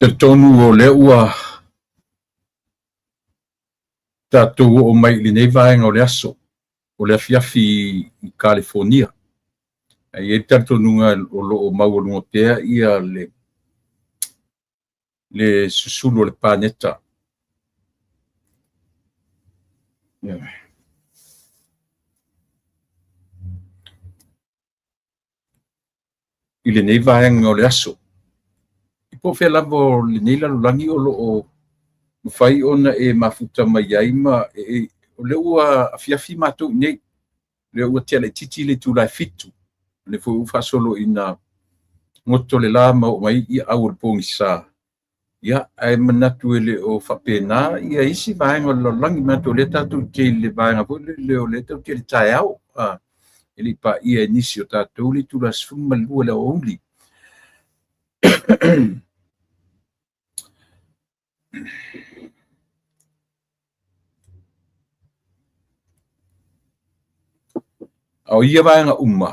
Te tonu o le ua tātou o mai li nei vaenga o le aso, o le afiafi I California. Ai e tātonunga o lo o maurunga pēa ia le susulu o le pāneta. I le nei vaenga o le aso. I po whea lava o le nei lalulangi o lo o mawhai ona e mafuta mai ai ma o le ua afiafi mātou nei. Le ua tia le titi le tūlai fitu. Le fo ufa solo ina ngoto le la ma o mai I au le pongi sa. Ia ai manatu ele o whapena ia isi vaenga o lalulangi mātou le tātou te le vaenga po le o le tātou te le tae au. Ele pa ia nisi o tātou le tūla sfuma lua le o uli. Au ia vaenga uma.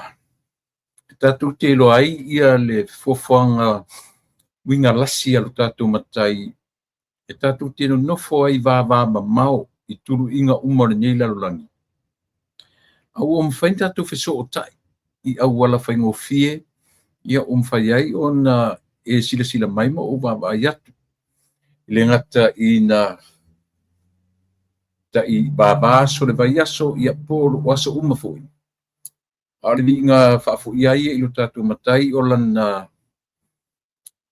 Tātou te lo ai ia le fofoanga winga lasi alu tātou matai. E tātou te no nofo ai vāvā mamau I turu inga uma le nei lalulangi. Au o mwhain tātou wheso o tai. I au wala whaingo fie. Ia o mwhai ai o na e sila sila maima o vāvā iatu. Le ngata I na ta I vāvā so le vai aso ia pōro waso uma fōi. Aole vi ngā whaafu iai I lo tātou matai o lana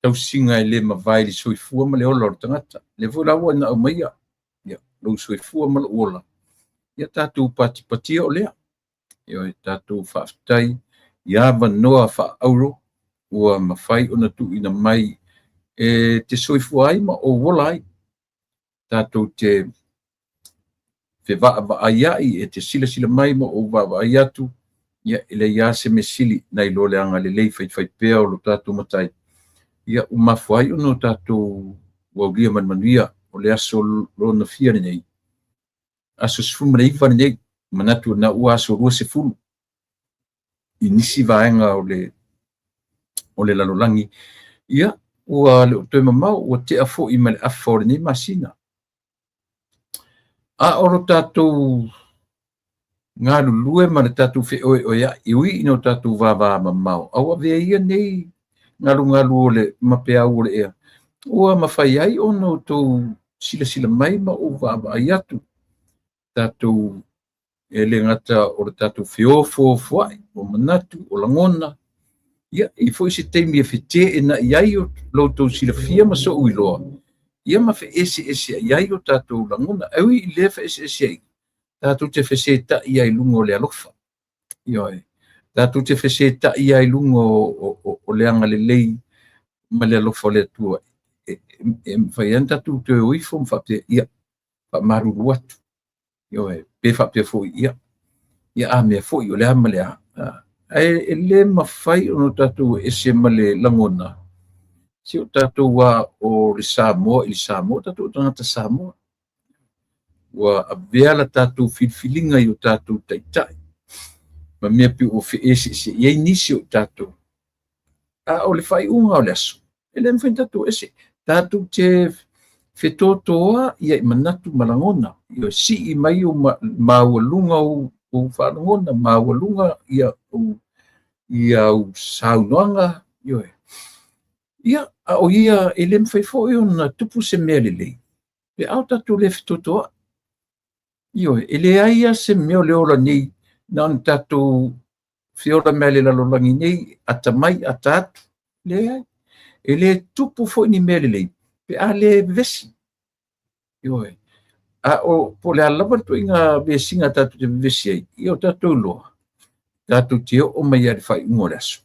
tausinga I le mawai li soifua ma le ola o tangata. Le fōlaua na au maia. Ia, lo soifua ma le ola. Ia tātou pati o lea. Ia tātou whaafutai. Ia vanoa whaauro. Ua mawhai o na tu ina mai. E te soifua ai ma o wola ai. Tātou te whewaa ai ai e te sila mai ma o wawa ai atu. Ia ele ia se mesili nei lo le anga le lei whai pēo lo tātou matai. Ia umafu ai ono tātou waugia manuia o le aso lo na fia nei. Aso sfuma nei whane nei manatu na ua aso rua se fulu. I nisi vaenga o le lalolangi. Ia ua le o toi mamau ua te afo I male afa o le nei masina. A oro tātou ngā lulue ma le tātou whi oe ia iwi ino tātou vāvā mamau. Awa vea ia nei ngalu o le mapea o le ea. Ua mawhai ai ono tō sila mai ma o vāvā ai atu. Tātou e le ngata o le tātou whiofo fuai o manatu o langona. Ia I fo isi teimi e white e na iai o loutou sila fia ma so uiloa. Ia ma whi ese iai o tātou langona. Ewi I le whi ese ai. Tātou te whese ta ia I lungo le alofa. Ioi. Tātou te whese ta ia I lungo o le anga le lei ma le alofa le tua. E mwhai an tātou te uifo mwhapte ia. Pa maruru atu. Ioi. Pe whapte fo ia. Ia a mea fo I o le ama le a. E le mawhai ono tātou ese ma le langona. Si o tātou wa o le Samoa, I le Samoa, tātou tangata Samoa. Wa avea la tātou filfilinga I o tātou taitai. Ma mea pi o whi ese ese. Iei nisi o tātou. A o le whai unga o le aso. E le mwhain tātou ese. Tātou te whetotoa ia I manatu malangona. Ia si I mai o maualunga o whanangona. Maualunga ia o saunoanga. Ia a o ia e le mwhai fo I ona tupu se mea le lei. Pe au tātou le whetotoa. Io ele aia se meo le ola nei nan tātou whiora mea le lalolangi nei ata mai ata atu le ai ele tupu fo ni mea le lei pe a le vesi io a o po le alava to inga vesinga tātou te vesi ai io tātou loa tātou te o mai ari whai ungo reso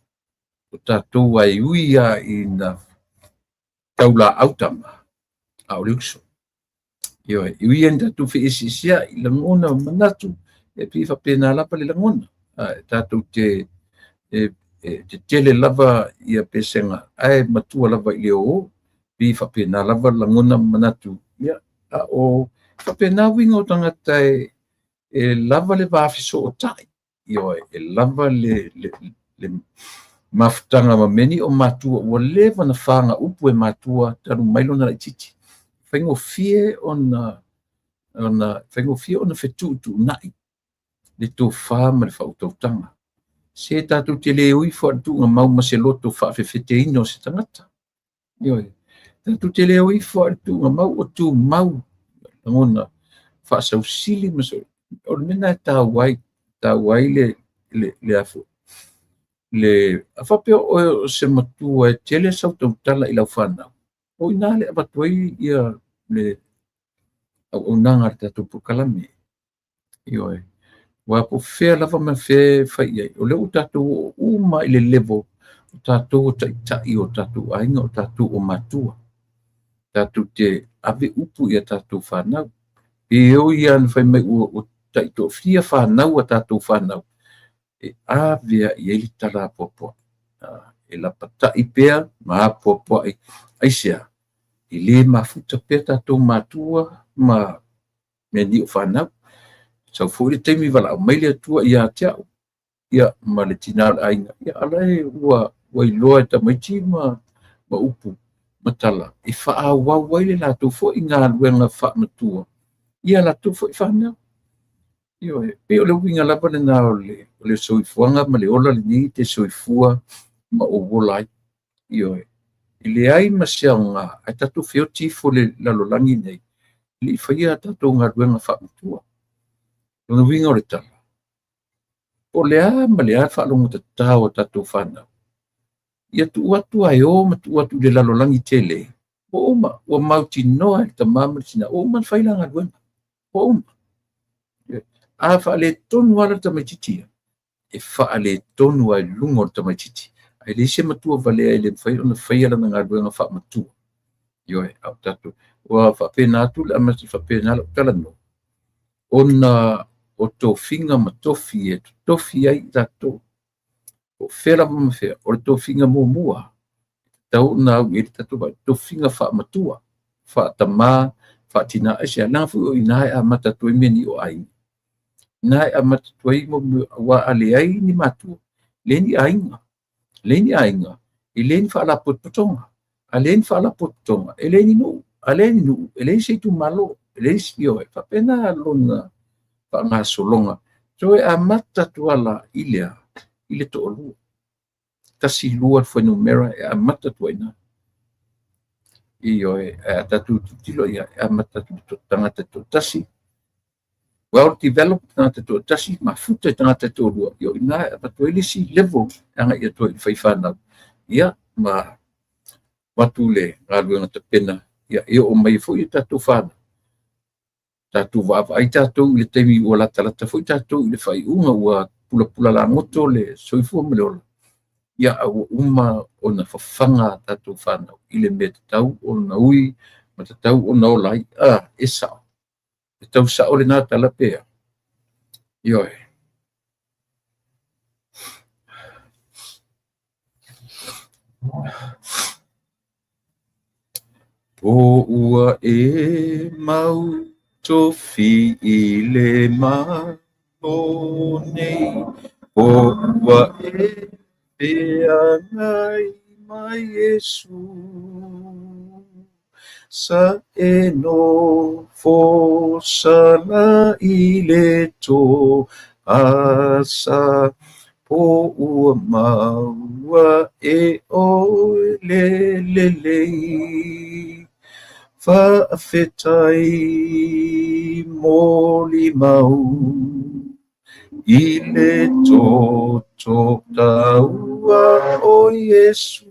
o tātou ai uia I na taula autama a o leukso Io I enda tu fi isia I langona manatu e pi fa pena lapa le langona tātou te tele lava ia pesenga ai matua lava I leo pi fa pena lava langona manatu ia a o fa pena winga o tangata e lava le vafiso o tai io e lava le mafutanga mameni o matua ua leva na fanga upu e matua talu mailo na titi faingofie ona fetuutu nai le tofā ma le faautautanga se tatou te lē ui foatuuga mau ma se loto faafefeteina o se tagata ioe tatou te lē ui foatuuga mau o tumau lagona faasausili ma se o le mena e tauai le afu le afapea o se matua e tele sautautala i lau fanau o ina le avatuai ia le auaunaga le tatou pukalame ioe ua po fea lava ma fe faia o le o tatou uma i le levo o tatou taʻitaʻi o tatou aiga o tatou o matua tatou te ave upu ia tatou fanau e o ia na fai mai ua taʻitoʻafia fanau a tatou fanau e avea i ai le tala apuapuaʻi e lapataʻi pea ma apuapuaʻi aisea i lē mafuta pea tatou matua ma meni o fanau sau foʻi le taimi valaau mai le atua iā te aʻu ia ma le tinā o le aiga ia alae ua iloa e tamaiti ma upu ma tala e faaauau ai le latou foʻi galuega faamatua ia latou foʻi fanau ioe pe o le uiga lava lenā o le soifuaga ma le ola lenei te soifua ma ouola ai ioe i leai ma se aogā ae tatou feo tifo le lalolagi nei leʻi faia tatou galuega faamatua lona uiga o le tala o lea ma lea faalogo tatā o tatou fanau ia tuu atu ae o ma tuu atu i le lalolagi tele o uma ua mautinoa i le tamā ma le tinā o uma na fai la galuega o uma a faaletonu ala le tamaititia e faaletonu ai luga o le tamaititi ae leisi e matua valea i le fai ona faia lana galuega faamatua ioe au tatou ua faapena atu le ama faapena lau talanoa ona o tofiga ma tofi e totofi ai tatou o fea lava ma fea o le tofiga muamua tau na au i le tatou tofiga faamatua faatamā faatinā e se alaga foʻi o inā e amatatua ai meni o aiga na e amatatua ai mo ua aleai ni matua leni aiga i lē ni faalapotopotoga a lē ni faalapotopotoga e lē ni nuu a lē ni nuu e lē se itumalo e lē ioe faapena lona faagasologa so e amata tuala i lea i le toʻalua tasilua le fainumera e amata tuaina ioe a tatou titilo ia e amata tagata toʻatasi well developed tagata toʻatasi mafuta i tagata toʻalua io inā e amatu ai le si level aga ia toe i fai fanau ia ma matu le galuega tapena ia e oo mai foʻi tatou fanau tatou vaavaai tatou i le taimi ua latalata foʻi tatou i le faiʻuga ua pulapula lagoto le soifua ma le ola ia aua uma ona fafaga tatou fanau i le mea tatau ona ui ma tatau ona ola ai e saʻo e tausaʻo lenā tala pea ioe po ua e mau tofi i le malo nei po ua e peagai mai Iesu sa e no fosala i le tō asa po ua maua e o le lelei faafetai mo limau i le toto taua o Iesu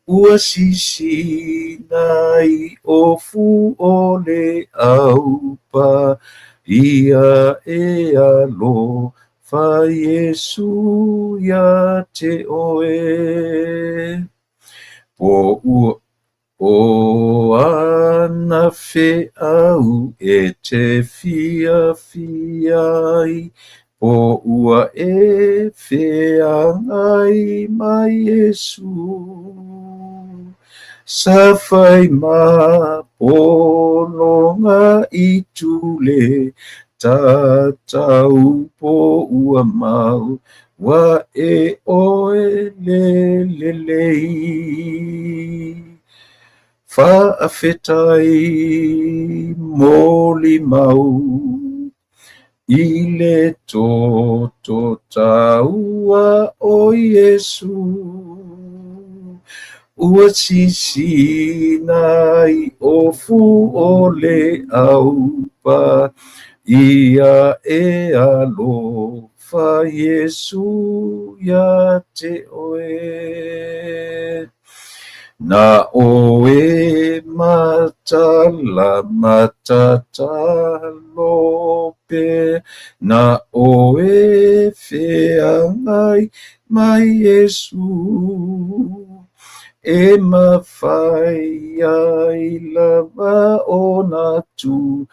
ua sisina i ofu o le aupa ia e alo fa Iesu ia te oe po ua o ana feʻau e te fiafiai po ua e feagai mai Iesu sa fai mapologa i tule tatau po ua mau wa e oe le lei fa afetai moli mau i le toto taua o Yesu ua sisinai o fu o le aupa ia e alofa Yesu ia te oe na oe matala matatalope na oe feangai mai Yesu e mawhai ai lava o na tu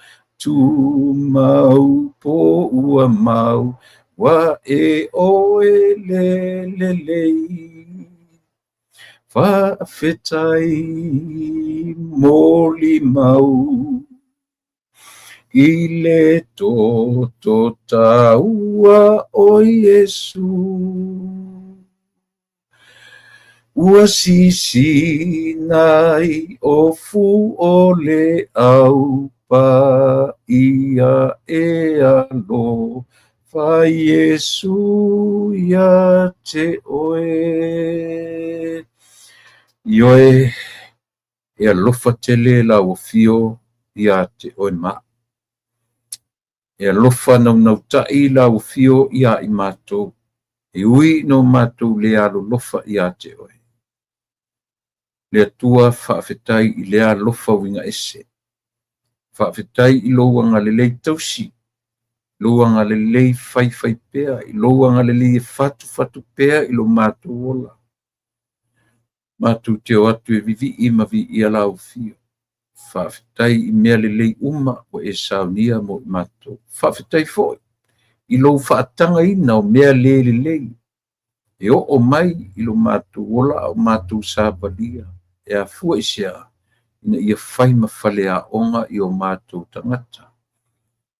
mau po ua mau wa e oe le lei fa fetai moli mau i le toto taua o Yesu ua sisinai o fu o le aupa ia e alo fa Yesu ia te oe ioe e alofa tele la o fio ia te oe ma e alofa nau tai la o fio ia i matou e ui no matou le alo lofa ia te oe le atua whaafetai i lea lofa winga ese. Whaafetai i louanga le lei tausi. Louanga le lei whai pea. I louanga le lei fatu pea i lo mātou ola. Mātou te o atu e vivi i mavi i ala o fio. Whaafetai i mea le lei uma o e saunia mo i mātou. Whaafetai foi. I lou whaatanga ina o mea le lei. E o mai i lo mātou ola o mātou sāpalia. E a fua isia ina ia whai mawhale a onga i o mātou tangata.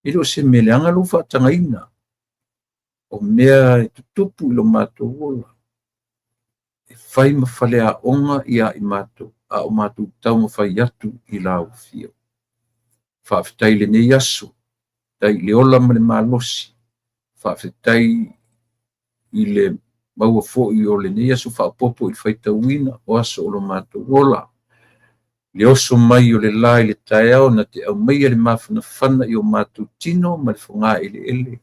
I lo se meleanga lo whaatanga ina o mea e tutupu i lo mātou ola. E whai mawhale a onga i a i mātou, a o mātou tau mawhai atu i lau fio. Whaafetai le nei aso, tai le ola male malosi. Whaafetai i le maua fo'i o le nei aso whaapopo i whaitauina o aso o lo mātou ola. Le oso mai o le la i le taeao na te au mai le mawhana whana i o mātou tino ma le whonga i le ele.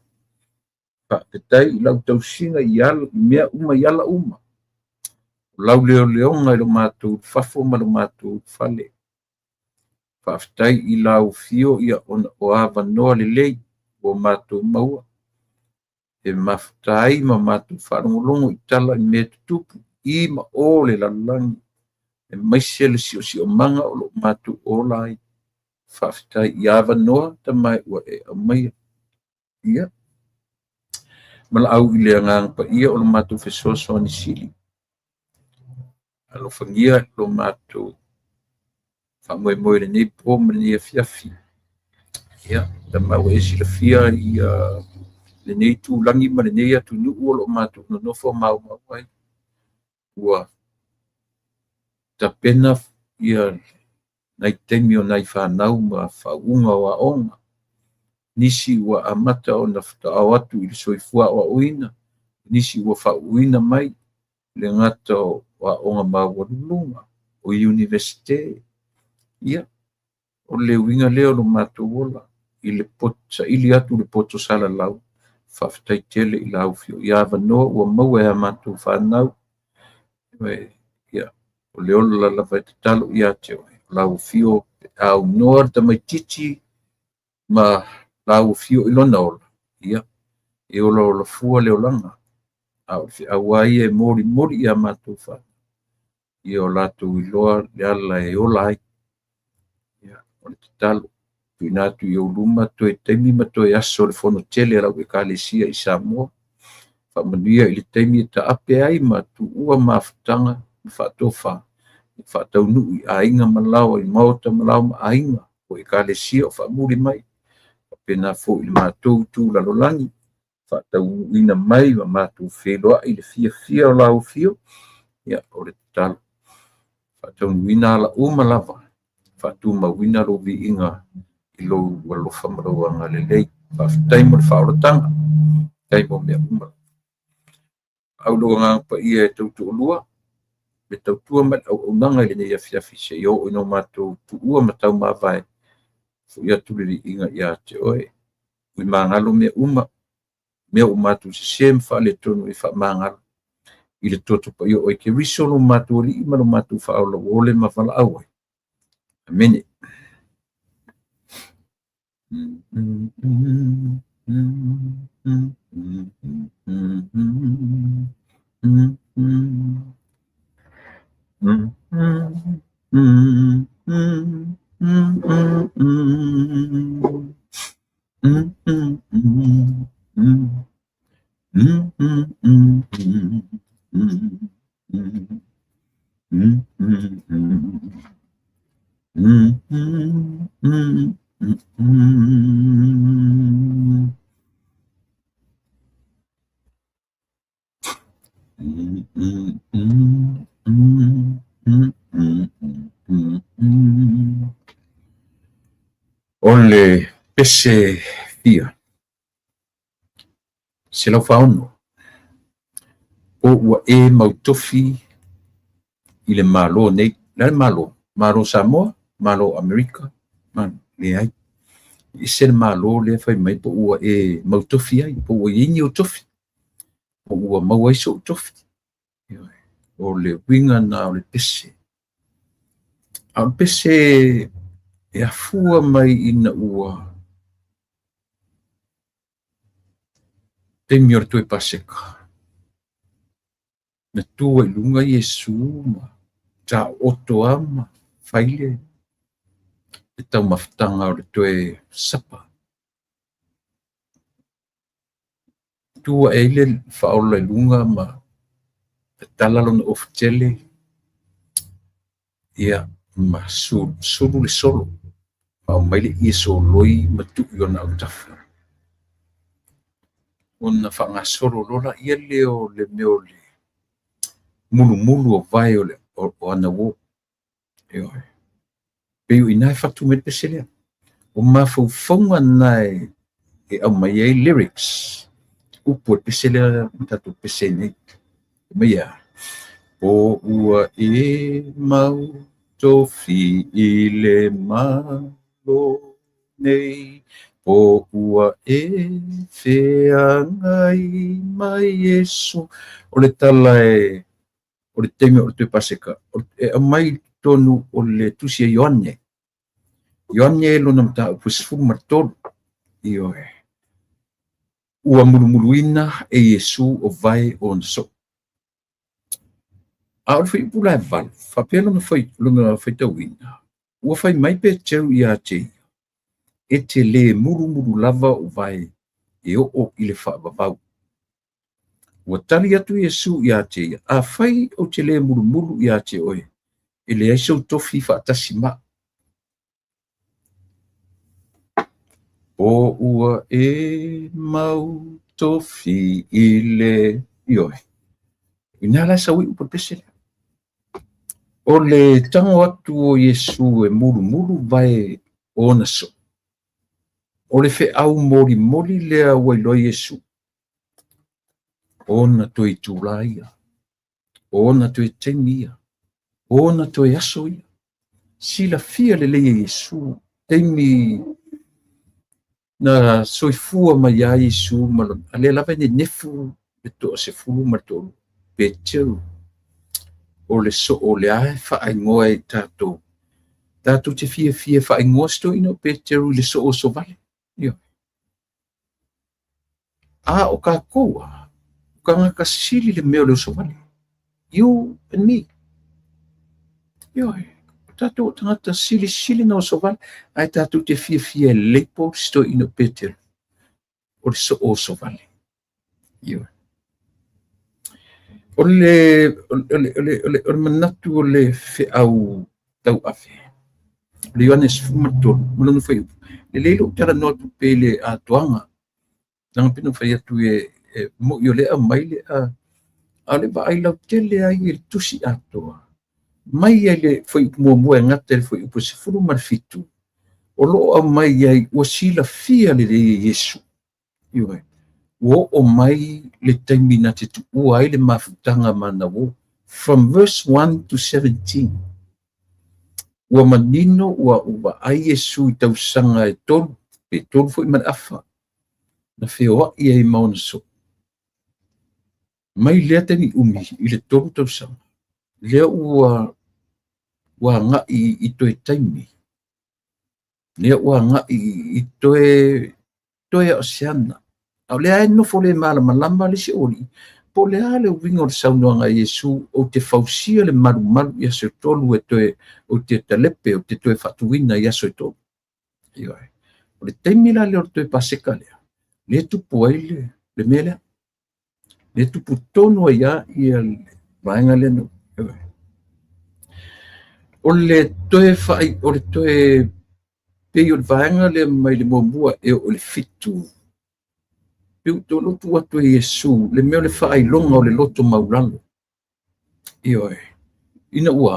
Whaafetai i lau tausinga i ala, i mea uma i ala uma. O lau leo leonga i lo mātou whafo ma lo mātou whale. Whaafetai i lau fio ia o awa noa le lei o mātou maua. E maftai ma mātou whanongolongo i tala i mea tutupu i ma o le lalangi. E maise le si o manga o lo mātou o lai. Whaafetai i awa noa ta mai ua e a maia. Ia. Mala au i le angang pa ia o lo mātou whesoso ni sili. Alo whangia lo mātou whamoe le nei po ma le nei fiafi. Ia. Ta mau e si la fia i le nei tūlangi ma le nei atu nuu o lo mātou no nofo mau ai. Ua ta pena ia nai temi o nai whanau ma whaunga wa onga. Nisi ua amata o na whatao atu i le soifua o uina. Nisi ua whauina mai le ngata o onga mawalulunga o universite. Ia. O le winga leo lo mātou ola. I le sa ili atu le poto sala lau. Whafetai tele i lau fio. Ia wanoa ua maua ea mātou whanau. Ia. O le ola la vai te talo ia te oe. Lau fio au noa ta mai titi ma lau fio ilona ola. Ia. E ola ola fua leo langa. Au ai e mori ia mātou whanau. Ia o lātou iloa le ala e ola ai. Ia. O le te talo. Pinatu i uluma toe taimi ma toe aso le fono tele lau e kalesia i Samoa. Whamanuia i le taimi ta ape ai ma tu ua mawhatanga whatofa. Whatau nui a inga malawa i maota malawa ma a inga o e kalesia o whamuri mai. Pena fo i le mātou tū lalolangi. faatauina mai ma matou feloa'i le fiafia o laufio ia o le tatalo faataunuina ala uma lava faatumauina lou vi'iga i lou alofa ma lou agalelei faafetai mo le fa'aolotaga tai mo mea uma aulogaga paia e tautu'ulua me tautua ma le auaunaga i lenei afiafi se'i o'o ina matou tu'ua ma taumavae fo'i atu le li'iga iā te oe ui magalo mea uma mea o matou sesē ma fa'aletonu i fa'amagalo i le toto paia o i ke riso lo matou ali'i ma lo matou fa'aolaʻole ma vala'au ai amene o le pese fia se lau fa'aono o ua e mautofi i le mālō nei la le mālō Samoa mālō Amerika leai i se le mālō lea fai mai po ua e mautofi ai po ua ini o tofi po ua mau ai so tofi o le winga na o le pese a le pese e afua mai ina ua temi o le toe paseka na tua i lunga Iesu ma ta oto ama faile e tau mafutanga o le toe sapa tua e ile whaola i lunga ma e talalo na ofitele ia ma sulu le solo ma o maile Iesu loi ma tu i ona au tafa ona whangasoro lola ia leo le meo le mulu o vai o ana wo peo ina fatu me pese lea o mafaufaunga nai e au mai ai lyrics upo pese lea tatu pese nei meia o ua e mau tofi i le malo nei o ua e feagai mai Iesu o le tala e o le temi o le tue paseka e mai tonu o le tusi e Ioane lona mata pusifulu martolu i oe ua mulumuluina e Iesu o vai o na so a o fai pula e valu whapea lona fai tauina ua fai mai pe teu i a te e te le mulu lava o vai e o i le whaavavau ua tali atu Iesu i a te a fai o te le mulu i a te oe e le aisau tofi whaatasi ma o ua e mau tofi i le ioe ina la sa ui upo pese o le tango atu o Iesu e mulu vai o na so o le fe au mori lea wailoi Iesu ona toi tulaia ona toi temia ona toi aso ia sila fia le leia Iesu temi na soifua mai a Iesu malon ale lava ne nefu le to se fulu martolu peteu o le so o le ai fa ai ngoe tato te fia fa ai ngosto ino peteu le so o so vale io a o ka koa ka nga sili le meo le so vale you and me io tato tangata sili na o so vale ai tato te fia lepo sto ino peteu o le so o so vale io o le manatu o le fe au tau afe le Ioanes fumatolu malonu fai le leilo tara no tu pele a toanga nanga pina fai atu mo yo le mai le ale ba ai lau tele ai il tusi atoa mai ele foi mo ngata foi upo se fulu mar fitu o lo mai ai o sila fia le Yesu yo o mai le taimina te tu o ai le mafutanga mana wo from verse 1 to 17 ua manino ua ai Yesu i tausanga e tolu foi man afa na feoa'i ai maona so mai lea tani umi i le tolu tausanga lea ua nga'i i toe taimi lea ua nga'i i toe a'osiana au lea e nofo le malamalama le si'oli po lea le uiga o le saunoaga a Iesu o te fausia le malumalu i aso tolu e toe o te talepe o te toe fa'atuina i aso tolu ioe o le taimi la le o le toe paseka lea le tupu ai le mea lea le tupu tonu ai ia ia le vaega lea no o le toe o le toe pei o le vaega lea mai le muamua e o le fitu piu tolotu atu e Iesu le mea o le fa'ailoga o le loto maulalo ioe ina ua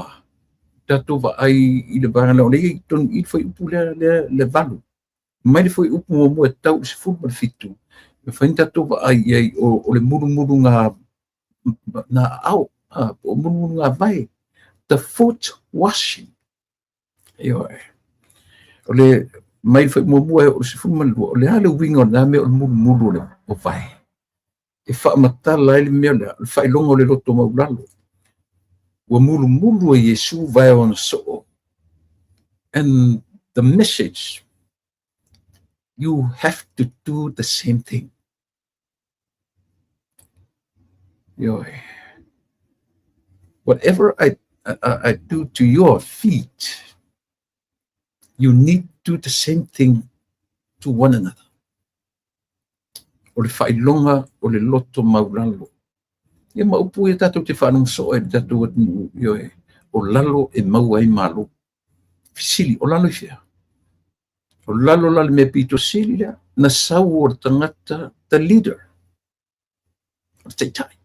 tatou va'ai i le vaega lea o leia i tonu i foi upu lea le valu mai le foi upu muamua e tau i sefulu ma le fitu e faini tatou va'ai ai o le mulumulu na ao o mulumulu ga vai the foot washing ioe o le mai foi muamua e o le sefulu ma le lua o le a le uiga o lenā mea o le mulumulu o vai e fa'amatala ai le mea lea le fa'ailoga o le loto maulalo ua mulumulu e Iesu vai ona so'o and the message you have to do the same thing ioe whatever I do to your feet you need to do the same thing to one another o le fa'ailoga o le loto maulalo ia maupu e tatou te whanongoso'o e tatou atinu ioe o lalo e mau ai malo fisili o lalo i fea o lalo la le mea pito sili lea na sau o le tangata the leader o le taitai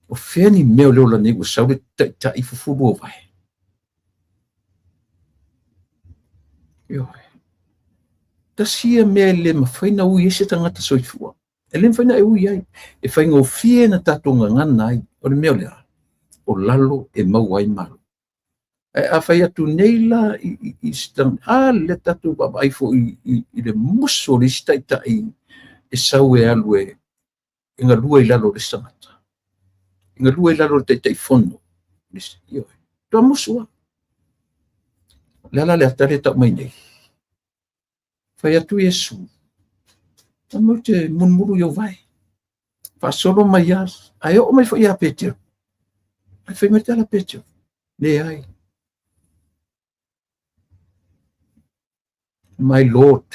o fea ni mea o leo lanei ua sau le taitai fufulu o vai ioe tasia mea le mawhaina ui ese tangata soifua e le mawhaina e ui ai e whaingofie na tatou ngangana ai o le mea lea o lalo e mau ai malo a whai atu nei la i stang le tatou ai fo i le muso le staitai e sau e alu e ngā lua i lalo le sangata ngā lua i lalo le taitai fono ioe toa muso a le ala le atare tau mai nei whai atu Iesu a mau te munmuru iau vai whaasolo mai as ai o mai whai a petio ai whai mai tala petio le ai my Lord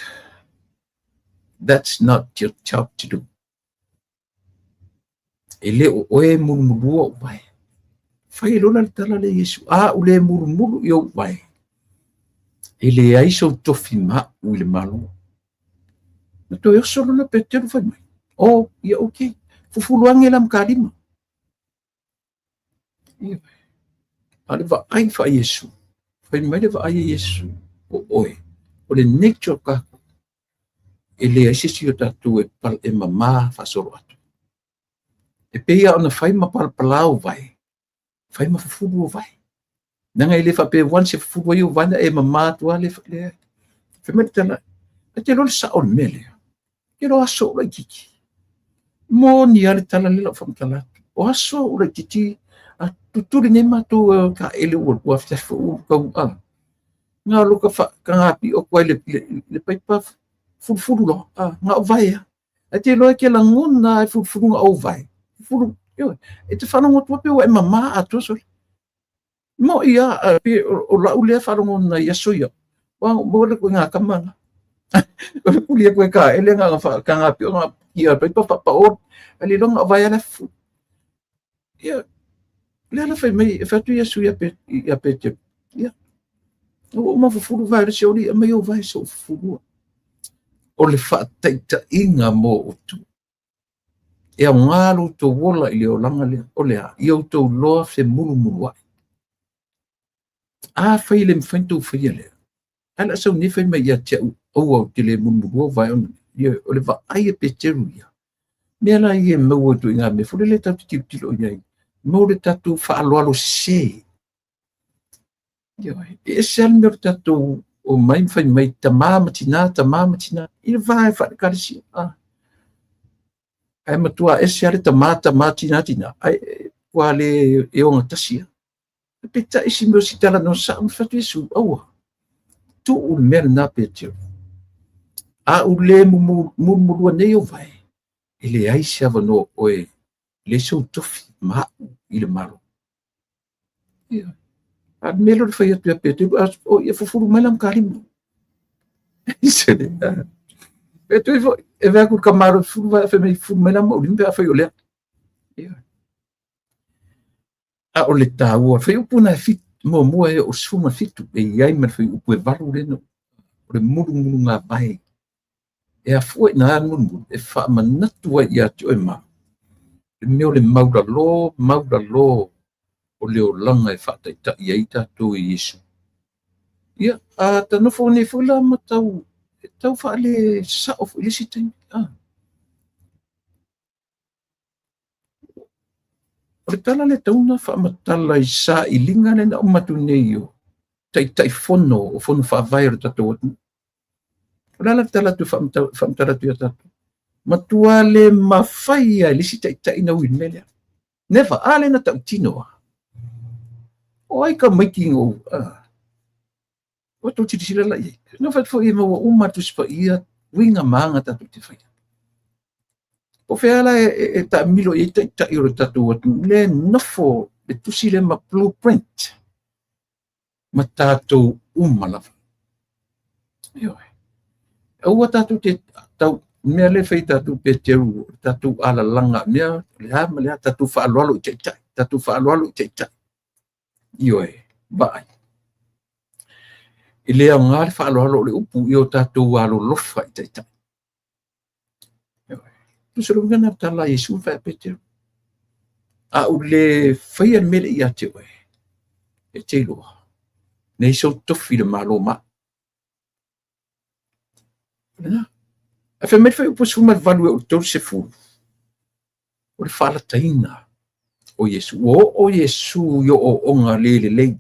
that's not your job to do ele o oe murumuru o vai whai lona le tala le Iesu o le murumuru iau vai ele ai so tofi ma u le malo na to yo solo na petero fai mai ia okay fufuluange lam kalima ale va ai fa Iesu fai mai le va ai Iesu o oe o le nature ka ele ai se sio tatu e pal e mama fa solo atu e peia ona fai ma pal palau vai fai ma fufulu vai nanga ele fa pe wan se fufulu yo vana e mama tu ale fai mai tala te lo sa on mele ke lo aso la kiki mo ni ale tala le fa tala o aso la kiki a tuturi ne ma tu ka ele o afta fu ka nga lo ka fa ka ngapi o kwai le paipa fulu lo nga vai a te lo ke la ngona fulu nga o vai fulu yo e te fa no pe o mama a to so mo ia o la ule fa ngona ia so yo wa mo le ko nga kamanga kulia koe ka ele nga fa ka nga pio nga ia pe pa o ali long vai ala fu ia le ala fa mai fa tu ia su ia pe ia o ma fu vai se oli mai o vai so fu o le whaataitainga mō utu. E au ngāru tō wola i leo langa lea, o lea, i au tō loa whe muru ai. A whai le mwhaintou whaia lea. Ala sau ne whai mai ia te au te le muru o vai onu. O le wa aia pe teru ia. Mea la i e maua tu i ngā me, fure le tau te tilo iai. Mau le tatu whaaloalo se. E se al mea le tatu o mai mwhai mai ta māmatina. I le vai whakarisi. Ai matua e se ale ta mātina. Ai kua le e o ngatasia. Pe ta isi meo si tala no sa mwhatu esu. Aua. Tu u mea le nā pe teru. A u le murua nei o vai. E le ai se avano oe le sau tofi mau i le maro. A melo le whai atu a pete, o ia fufuru mai lam kālimu. Ise le. E tu e vea kur kamaro furu vai a whai mai lam o limpe a whai o lea. A o le tāua, whai upuna e fit, mua e o suma fitu, e iai man whai upu e varu reno, o le muru ngā vai. E a fua ina anu e wha manatu ai ia te oi ma. Le meo le maura lo o leo langa e wha taita i aita tō i Yesu. Ia, a ta nofo ne fula ma tau, tau wha le sa of i lisi taimi. O le tala le tauna wha matala i sa i linga le na umatu nei o. Tai fono o fono wha vai o tato atu. Lala tala tu famtala tu tatu. Matua le mawhai ai lisi tai na win melia. Never ale na tau tino. O ai ka making o o to titi sila lai. No fat fo ima wa umatu spa ia winga manga tatu te whai. O wheala e ta milo e tai o tatu watu le nofo e tusi le ma blueprint. Ma tātou umalawa. Ioi. Ua tatu te tau mea le whai tatu pe teru, tatu ala langa mea, lea tatu whaaloalo i teitai, tatu whaaloalo i teitai. Ioe, vai. I lea ngāre whaaloalo le upu i o tatu alo lofa i teitai. Ioe. Tusaro ngana tala Yesu whai pe teru. A u le whai an mele i ate oe. E teiloa. Nei so tofi le malo ma. A whai mai whai upo suma value o tau se furu. O le whala taina o Yesu. O Yesu yo o onga lele lei.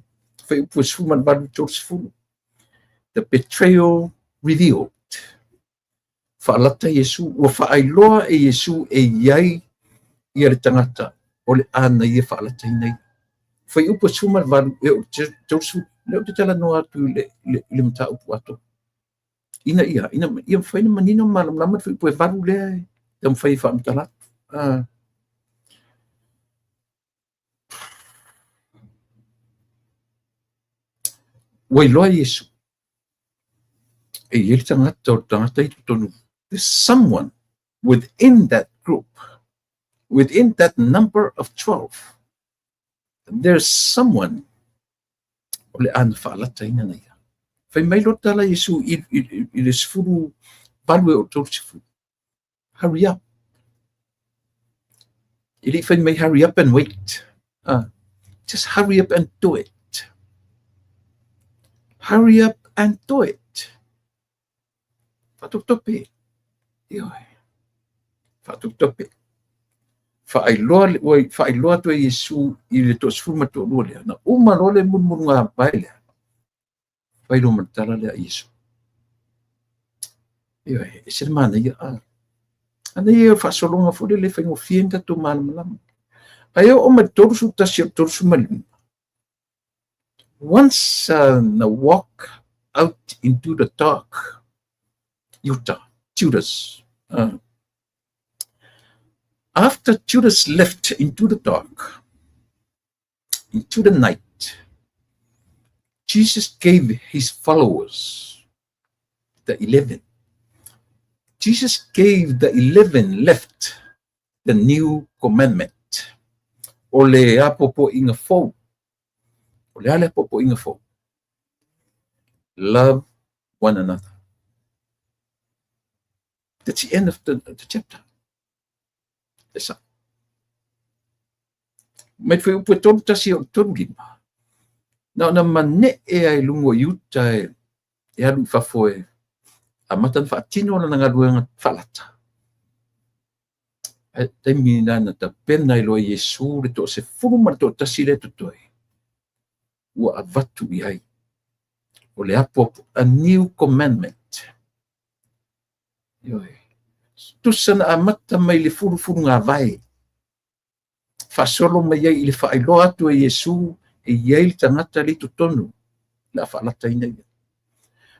Whai upo suma value o tau se furu. The betrayal revealed. Whalata Yesu. O whaailoa e Yesu e iai i ale tangata. O le ana i e whala taina i. Whai upo suma value o tau se furu. Leo te tala no atu le mta upu ato. Ina whai na manino malam lamat whai poe varu lea e whai wha amtalat. Wai loa Yesu. E ieli tangata i tonu. There's someone within that group, within that number of 12. There's someone ole an whaalata ina nei. Whai mai lo tala Yesu i le sifuru value o tōru sifuru. Hurry up. I li whai mai hurry up and wait. Just hurry up and do it. Hurry up and do it. Fatuk tope. Ioi. Fatuk tope. Whaailoa tu e Yesu i le tō sifuru mato lua lea. Na uma lo le murmuru ngā pai lea. Whai lo matala lea Yesu. Ioi, e sere mana ia ana ia whaasolonga fure le whaingo fienda tō malamalama. Ai o ma torusu tasi o torusu malima. Once na walk out into the dark, Judas. After Judas left into the dark, into the night, Jesus gave his followers, the 11. Jesus gave the 11 left the new commandment. O le apopo inga fo. O le ale apopo inga fo. Love one another. That's the end of the chapter. Esa. Mai fai upu tonu tasi o tonu lima. Na mane e ai lungo iuta e alu fafoe. A matan whaatino na ngaruenga whalata. Te mina na ta pena I loa Yesu le to se furuma to tasi le tutoi. Ua avatu I ai. O le apo a new commandment. Ioi. Tusana a mata mai le furu ngā vai. Fasolo mai ai le whaelo atu e Yesu e iei le tangata le tutonu. La whalata ina ia.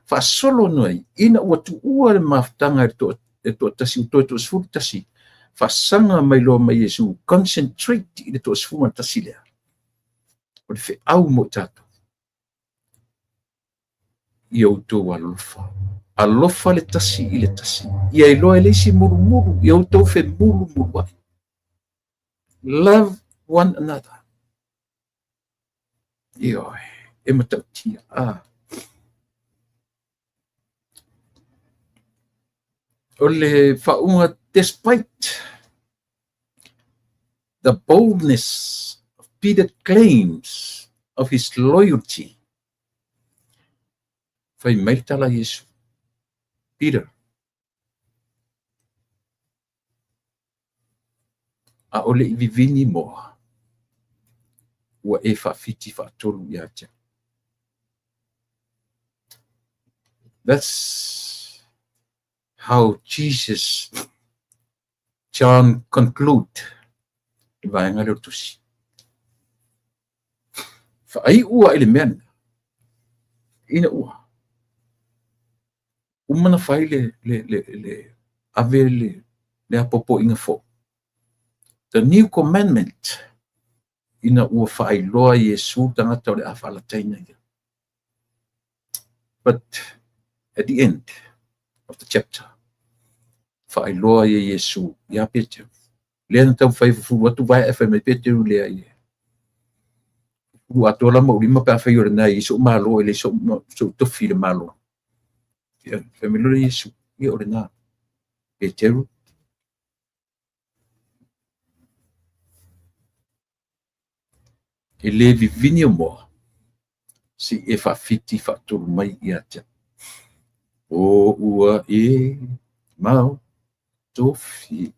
Fasolo noi, ina ua tu ua le maftanga e to tasi utoi to sfuru tasi. Fasanga mai loa mai Yesu. Concentrate I le to sfuru tasi lea. O le fe au mo tato. Ia utou alofa. Alofa le tasi I le tasi. Ia I loa le si muru muru. Ia utou fe muru muru ai. Love one another. Ioi. E matautia. O le whaunga, despite the boldness of Peter's claims of his loyalty, whai maitala Yesu. Peter. A ole I vivini moa. Ua e whawhiti whaatolu I atia. That's how Jesus John conclude I vaenga leo tusi. Whaai ua I le mena. Ina ua. Umana whai le ave le apopo inga fo. The new commandment ina ua whaai loa Yesu tangata o le awhalataina ia. But at the end of the chapter, whaai loa Yesu ia Peter. Lea na tau whai fufu atu vai e whai mai Peteru lea ia. Ua atola ma ulima pa whai ora nai so malo ele so tofi le malo. Ia whai mai lora Yesu ia ora nā. Peteru. E le vivini o moa. Si e whawhiti whaatolu mai I atia. O ua e mau tofi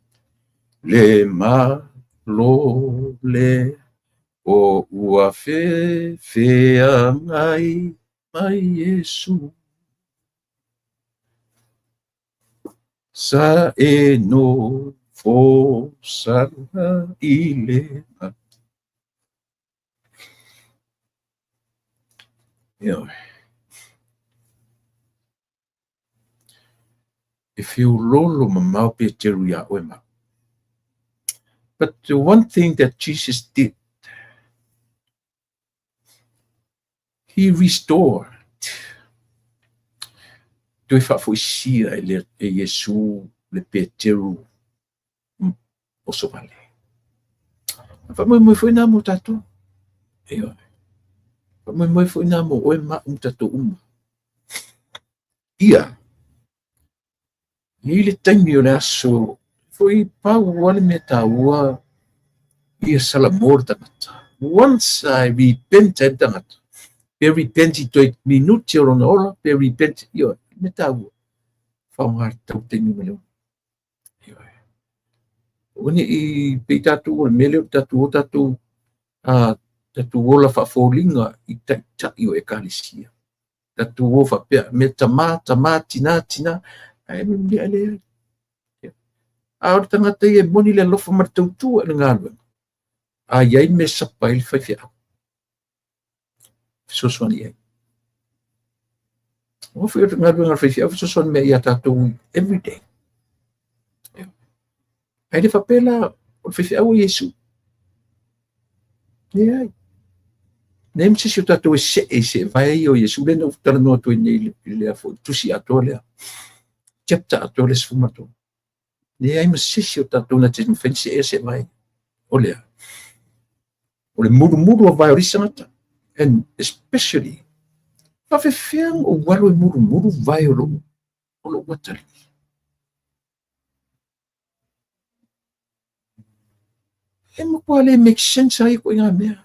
le malo le o ua fea ngai mai Yesu. Sa e no fo sara I le If you lolo mamau Peteru ia oema. But the one thing that Jesus did, he restored. Toi whafuisia e Yesu le Peteru o so vale. Whamoi foi nā mo tatou. Eo. Whamoi foi nā mo oema tatou uma. Ia. Ni le taimi o le aso. Foi pau wale me taua. Ia salamor tangata. Once I repented tangata. Pe repenti toi minuti o rona ola. Pe repenti. Ia. Me taua. Whaungar tau taimi me leo. Ia. Oni I pe tatou o me leo tatou o tatou. Tatou ola whaafolinga I tai o ekalisia. Tatou o whapea. Me tama tina. Ai me mea lea. Aore tangata I e moni le lofa martautua na ngālua. A iai me sapa I whai whiau. Sosoani ai. O whai o ngālua ngā whai whiau, sosoani mea I a tātou every day. Ai le whapela o whai whiau o Yesu. Ia ai. Nei msisi o tātou e se vai o Yesu. Lena utara noa toi nei lea fo. Tusi atoa lea. Chapter atoa le sfumato. Nei ai msisi o tātou na te mwhensi e se vai. O lea. O le muru o vai o risangata. And especially, whawhewhiang o walo e muru vai o lo watari. e makuale make sense ai ko ngā mea.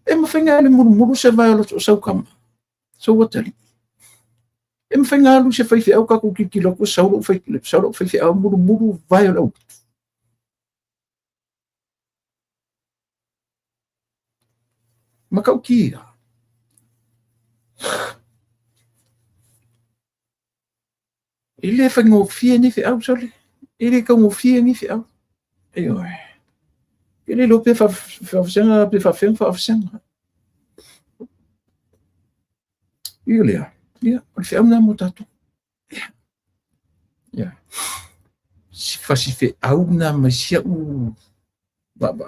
E mawhainga le muru se vai o sau kama. So watali. E mawhainga alu se whaifi au kaku ki loko sauro whaifi au muru vai o lau. Makau kia. Ile whaingofia ni fi au soli. Ile ka ngofia ni fi au. Eyo. Ile lo pe whawhenga pe whawhenga. Ile. Ia, o le fi au na mo tatu. Ia. Si fasi fi au na masia u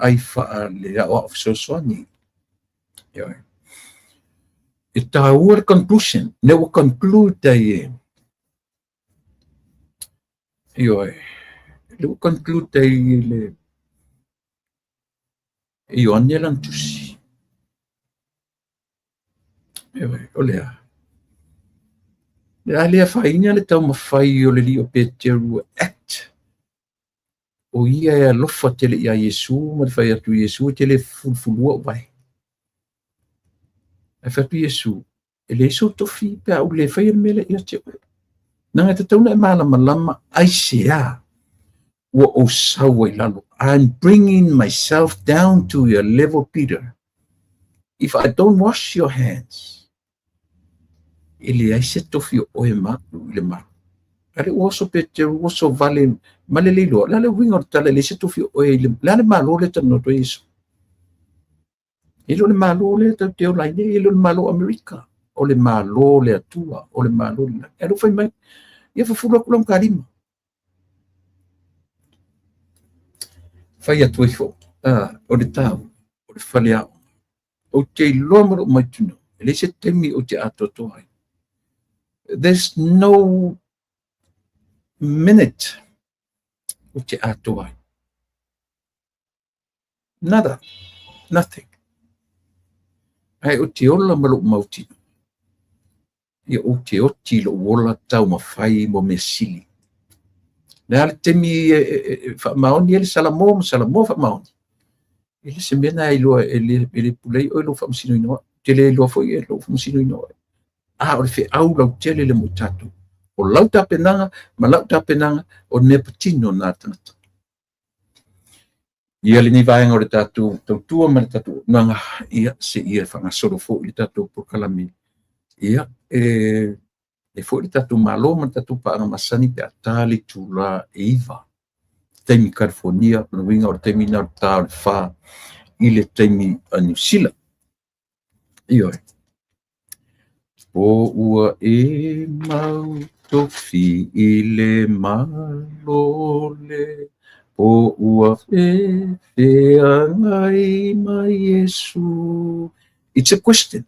ai wha le au so soani. Ia. It's our conclusion. Never conclude that. Yo, le conclude le. Yo anelan tusi. Yo, olea. Le alia faina le tau mafai o le li o Peteru act. O ia e alofa tele ia Yesu, ma le fai atu Yesu tele fulfulua vai. E fatu Yesu, e le Yesu tofi pe au le fai mele ia te oe. Nanga te tauna e malama aisea wa o sawa lalo. I'm bringing myself down to your level, Peter. If I don't wash your hands, ele aise tofi o e matu le matu. Ale oso Peteru, oso vale, malelilo, lale wingo tala le se tofi o e le, lale malo le tano to Yesu. Ilo le malo le teo laine, ilo le malo Amerika, o le malo le atua, o le malo le, elo fai mai, ia fafula kulam karima. Fai atu e fo, o le tau, o le faleao, o te ilomaro mai tino, ele se temi o te atoto ai. There's no minute o te ato ai. Nada, nothing. Ai o te ola malo mautino. Ia o te oti lo ola tau mawhai mo me sili. Nea le temi whamaoni ele salamo whamaoni. Ele se mena iloa ele pulei o ilo whamasino inoa. Tele iloa foi e lo whamasino inoa. O le whi au lau tele le mutatu. O lau tapenanga, ma lau tapenanga o nepatino nā tangata. Ia le ni vaenga o le tatu, tautua ma le tatu, nanga ia se ia whangasoro fo le tatu po kalami. Ia, e fo le tatu malo ma tatu paanga masani pe atali tula e iwa. Taimi California, na winga o le taimi na o tau le wha, i le taimi a New Zealand. Ia, po ua e mau tofi i le malo le, po ua e ngai mai Yesu. It's a question.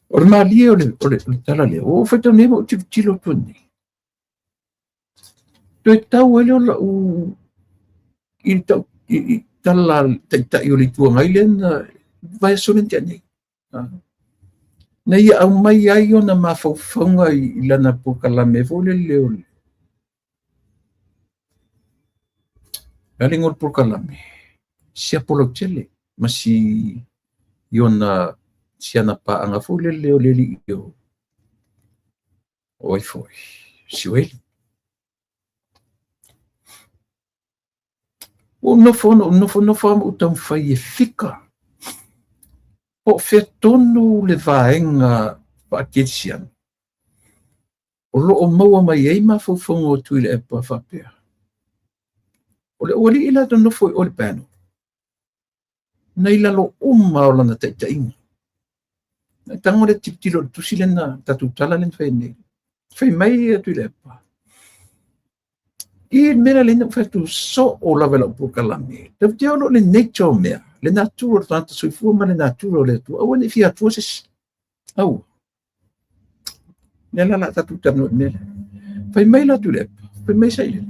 O le malia o le tala lea, o whaitau nema o te tilo tuani. Toi tau ele o la u i tala tai o le tua ngai lena vai solen te anei. Na ia au mai ai o na mawhauwhaunga i lana po kalame fo le leo le. Alingol po kalame. Sia polo tele, masi iona siana pa anga fo le leo le li io. Oi foi, siweli. O nofo utam fai e fika. O fetonu le vaenga pa kitsian. O lo o maua mai ei ma fofongo tu le epa fapea. O le oli ila to nofo o le pano. Na ila lo o lana taitainga. Na tango le tiptilo tusilena tatu tala len fai nei. Fai mai tu le epa. I mera le no fetu so o la vela po kalame. Te te lo le nature mea. Le natura tanto sui fu ma le natura le tu. O ne fia tu se. Au. Nella la tatu tano nella. Fai mai la tu le. Fai mai sai.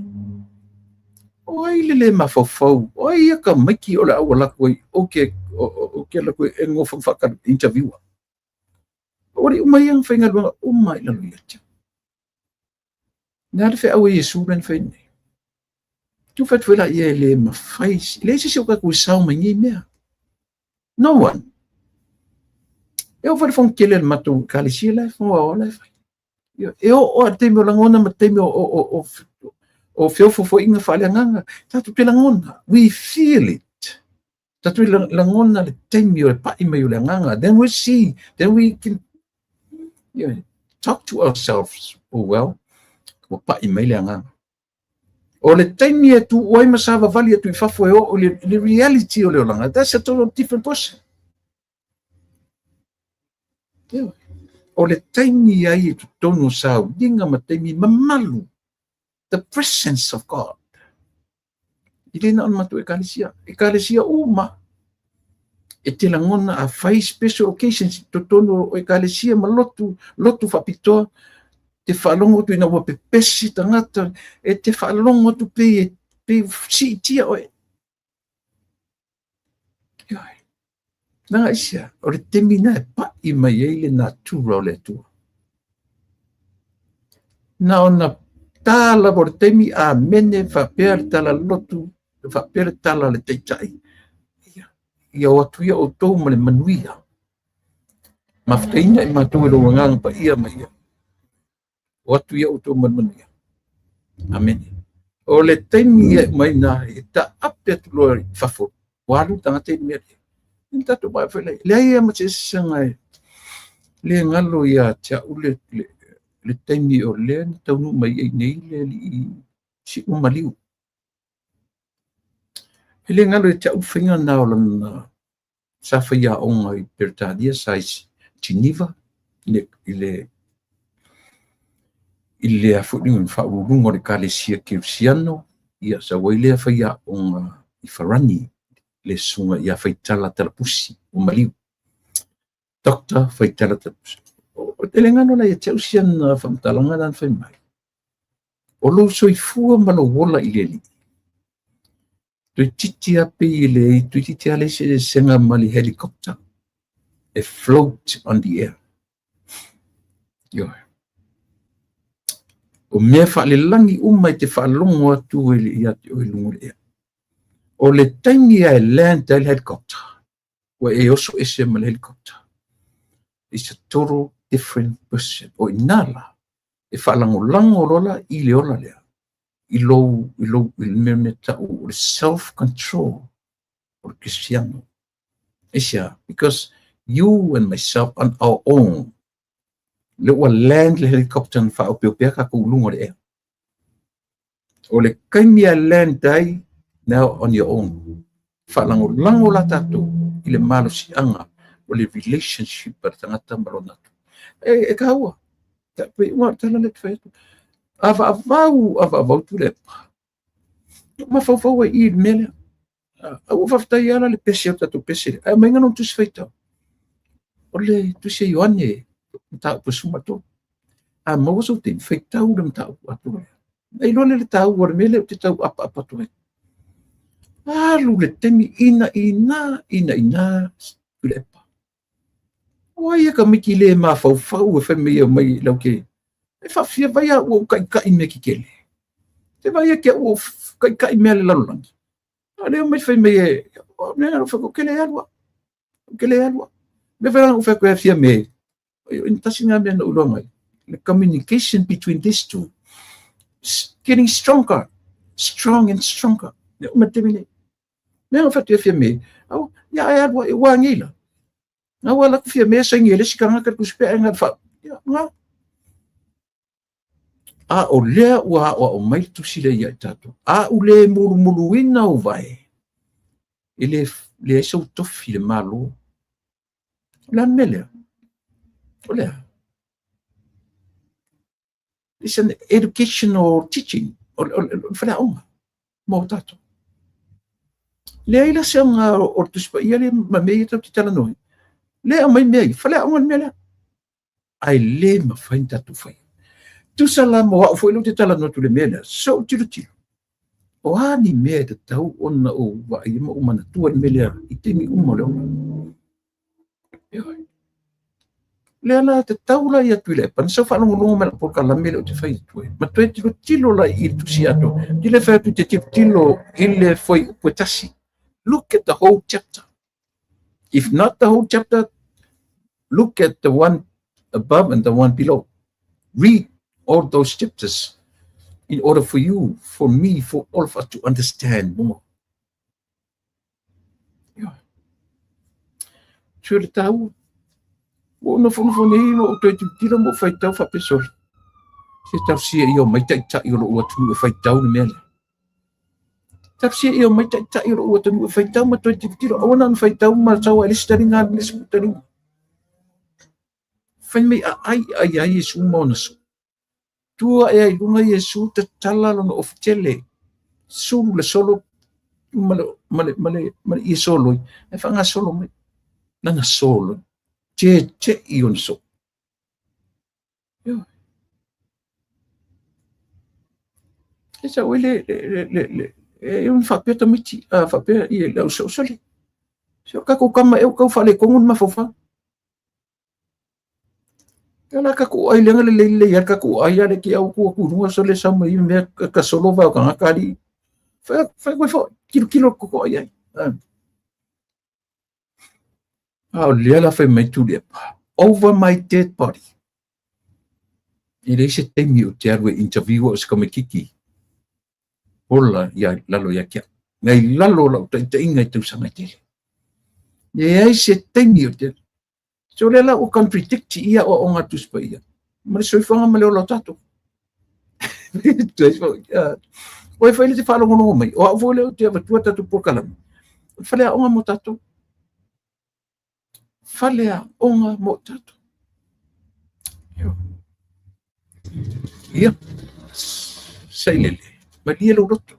Oi le ma fofo. Oi ka maki o la la koi. Okay, okay la koi en of fa ka interview. Ori mai ang fai ngal o mai la lu. Na fe awe Yesu ren fai. tu fat fela ia le mafai le se ka ku sau mangi mea no one eu vou fon kele mato kalisia la fo ola eu te me langona ma te me o fo inga fale nganga tatu te langona we feel it tatu langona le te me o pa i me o nganga then we see then we can talk to ourselves well o pa i me le nganga o le taimi e tu oi masava vali e tu fafo e o le reality o le olanga. That's a total different person. O le taimi ai e tu tonu sau, dinga ma taimi mamalu. The presence of God. Ile na matu e kalesia uma. E te langona a fai special occasions to tonu o e kalesia ma lotu fapitoa. Te whalongo tu ina wa pepesi tangata, e te whalongo tu pe si tia oe. Nanga isia, o le temina e pa i mai eile na tura o le tua. Na ona tala o le temi a mene whapea le tala lotu, whapea le tala le teitai. Ia o atu ia o tau ma le manuia. Mawhtaina i mātou e roa ngang pa ia mai ia. O atu ia o tau manuia. Amen. O le taimi e mai na e ta ape atu loa whafo. Walu tangata i mea. Inta to ba fele. Le ia ma se sanga e. Le ngalo ia tia ule le taimi o le ni taunu mai e nei le li si umaliu. Le ngalo e tia uwhinga na o lana sa whaia onga i pertadia sais Geneva. Ile a funingun whaurungo le kalesia kirsiano, ia sa wailea whaia onga i wharani, le sunga ia whaitala talapusi, o maliu. Doctor whaitala talapusi. O te lengano na ia tausian whamtalanga nan whaimai. O lo soifua malo wola i leli. Tui titi ape i le, tui titi ale se senga mali helicopter. A float on the air. Yo. O mea whaalelangi umai te whaalongo atu e le ia te oi lungu le ea. O le taimi a e land tail helicopter. O e oso ese ma le helicopter. It's a total different person. O inala. E whaalango lango rola i le ola lea. I lo mene tau. O le self-control. O le Cristiano. Isia. Because you and myself on our own. Le ua land le helicopter na whaopea ka kulungo le ea. O le kaimi a land dai, now on your own. Whalango lango la tatu, i le malo si anga, o le relationship para tangata marona tu. E ka ua, pe ua tala le tfetu. Ava avau tu le pa. Ma fau i mele. Au whaftai ala le pesi au tatu pesi. A mainga non tu sfeitau. O le tu se Ioane, tau pasuma to. A mau so te feitau le tau atu. Ai lole le tau o mele te tau apa to. Lu le temi ina le pa. O ia ka miki le ma fau e fe me mai lauke. E fa fia vai o kai me ki kele. Te vai ke o kai me le lalang. Ale me fe me o me no fa ko kele alwa. Kele alwa. Me fa o fa ko fia me. Intasinga me no ulonga. The communication between these two is getting stronger, strong and stronger. Me o fatu fia me. Au ya ai wa ngila. Na wala ku fia me sa ngile sikanga ka ku spe nga fa. Ya nga. A o le o mai tu sile ya tatu. A u le mulu ina o vai. Le so tofi le malo. La mele. Olha. It's an educational teaching. Fala uma. Mo tato. Le ila sanga ortuspa ia ma me ita titala no. Le mai me fala uma me. Ai le ma fain tatu fai. Tu sala mo foi lo titala no tu le me. So tiru. O ani me te tau ona o wa i mo mana tu me le i te mi uma le. le ala te taula ia tu le pan sa fa longo mel por kala mele o te fai tu ma tu tilo la i tu si ato di le fa tu te tilo ile foi potasi. Look at the whole chapter. If not the whole chapter, look at the one above and the one below. Read all those chapters in order for you, for me, for all of us to understand more. Tue le tau, o no fono nei no o te tira mo fai tau fa pesori. Se tau sia io mai tai tai o lo ua tunu e fai tau ni mele. Tau sia io mai tai tai o lo ua tunu e fai tau ma toi te tira o na fai tau ma tau e listari ngā listari. Fai mei ai Yesu mona so. Tua e ai lunga Yesu te tala lona ofitele. Sulu le solo male i solo. E fa ngā solo mai. Nanga solo. Che ion so. E sa wele e un fa peta miti fa pe i le so soli. So ka ko kama e ko fa le kongun ma fofa. Kala ka ko ai lenga le ya ka ko ai ale ki au ko no so le sa mai me ka solo va ka kali. Fa ko fo kilo ko ai. Oh, lela fai mai tu le over my dead body. Ele se temi o te arwe interview o ska me kiki. Ola ya lalo ya kia. Ngai lalo la te inga tu sanga te. Ye se temi o te. So lela o contradict ia o onga tu spa ia. Ma so fanga ma le o tato. Oi foi le falo no mai. O vo le o te va tu tatu por kala. Fale a onga mo tato. Falea onga mo tato. Ia. Sei lele. Ma lia lo roto.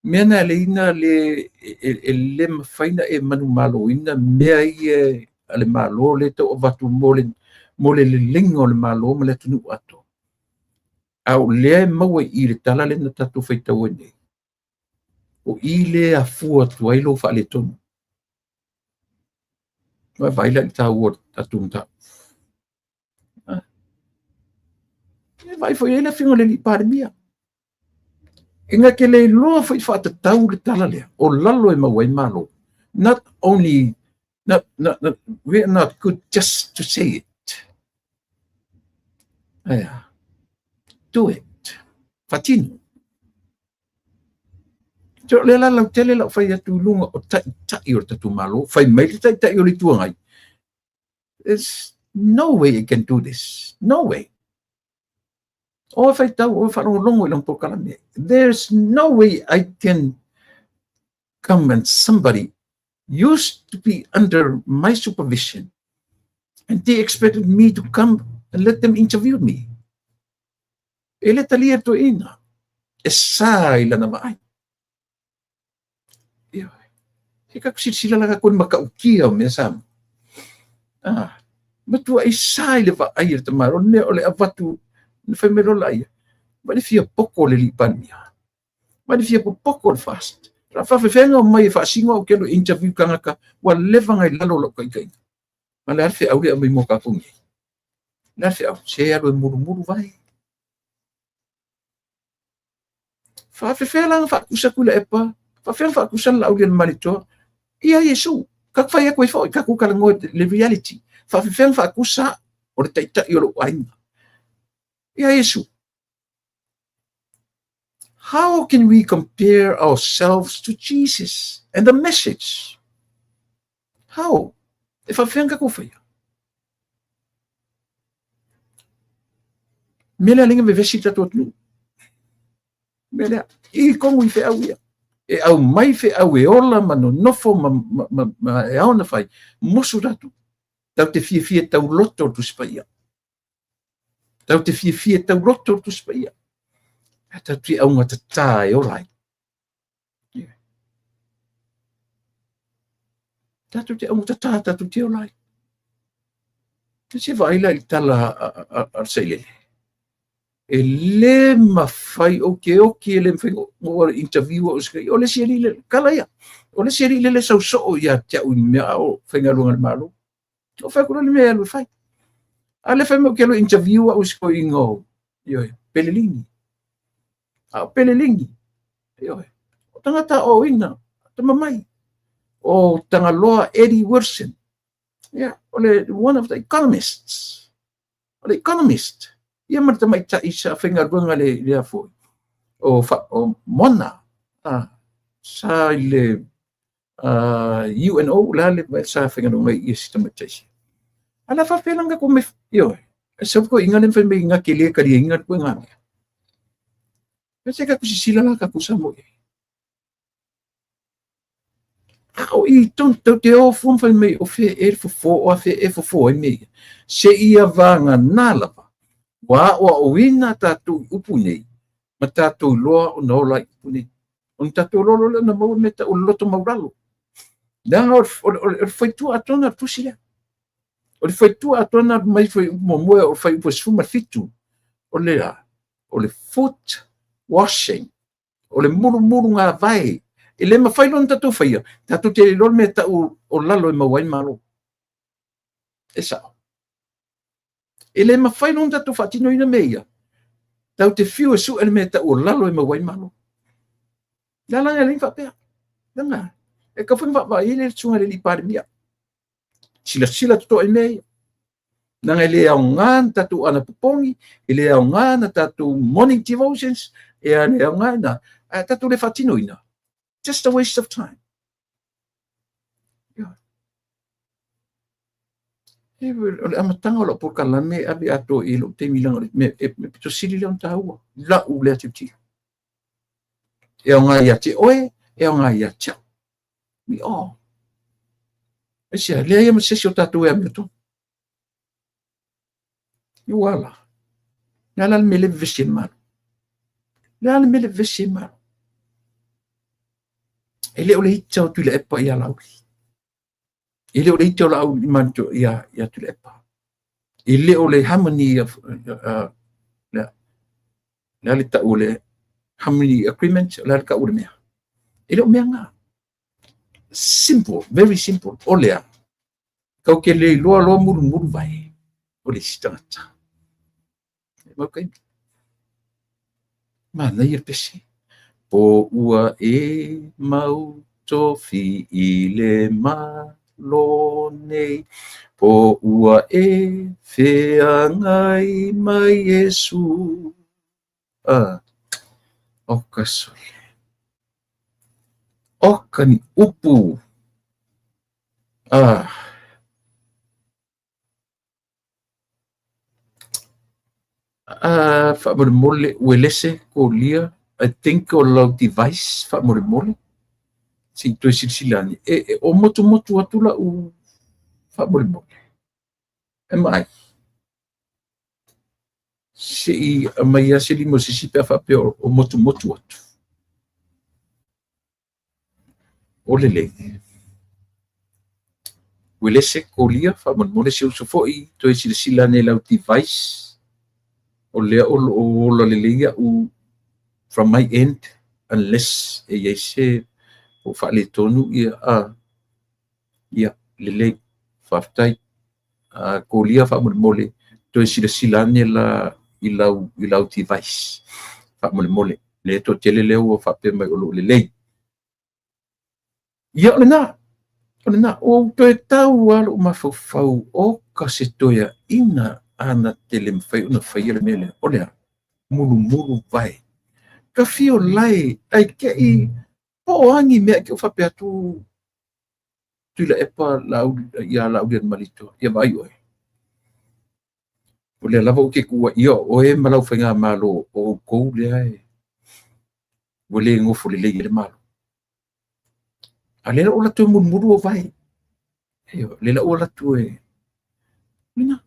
Mena le ina le mafaina e manu malo ina mea i ale malo le to o vatu mole le lingo le malo ma le tunu ato. Au le maua i le tala le na tatu faitau nei. O i le a fua tuailo fa le tonu. Vai le tau o tatu mta. Vai foi ele fingo le li parmia. Inga ke le loa foi fa tau le tala le. O lalo e mawai malo. Not only we're not good just to say it. Yeah. Do it. Fatino. Jo le la tele la fai atu lunga o tai o tatu malo. Fai mai le tai o le tuangai. There's no way you can do this. No way. O fai tau o fa longo ilang pokalame. There's no way I can come and somebody used to be under my supervision and they expected me to come and let them interview me. Ele talia to ina. Esa ila na mai. Hika sila laga kon makaukia me sam. Matua esa ila va air tamaro ne ole avatu fai mero lai. Mas fia pouco le lipania. Mas fia pouco fast. Rafa fenga mai fa singa o kelo interview kanga ka wa leva ngai lalo lo kai. Mala arfe au le mai mo ka fungi. Narfe au se alo muru vai. Fa fela fa kusakula epa. Fa fela fa kusan la au le malito. Ia Yesu. Ka fa ia ko fo ka ku kala ngo le reality. Fa fela fa kusa o le taita i lo ainga. Ia Yesu. How can we compare ourselves to Jesus and the message? How? If I think I go for you. Mele alinga me vesita tot nu. Mele I kongu I fe au ia. E au mai fe au e ola mano nofo ma e au na fai. Mosu ratu. Tau te fie tau loto tu spaia. Tau te fie tau loto tu spaia. Tau tui au ngata tā e olai. Tatu te au ngata tā tatu te olai. Te se vaila I tala ar seilele. E le mawhai o ke le mwhai o interview o skai. O le seri le kala ia. O le seri le sau so ia tia ui mea o whainga runga le malo. O fai kula le mea lu fai. Ale fai mo kelo interview a usko ingo. Yo, pelelingi. A pelelingi. Yo. O tangata o ina, tamamai. O tangaloa Eddie Wilson. Yeah, ole one of the economists. Ole economist. Ia marta mai ta isa whenga runga le lea foi. O mona. Sa le UNO la le sa whenga runga i sistema taisi. Ala fa pelanga ko me yo. Sa ko inga le me inga kele ka dia inga ko nga. Pese ka kusisila la ka kusamo. Au I tonto te o fun fa me o fe fo o fe fo me. Se ia vanga nalava. Wa o wina tatu upune. Ma tatu loa o no la upune. On tatu lo na mo meta o loto mauralo. Dan o foi tu atona pusila. O foi tu atona mai foi mo o foi fuma fitu. O le foot washing. O le muru nga vai. Ele ma fai lon tatu fai. Tatu te lol me ta o lalo ma wai malo. Esa. Ele ma fai lon tatu fatino ina meia. Tau te fiu su ele me ta o lalo ma wai malo. Lala ele fa pe. Danga. E ka fun va ele tsunga le par mia. Sila to e meia. Nanga ele au ngan tatu ana popongi, ele au ngan tatu morning devotions, e ele au ngan tatu le fatino ina. Just a waste of time. Yeah. Ole amatanga lo por kalame abi ato ilo te milang me to sili le taua la u le titi. E nga ya te oe, e nga ya cha. Mi o. Ese le ia se sio tatu e amito. Iwala. Nala mele veshima. Nala mele veshima. Ele ole hitau tu le epa ia lau. Ele ole hitau lau manto ia tu le epa. Ele ole harmony la le ta ole harmony agreement la ka ole mea. Ele o mea nga. Simple, very simple. Olea. Kau ke le loa muru vai. Ole stata. Okay. Mana ia pesi. Po ua e mau tofi I le malo nei. Po ua e whea ngai mai Yesu. Oka sole. Oka ni upu. Whamore welese ko lia. I think o lau device whamore. Si tue silsilani. O motu atula u whamore. E mai. Si mai a sili mo sisi pe whape o motu atu. O lele. Welese ko lia whamore si usufoi tue silsilani lau device. O lea o lelea u from my end, unless e se o whale tonu ia lele whaftai ko lia whamole to silane la I lau device whamole le to tele leo o whape mai o lele ia ona o to tau alo mafau o kasetoia ina ana tele mwhai una whai ele mele olea muru vai ka fio lai ai ke I po angi mea ke o whape atu tui la epa ia lau dia malito ia vai oe o le lava o ke kua ia o e malau whainga malo o kou lea e o le ngofo le le malo a le o latu muru o vai le la o latu e mina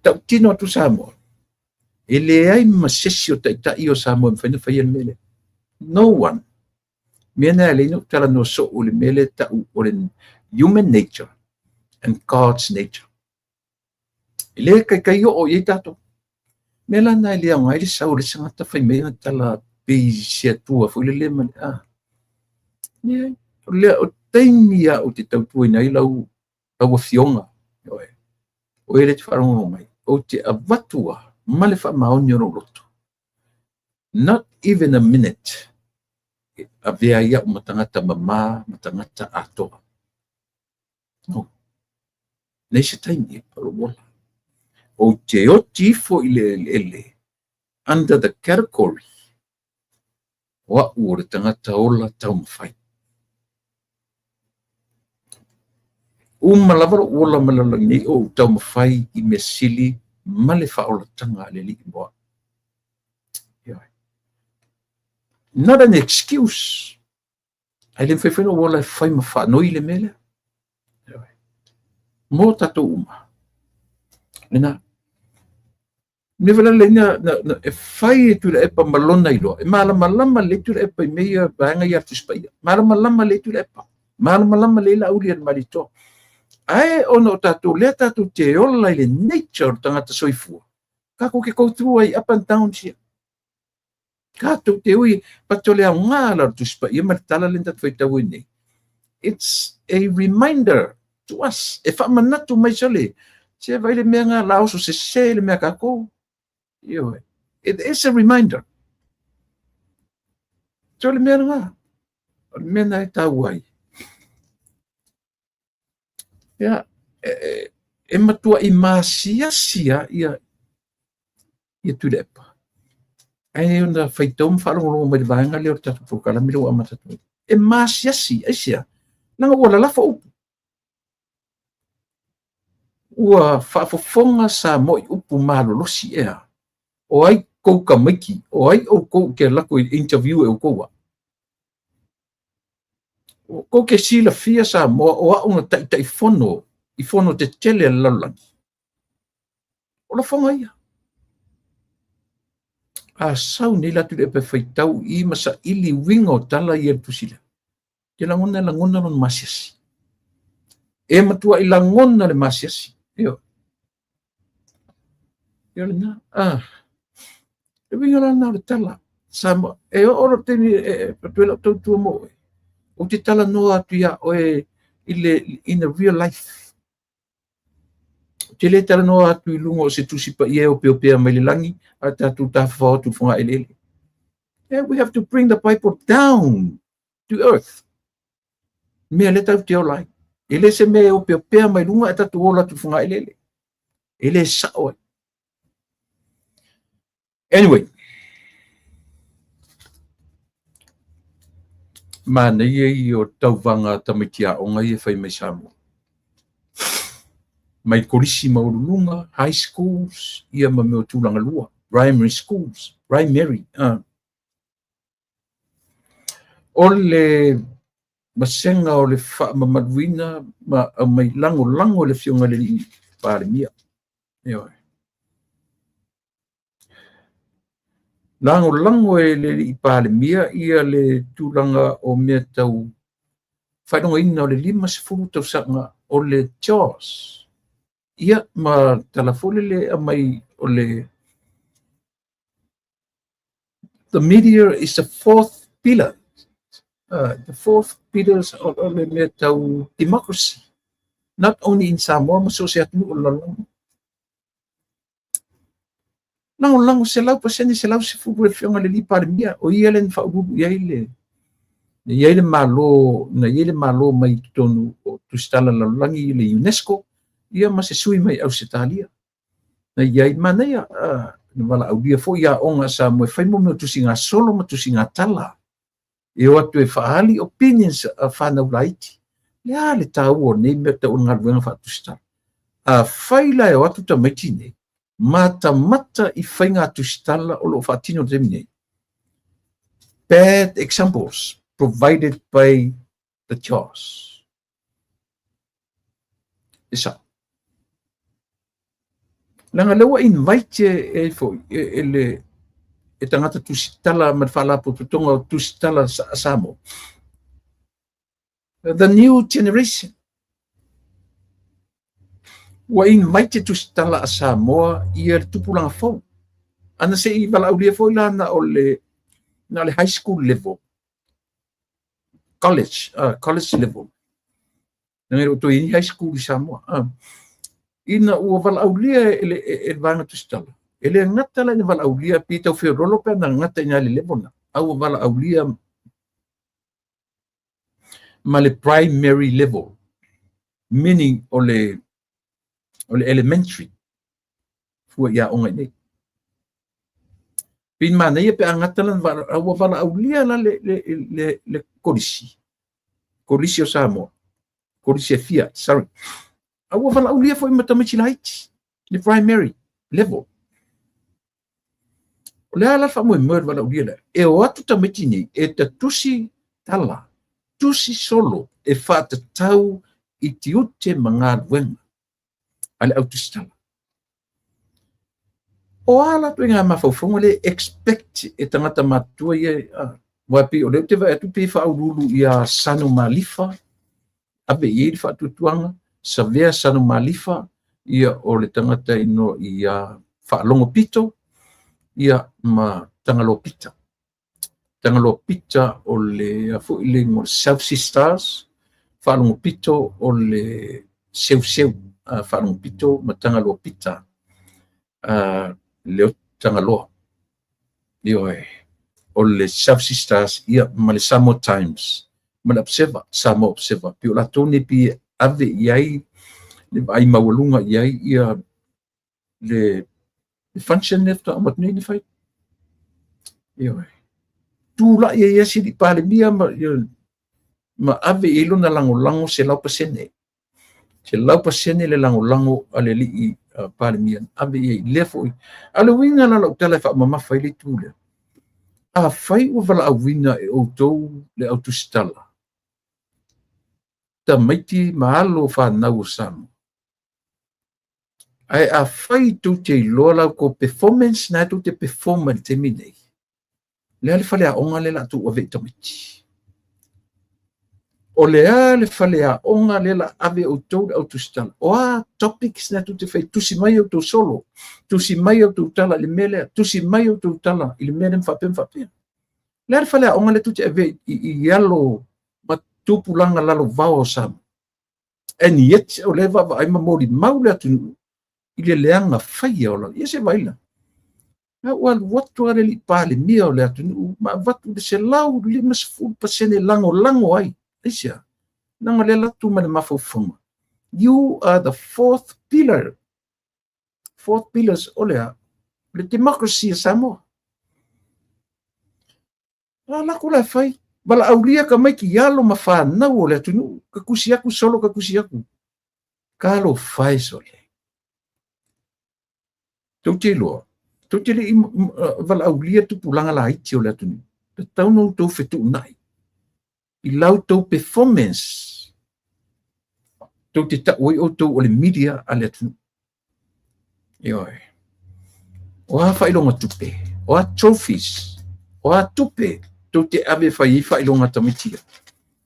tau tino atu Samoa ele ai masesi o taitai o Samoa mwhaina whai an mele no one mena le no tala no so o le mele tau o le human nature and God's nature ele kai o i tato mela na le ngai le sau le sangata whai mea tala pe se tua fo le man le o taimia o te tautua nei lau fionga. O ele te wharongo mai. O te avatua, male wha maoni o roto. Not even a minute. A vea ia o matangata mama, matangata atoa. No. Nei se taimi e parowola. O te o tifo ele. Under the category. Wa ure tangata ola tau mawhai. Malavaro ola malalangi o tau mawhai I me sili male whaola tanga le li moa. Not an excuse. Ai le whaiwhino ola whai mawhanoi le mele. Mo tato uma. Ina. Nevela le na e whai e tu le epa malona iloa. E malama le tu le epa I meia bahanga I atu spaia. Malama le tu le epa. Malama le la uri an marito. Ai ono tato le tato te ola I le nature tangata soifua. Kako ke koutua I up and down sia. Kato te ui patole a ngala tu spaia martala le tatu whaitau nei. It's a reminder to us. E whamanatu mai sole. Se vai le mea ngā laoso se le mea kako. It is a reminder. So le mea ngā. Le mea ngā e tau ai. E matua I māsia ia turepa. Ai ona whaitau mwharongo mai le vaenga leo tatu pukala milo amatatu. E māsiasi, aisia. Nanga ua lalafa upu. Ua whaafofonga sa moi upu malolosi ea. O ai kou ka maiki, o ai o kou ke lako I interview e o koua. O kou ke sila fia sa moa o aunga tai fono, I fono te tele lalangi. O la fonga ia. A sau ni latu le pe whaitau I masa ili winga o tala I e pusila. Ke langona non masiasi. E matua I langona le masiasi. Io le na. E winga lana le tala. Sama. E oro teni patuela tautua mo. O te tala noa atu ia o in the real life. Te le tala noa atu I lungo o se tusipa I o peopea mai le langi. A tatu tawha tu whunga ele. Yeah, we have to bring the Bible down to earth. Mea le tau te olai. Ele se mea o peopea mai lunga a tatu ola tu whunga ele. Ele sao. Anyway. Mana I o tauwanga tamitia o ngai e whai mai Samoa. Mai korisi maurulunga, high schools, ia ma meo tūlanga lua, primary schools, primary. O le masenga o le wha mamaduina, mai lango le fionga le li pāremia. Lango e le li pāremia, ia le tūlanga o mea tau, whainonga ina o le 5 tau sanga o le Jaws. Ia ma talafole le mai o le the media is the fourth pillar. The fourth pillars of the metau democracy. Not only in Samoa, but also at Lulang. Lang se lau paseni se lau se fubu e fionga le li parmia o ielen fa ubu yaile. Yaile malo mai tonu o tustala langi le UNESCO. Ia ma se sui mai Ausitalia. Na iai mana ia wala au dia fo ia onga sa mo fai mo tusinga solo ma tusinga tala. E o atu e whaali opinions a whanau laiti. Ia le tau o nei me te o ngarwenga whaatustala. A whaila e o atu ta maitine. Mata I whainga tustala o lo whaatino temine. Bad examples provided by the Jaws. Isa. Langa lewa invite e tangata tusitala marfala po tutonga tusitala sa Samo. The new generation. Wa invite tusitala a Samoa ia tupulanga fo. Ana se I wala ulia fo la na le high school level. College level. Nangero to ini high school i Samoa. Ina ua valaulia ele vanga tustala. Ele ngata la ni valaulia pita o rolo pe na ngata ina le levona. Au valaulia ma le primary level. Meaning o le elementary. Fua ia onga nei. Pin mana ia pe angata la au valaulia la le kolisi. Kolisi o Samoa. Kolisi e fia, sorry. Au valaulia foi matamichi laiti. Le primary level. Le ala fa mo mer valaulia le. E o atu tamichi ni e ta tusi tala. Tusi solo e fa ta tau i tiute mga wenga. Ale au tusi tala. O ala tu inga mafaufonga le expect e tangata matua ia wapi o leo te vai atu pe fa aululu ia sanu malifa. Abe ia fa tutuanga. Savea sanu malifa ia o le tangata ino ia fa longo pito ia ma tangalo pita. Tangalo pita o le afu ile mo South Sea Stars fa longo pito o le seu fa longo pito ma tangalo pita. Leo tangaloa. Io o le South Sea Stars ia ma le Samoa Times. Ma le observer, Samoa Observer. Pio la tone pi ave iai le ai mawalunga iai ia le function nefta amat ni fai. Io tu la ia si di pale mia ma ave ilo na lango se lau pasene. Se lau pasene le lango ale li pale mia ave ia lefo. Ale winga na lau tala fa mama fai le tule. A fai o vala awina e o tou le autostala. Ta maiti mahalo fa nau samu. Ai a fai tu te lola ko performance na tu te performance te minei. Le ale fale a onga le la tu ave tamiti. O le ale fale a onga le la ave o tau autostala. O a topics na tu te fai tusi mai o tu solo. Tusi mai o tu tala le mele. Tusi mai o tu tala ili mele mfapem. Le ale fale a onga le tu te ave i yalo ma tupulanga lalo vao samu. And yet o le va ai mamori maule atu ile leanga faia ola ia se vaila na wal watu ale li pale mia o le atu ma watu de se lau li mas fu pasene lango ai isia nanga le latu ma le mafofonga. You are the fourth pillars ole le democracy Samoa la kula fai bala aulia ka mai ki yalo mafa na o le atu ka kusi aku solo ka kusi aku kalo fai sole Tau te le vala aulia tu pulanga la haiti o le atuni. Te tau no tau fetu nai. I lau tau performance. Tau te ta oi o tau o le media a le atuni. Ioi. O a whailonga tupe. O a trophies. O a tupe. Tau te ave whailonga tamitia.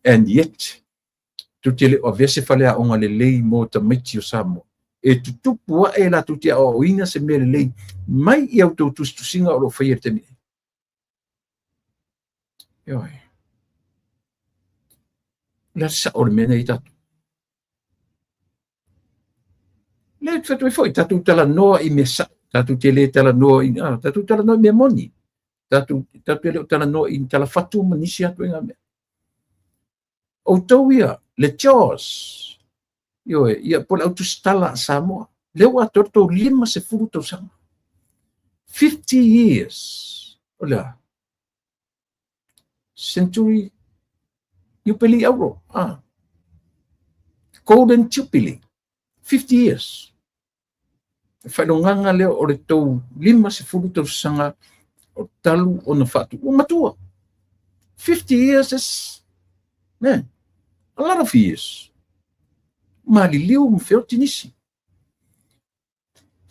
And yet, tau te le o vese whale a onga le lei mo tamiti o Samoa. E tutupu wa e la tutia o ina se mele lei mai i au tau tustusinga o lo whaia temi. Ioi. La sa o le mena i tatu. Le tatu e foi, tatu tala noa i me sa, tatu te le tala noa i, tatu tala noa i me moni. Tatu le tala noa i tala fatu manisi atu inga me. O tau ia, le Jaws. Ioi, ia pole au tustala Samoa. Leo a torto 5 se furu tau sanga. 50 years. Ola. Century Jubilee Euro. Golden Jubilee. 50 years. Whailonganga leo o le tau 5 se furu tau sanga o talu o na whatu. O matua. 50 years is, man, a lot of years. Mali liu mwheo tinisi.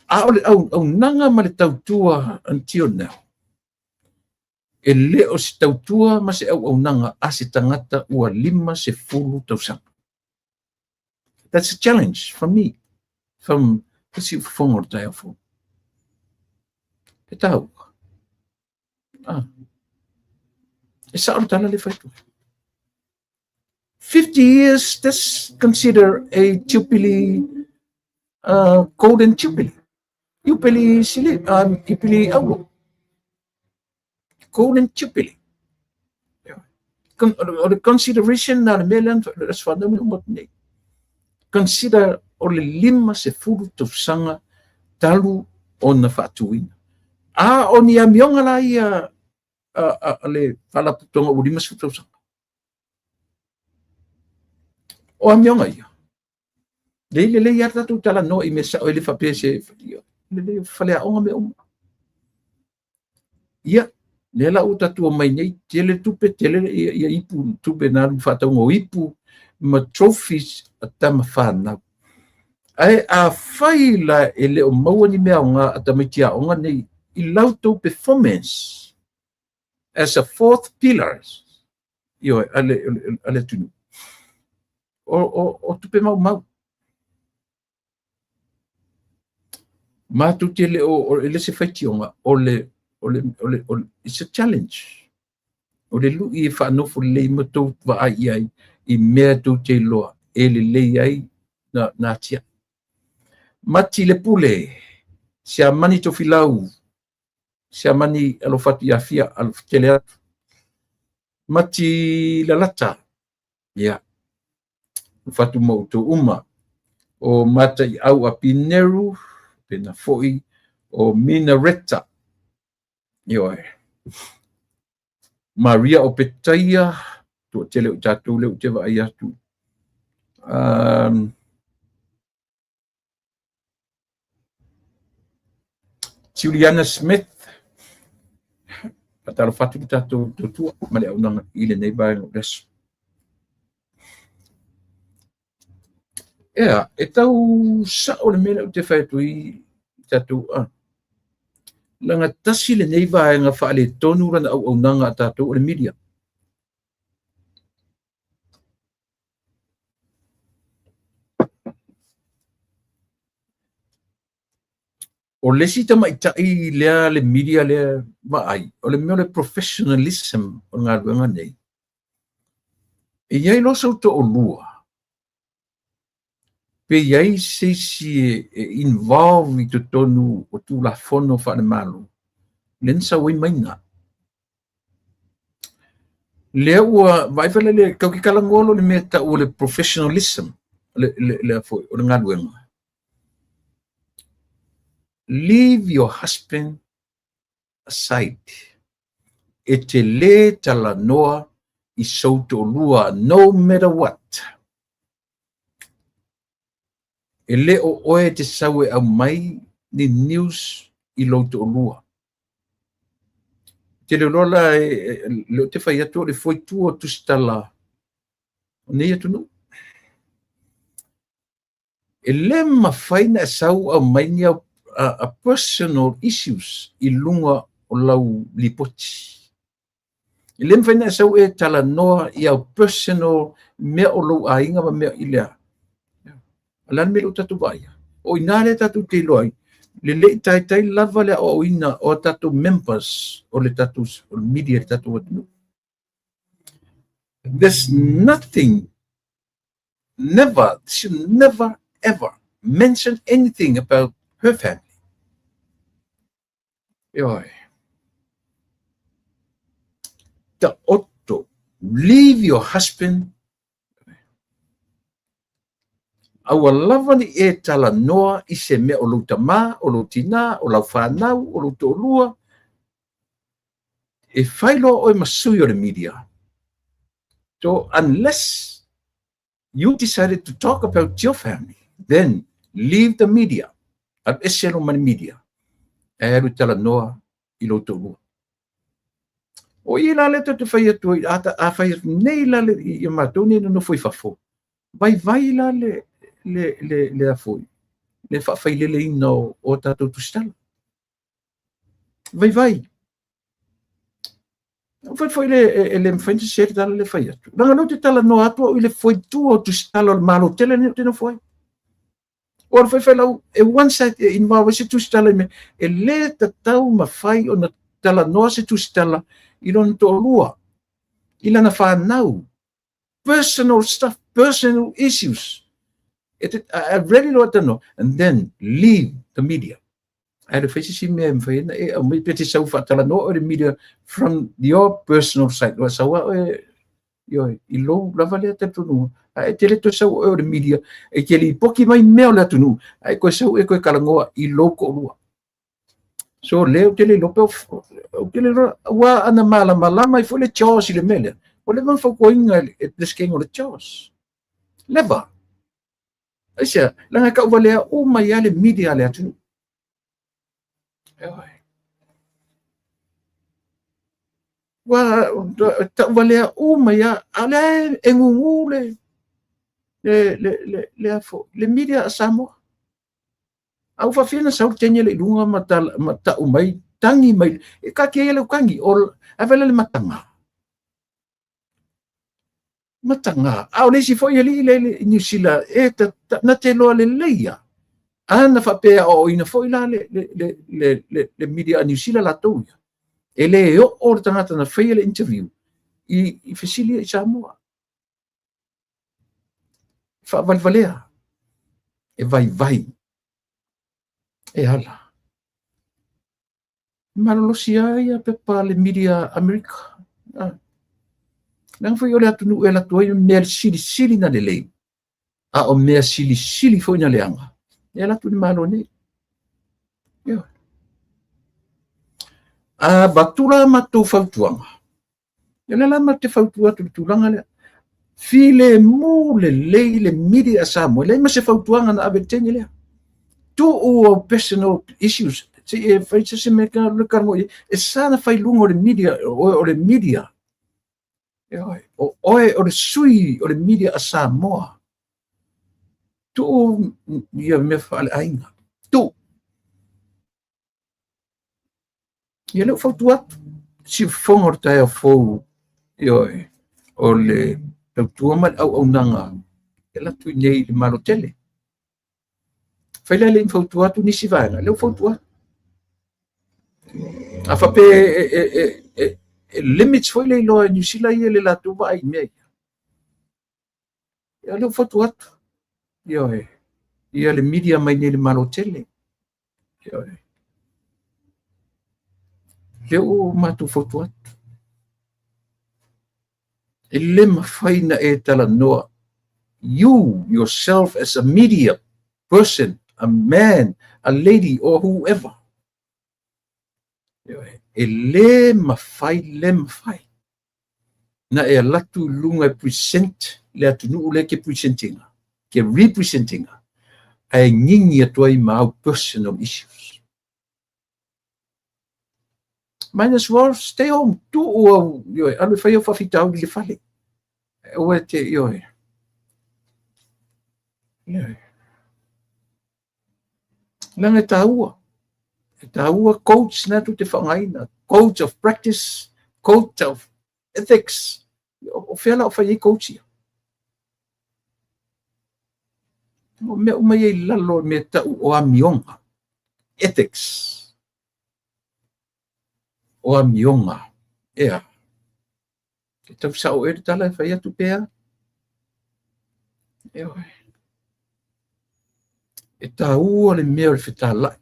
Au nanga ma le tautua until now. E leo si tautua ma se au nanga a se tangata ua 5 se furu tau sanga. That's a challenge for me. From kasi fongor tayo fo. E tau. E sa tala le faitu. 50 years, that's considered a jubilee, golden jubilee. Jubilee sili, jubilee awo. Golden jubilee. The consideration na melan as far namin umot ni. Consider o le 50 tausanga talu o na faatuina. O ni amionga la ia le falaputonga o 50 tausanga. O amionga ia. Le ia tatu tala no i mesa o le fapese le falea onga me uma. Ia le la uta tu mai nei tele tupe tele ia ipu tupe na fatonga ipu ma trophies atama fana. Ai a faila ele o maua ni mea nga atamitia onga nei I lauto performance as a fourth pillar. Io ale tunu. O tupe mau. Ma tuti ele o ele se faitionga it's a challenge. O le lu I fa no fu le moto va ai I mea tu te loa ele le ai na tia. Mati le pule sia mani to filau sia mani alo fatu ya fia al tele mati la lata ya fatu mo to uma o mata I au a pineru pena foi o minareta yo Maria o petaia to tele tatu le te va ia tu Juliana Smith patalo fatu tatu tu male una ile nei ba res tau sa o le mele o te whaitu I tatu langa tasi le nei ba nga whaale tonu rana au nanga tatu o le media. O lesi ta mai tai lea le media lea maai o le mea le professionalism o ngā ruanga nei. Iai losa uta o lua. Pe iai seisi involve I to tonu o tu la fono whaane malu. Lensa wai maina. Lea ua vaifale le kaukikalangoalo le mea ta o le professionalism le foi o ngā ruanga. Leave your husband aside. E te le tala noa I sauto lua, no matter what. E le o oe te sawe au mai ni news I lauto lua. Te le lola le te whai ato le foi tua tu stala. O nei atu no. E le mawhaina sau au mai ni au a personal issues I lunga o lau lipoti. I le mwhaina sau tala noa I au personal mea o lau ainga ma mea I lea. Alan me lo tatu vaya. O inale tatu te loai. Le tai lava le o ina o tatu members o le tatu o media tatu watu. There's nothing, should never ever mention anything about her family. Yoi. Ta otto, leave your husband. Aua lava ni tala noa I se mea o lau tamā, o lau tina, o lau whanau, o lau tōlua. E whailo o masui o le media. So unless you decided to talk about your family, then leave the media. At eselo mani media. E tala noa I lau tōlua. O I lale te whai atu, a whai nei lale I mātou nei no foi fafo. Vai lale le afoi. Le whawhai lele ina o tātou tustala. Vai. Foi le mwhainti sere tala le whai atu. Ranga no te tala no atua o le foi tua o tustala o malo tele ne tena foi. O le whai lau e one side in mawa se tustala me e le tatau ma whai o na tala noa se tustala I lona to lua. I lana whanau. personal stuff, personal issues. I really don't know. And then leave the media. I had a face in me and me pretty so fat no the media from your personal side. Was so yo ilo lavale te tunu. I tell it to so the media. I tell you poki mai mail la tunu. I ko so e ko kalangoa ilo ko lua. So leo tele lope tele wa ana mala mai fo le chos le mele. O le man fo ko inga the sking o le chos. Leva. Asia langa ka vale o mai ale media le tunu. Wa ta valea umaya ale engungule le afo le media Samoa au fa fina sa tenya le lunga mata umai tangi mai e ka ke le kangi o avela le matanga au le si fo le New Zealand e na te lo le leia ana fa pe o ina fo ila le media New Zealand la tu ele o tangata na fai le interview i fasili i Samoa fa valvalea e vai e ala malolosia ia pe pa le media America nang foi ole atu ela toi mer sili na le lei a o mer sili foi na leanga ela tu malone yo a batura matu fautuanga ela la mate fautua tu langa le file mu le media Samoa le ma se fautuanga na aveteni le tu o personal issues se e fai se me ka le karmo e sana fai lungo le media o le media o le sui o le media a Samoa tu ia me fale ainga tu ia le fautua si fongor tai fo o le tautua mal au nanga ela tu nei le marotele fai le fautua tu nisi vaina le fautua a fa pe limits foi le lo New Zealand ia le latu vai me ia le fautua ia le media mai nei le marotele le o matu fautua ele mafaina e tala noa you yourself as a media person, a man, a lady, or whoever. Le mafai. Na e latu lunga present le atu nuu le ke presentinga, ke representinga. Ai ngingi atuai mau personal issues. Might as well stay home. Tu o alu fai o fafitau le fale. O te Nanga taua coach na tu te whangaina, coach of practice, coach of ethics, o whiala o whai coach ia. O mea umai ei lalo me tau o amionga, ethics, o amionga, ea. Ke tau sao e tala e whai atu pēa, e taua le mea le whetala,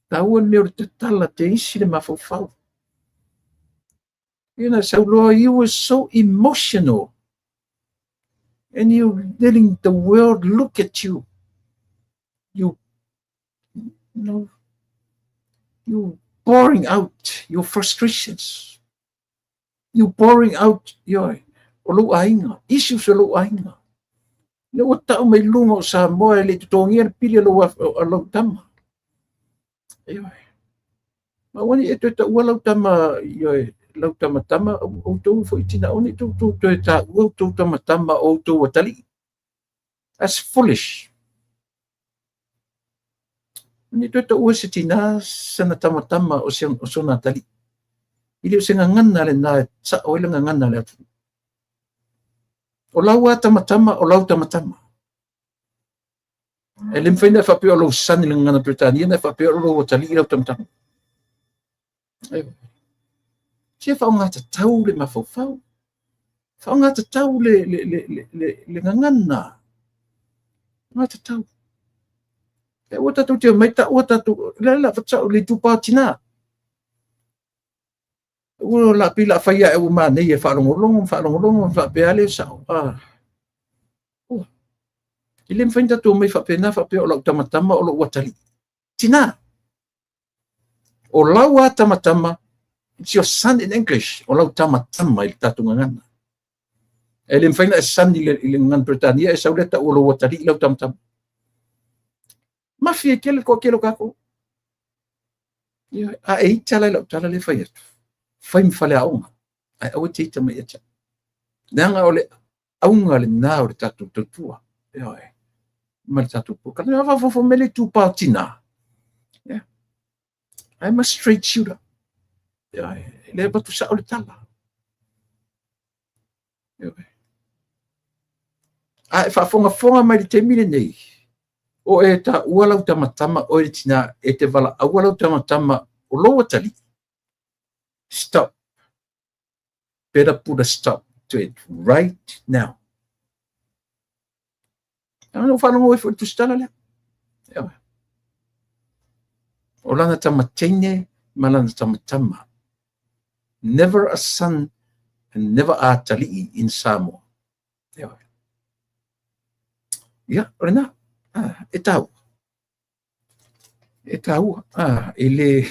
taua le mea le tala te isi le mawhawhau. You were so emotional, and you're letting the world look at you. You pouring out your frustrations. You pouring out your issues o lo ainga. Le o tau mai lunga o Samoa le tutongia le pili alo tama. Ma wani e te ua lau tama lau tama o tau fo itina oni tu te ta ua tau tama o tau watali. That's foolish. Ni te ua se tina sana tama o sona tali. Ili o se ngangana le na sa o ile ngangana le atu. O lau tama o lau tama. E le mwhaina e whapea o lau sani le ngana Britania na whapea o lau watali i lau tama. Sia whao ngata tau le mawhawhau. Whaongata tau le ngangana. Ngata tau. E ua tatu te maita, ua tatu, la whatau le tupa tina. Ua la pila whaia e uma nei e whaarongolongo, whapeale sao. Ile mwhainta tō mai whapena, whapea o lau tamatama o lau watali. Tina. O lau a tamatama, it's your son in English, o lau tamatama i tatu ngangana. E le mwhaina e son i le ngan Britania, e sauleta o lau watali i lau tamatama. Mafia kele ko kelo kako. A e tala lau tala le whai atu. Whai mwhale aonga. Ai au te ita mai acha. Nanga o le aunga le nā o le tatu tutua. Mali tatu po. Kana nga whawhawha mele tūpā tina. I'm a straight shooter. Le batu sa o le tala. A e whawhonga mai le te mine nei. O e ta ualau tamatama o e tina e te wala aualau tamatama o loa tali. Stop. Better put a stop to it right now. Ano whanongo e fo tu stala lea. O lana tamatene, malana tamatama. Never a son and never a tali in Samoa. Rena. E tau. Ele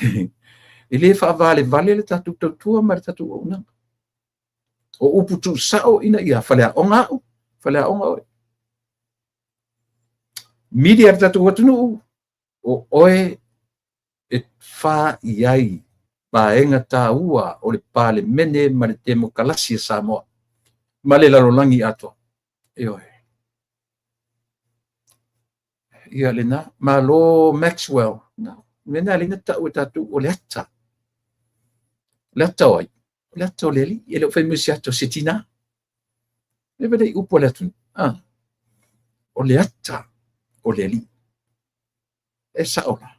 whaavale vale le tatu tautua ma le tatu o unanga. O uputu sao ina ia, whalea onga au, whalea onga oe. Media tatu watunu o oe e wha iai paenga tā ua o le pāle mene ma le temo kalasi Samoa. Ma le larolangi ato. E oe. Ia lena, ma lo Maxwell. Mena lina tau e tatu o le ata. Le ata oi. Le ata o le li. E leo whai musi ato se tina. E vede upo le atu. O le ata o le li. E saola.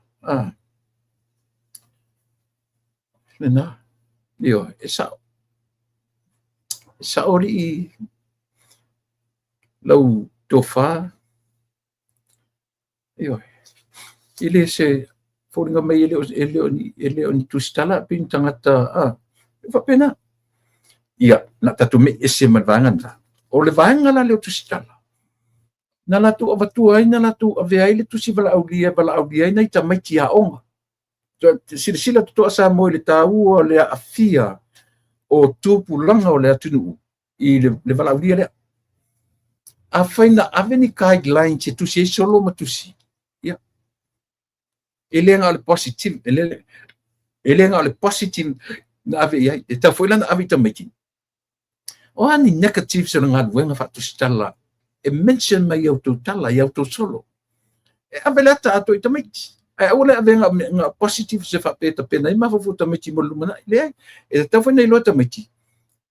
Lena. Io, e sao. E sao li i lau tofa. Io. Ile se fōringa mai ele o ni tustala pin tangata whapena. Ia, na tatu me ese manvangana. O le vanga la leo tustala. Na latu avatua ai, na latu avea le tusi vala aulia nei ta mai tia onga. Sila tutoa sa mo le tāua le afia o tūpulanga o le atunu i le vala aulia lea. A whaina aveni guideline se tusi e solo matusi. Elenga le positive, elenga le positive na ave ia e ta foi lana ave tamaki. O ani negative se nga luenga fa tu stala. E mention mai au tu tala ia tu solo. E ave la ta to tamaki. E ola ave nga positive se fa peta pena i ma fo tamaki mo lumana le e ta foi nei lo tamaki.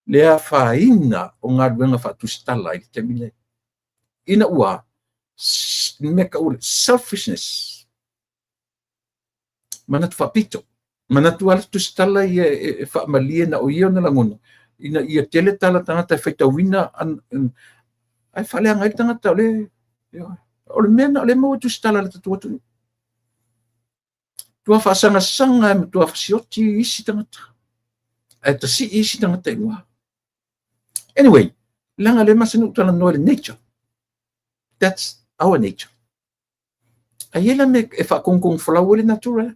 Le a fa ina o nga luenga fa tu stala i tamile. Ina ua meka ule selfishness. Manatu whapito. Manatu ala tu stala ia e whaamalia na o ia na langona. Ina ia tele tala tangata e whaitawina ai whalea ngai tangata ole. Ole mena ole mau tu stala le tatu atu. Tua whaasanga e tua whasioti isi tangata. E ta si isi tangata i mua. Anyway, langa le masanu tala noa le nature. That's our nature. Aiela me e whakongkong whalau le natura.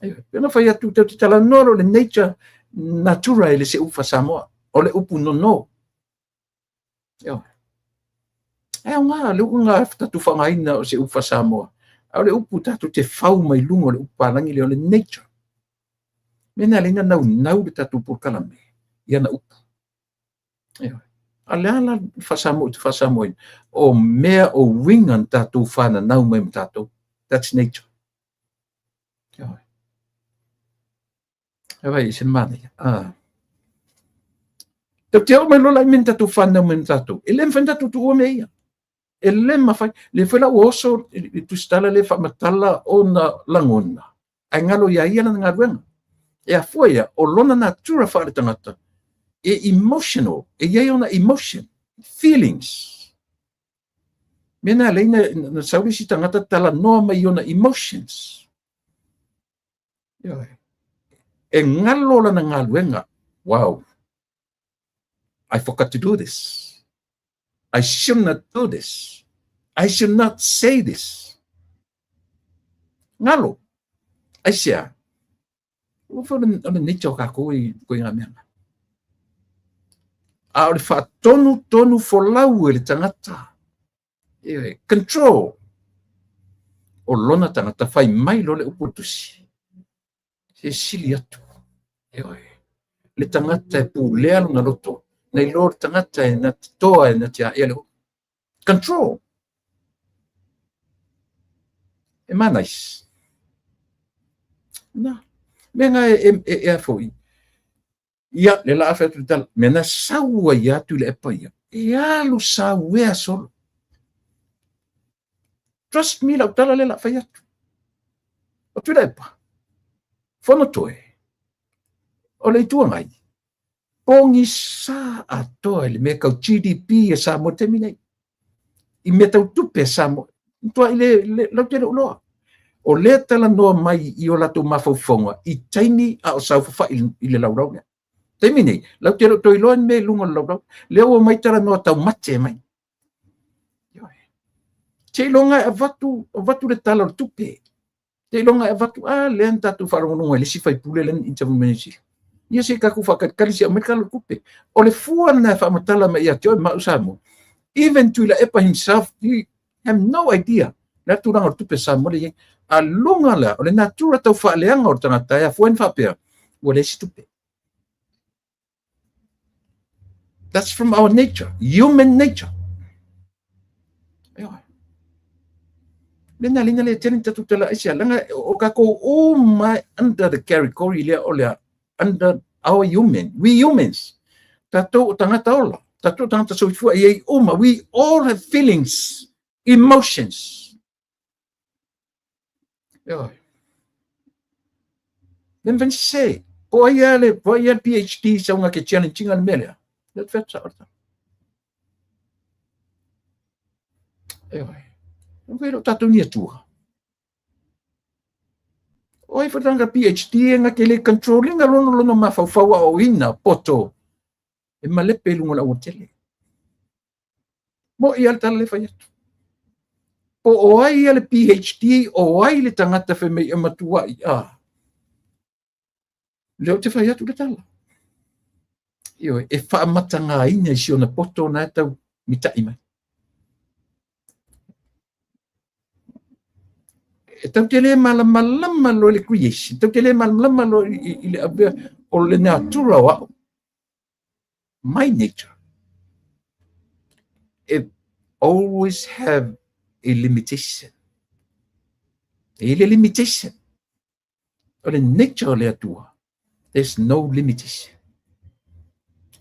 Pena whai atu tau tala noro le nature natura ele se ufa Samoa. O le upu no no. E o ngā, le upu ngā tatu whangaina o se ufa Samoa. O le upu tatu te whau mai lungo le uparangi le o le nature. Mena le nau le tatu purkalame. Ia na upu. A le ala whasamoa o mea o wingan tatu whana nau mai tatu. That's nature. Vai se mani. Te o mai lola min tatu whana min tatu. E lem whana tatu o mea. E lem mawhai. Le whela oso tu stala le whamatala o na langona. Ai ngalo ia ia na ngā ruenga. E a fuia o lona natura whaare tangata. emotional, iai ona emotion, feelings. Mena leina na sauri si tangata tala noa mai ona emotions. E ngalo lana ngaluenga. Wow. I forgot to do this. I should not do this. I should not say this. Ngalo. Ai sia. Ufo na nicho ka ko ngā mea. A o le tonu folau e le tangata. Control. O lona tangata fai mai lo le uputusi. Se sili atu. Le tangata e pulea lunga loto. Nei lor tangata e na toa e na tia e le control. E manais. Na. Menga e afoi. Ia, le la afetu tal. Mena saua ia tu le epa ia. E alu sauea solo. Trust me, lau tala le la fai atu. O tu le epa. Fono toe. O le itua ngai. Pongi sa atoa le me kau GDP e sa mo teminei. I me tau tupe sa mo. Tua i le lau tele uloa. O le tala noa mai i o lato mafaufonga. I taimi a o sau fafa i le lau rau. Taimi nei. Lau tele toi loan me lunga lau rau. Leo o mai tala noa tau mate mai. Te longa e vatu le tala o tupe. Te longa e vatu, lean tatu wharongononga, le si fai pule len intavu menisi. Ia se kaku whakakari si Amerikalo kupe. O le fua na whamatala ma ia teo ma usamo. Even to la epa himself, he have no idea. Na turanga o tupe sa mole ye. A lunga la, o le natura tau whaaleanga o tangata ia fuen whapea. O le si tupe. That's from our nature, human nature. Lena le tele tatu tala isia langa o kako o my under the category le o le under our we humans. Tato tangata ola. Tato tangata soifua ye uma. We all have feelings, emotions. Then when say, poia PhD sa nga ke challenging al melia. That fetch out. Pero tatu ni tua. Oi fatanga PhD nga kele controlling nga lono mafaufaua o ina poto. E malepe lungo la otele. Mo i alta le faiatu. Po o ai le PhD o ai le tangata fe me matua i a. Leo te faiatu le tala. Io e fa matanga ina si ona poto na tau mitai mai. Tau te le malama lo le creation. Tau te le malama lo i le abea o le natura wa. My nature. It always have a limitation. A limitation. O le nature le atua. There's no limitation.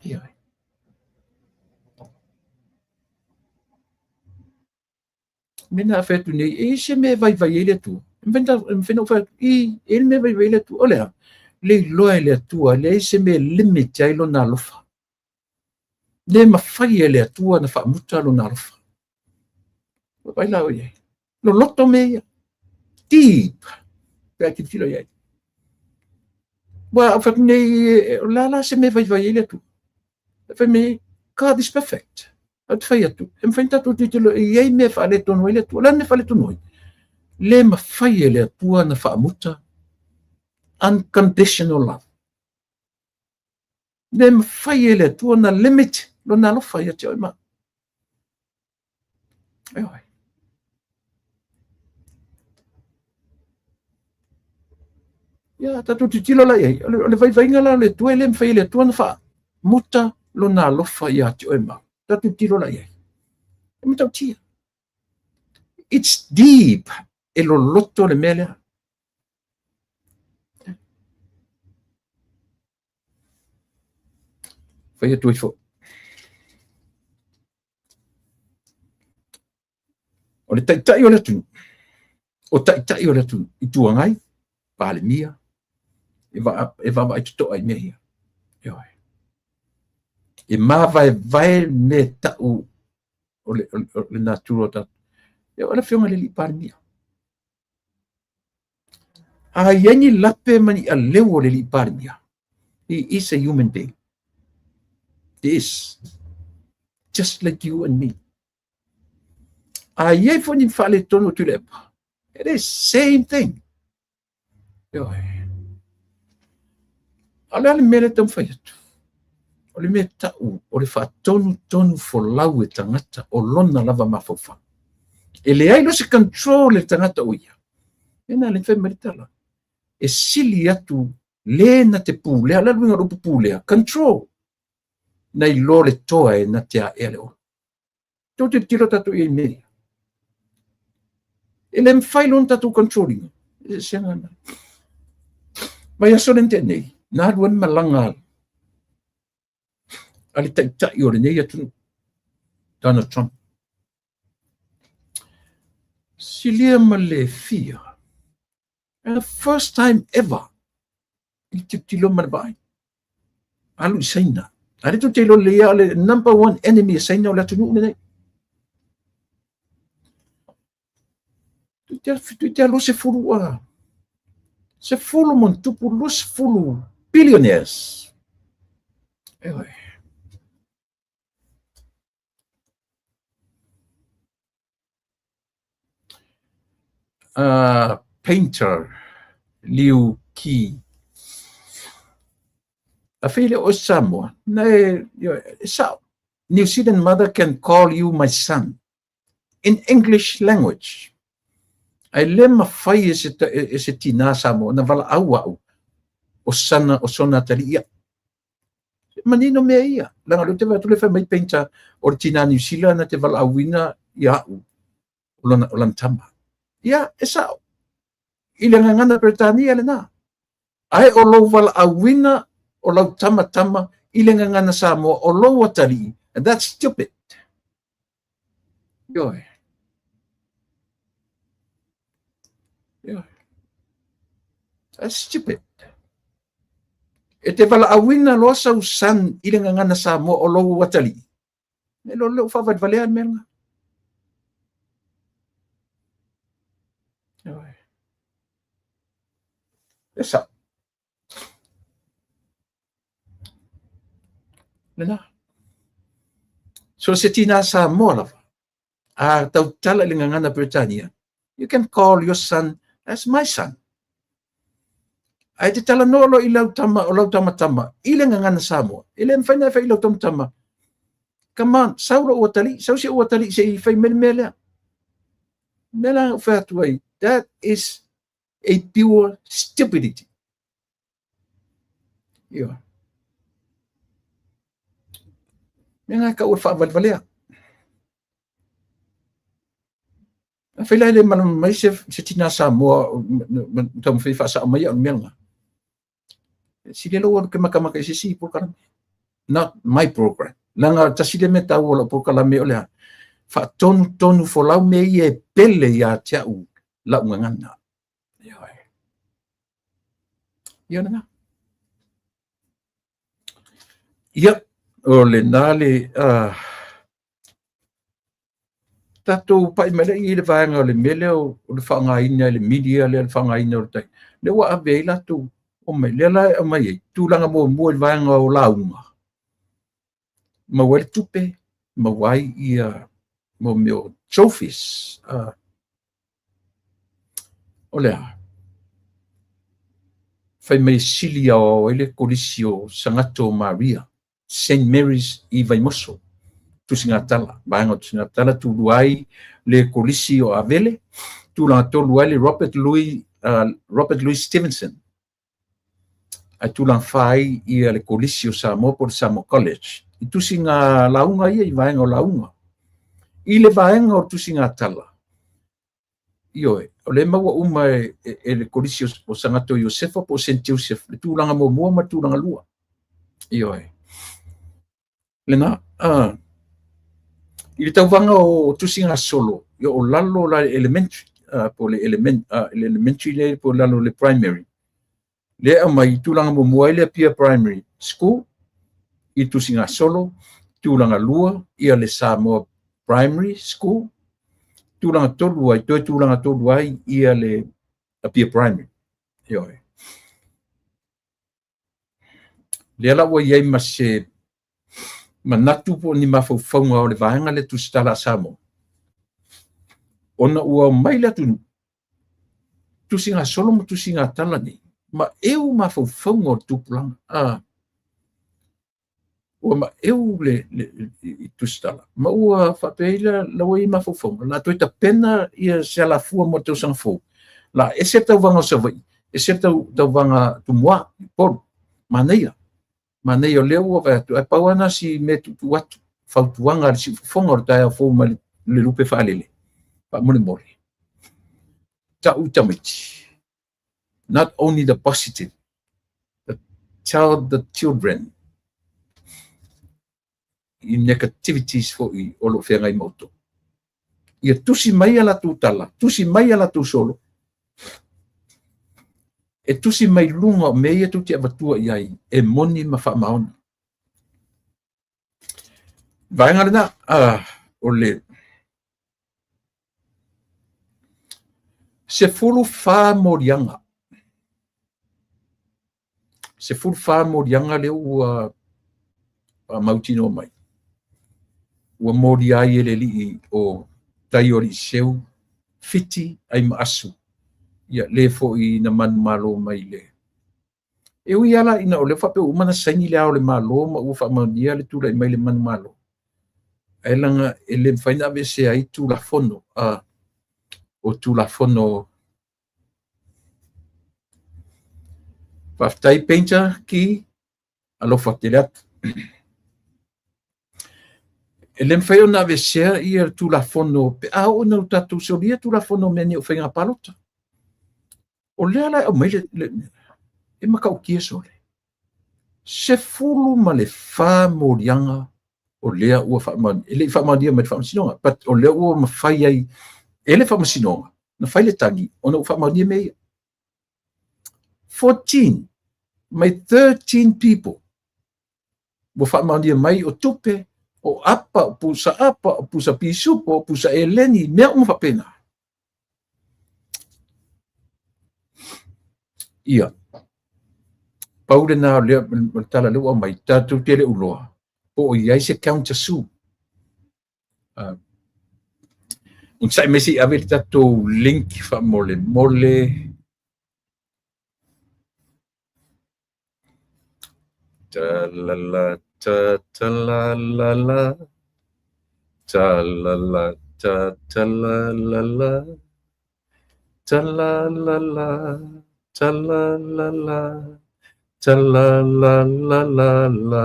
Yeah. Mena fetu nei e se me vai ele tu. Inventa fa ele me vai ele tu. Olha, le loa ele tua, le se me limite ai lo na lofa. Le mafai ele tua na fa muta lo na lofa. Vai lá oye. Lo loto me deep. Pra que tiro ia. Wa fa nei la se me vai ele tu. Fa me God is perfect. At fai tu. Inventa tu titolo e ai me fa le tonu ele tu. La me fa le tonu. Le mafai ele tua na fa muta. Unconditional love. Le mafai ele tua na limit lo na lo fai te ma. Ai. Ya tatu titilo la ai. Le vai ngala le tua le mafai ele tua na fa muta lo na lo fai te ma. Tatu titilo la ai. Me tau tia. It's deep. E lo lotto le mele. Fai tu fo. O le tai o le tu. O tai o le tu. I tua ngai. Pa le mia. E va ai to ai mea. Yo. e mavaevae me ta'u o le natura o tatu. E o le whiunga le li parimia. A iangi lape mani a leo o le li parimia. He is a human being. He is. Just like you and me. A iai fo ni whale tono tu lepa. It is same thing. Ale mele tam whaiatu. O le mea tau, o le whaatonu fo lau e tangata o lona lava mawhawha. E le ailo se control e tangata o ia. E nā le whai maritala. E sili atu le na te pūlea, la luinga rupu pūlea, control. Nei lo le toa e na te a ele o. Tau te tiro tatu i meria. E le mwhailon tatu controlling. E se ngana. Mai aso nente nei, nā ruan malanga ali tai o le nei atu Donald Trump. Silia ma le fia. And the first time ever, i te tilo marbai. Alu i saina. Ari tu te lo lea le number one enemy e saina o le atunu nei. Tu te alo se fulu a. Se fulu mon tupu lo se fulu billionaires. Ewe. Painter Liu Qi. A file o Samoa. New Zealand mother can call you my son in English language. Ai le mawhai e se tina Samoa na wala au o sona tali ia. Manino mea ia. Langa lo te watu le whai mai painter o tina New Zealand na te wala auina ia au. O lantama. Ia, e sao. Ile ngangana Britania le na. Ai o lo wala awina o lau tama ile ngangana Samoa o lo watali. And that's stupid. Yoi. That's stupid. E te wala awina lo sa usan ile ngangana Samoa o lo watali. E lo whawad valean menga. Esa. Lena. So se tina Samoa lava. Tau tala le ngangana Britania. You can call your son as my son. Ai te tala nolo i lau tama. Ile ngangana Samoa. Ile mwhaina whai lau tama. Come on, saura ua tali. Sau se ua tali se i whai mele. Mela whai. That is a pure stupidity. Yeah. Menga ka ua whaavalvalea. A whaila le mana mai se tina Samoa tau mwhai whaasa mai au menga. Si le lo ke makamaka se si program. Not my program. Langa tasile me tau o la program me olea. Fa tonu fo lau me e pele ya tia u la ngana. Ia na. Ia o le nale tato pai mele i le vaenga o le mele o le whangaina le media le whangaina o le tai. Le wa avela tu o mai le lai o mai tūlanga mua le vaenga o launga. Ma wale tupe, ma wai i mo meo trophies. O lea. Fai mai silia o ele kolisio Sangato Maria, St. Mary's i Vaimoso. Tusingatala, vaenga tusingatala tuluai le kolisio avele, tulanga toluai le Robert Louis Stevenson. Ai tulang fai i le kolisio Samoa por Samoa College. I tusinga launga ia i vaenga o launga. I le vaenga o tusingatala. Ioe, o le maua uma e le kolisio o Sangato Iosefa po St. Joseph, le tūlanga mua ma tūlanga lua. Ioe. Lena, i le tauvanga o tusinga solo, io o lalo la elementary, po le elementary le po lalo le primary. Le mai tūlanga mua le pia primary school, I tusinga solo, tūlanga lua, ia le Samoa Primary School, tūlanga tolu ai, toi tūlanga tolu ai, ia le Apia Primary. Ioi. Le ala ua iai ma se manatu po ni mafaufaunga o le vaenga le tusitala Samoa. Ona ua mai le atu tusinga solo ma tusinga tala ni. Ma eu mafaufaunga o tupulanga. Ua ma eu le tusitala. Ma ua whapeila la ua i mafaufaunga. La toi ta pena ia se ala fua mo te usang fau. La e se tau vanga o savai. E se tau vanga tumua. Polo. Maneia. Maneia o leo ua vai atu. E pauana si me tutu atu. Fautuanga si fonga o taia fau ma le lupe whaalele. Pa mole mole. Ta utamiti. Not only the positive. The children. In negativities for I olo whengai mauto. Ia tusi mai ala tu tala. Tusi mai ala tu solo. E tusi mai lunga o meia tu te abatua iai. E moni ma wha maona. Vaenga na o le. Se fulu wha morianga. Se fulu wha morianga le ua mautino mai. Ua mori ai ele li o taiori seu fiti ai maasu. Ia le fo I na man malo mai le. E ui ala ina o le whape umana saini le ao le malo ma ua wha maunia le tula I mai le man malo. E langa e le whaina ave se ai tula fono. O tula fono. Whaftai painter ki alofa te leat. E lem whai o na vesea I tula fono pe a o na utatu so lia tula fono meni o whainga palota. O lea lai o mai le e makau kia so le. Se fulu ma le wha morianga o lea ua whaamani. E le whaamani mai whaamasinonga. But o lea ua mawhai ai e le whaamasinonga. Na whai le tangi. O na whaamani mei. 14 mai 13 people. Ua whaamani mai o tupe. O apa, o pusa pisupo, o pusa eleni, mea umwhapena. Ia. Paule nā lea, tala leo mai, tātou tere uloa. Po o iai se counter su. Un sai mesi ave tātou link wha mole. Talala. Ta-ta-la-la-la, ta-la-la, ta-ta-la-la-la, ta-la-la-la, ta-la-la-la, ta-la-la-la-la-la,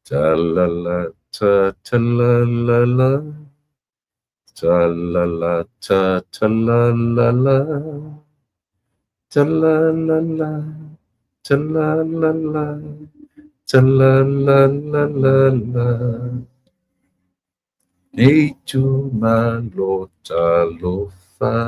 ta-la-la, ta-ta-la-la-la, ta-la-la, ta-ta-la-la-la, ta-la-la-la, ta-la-la-la. Ta la la la la la. Ei tu malo talo fa.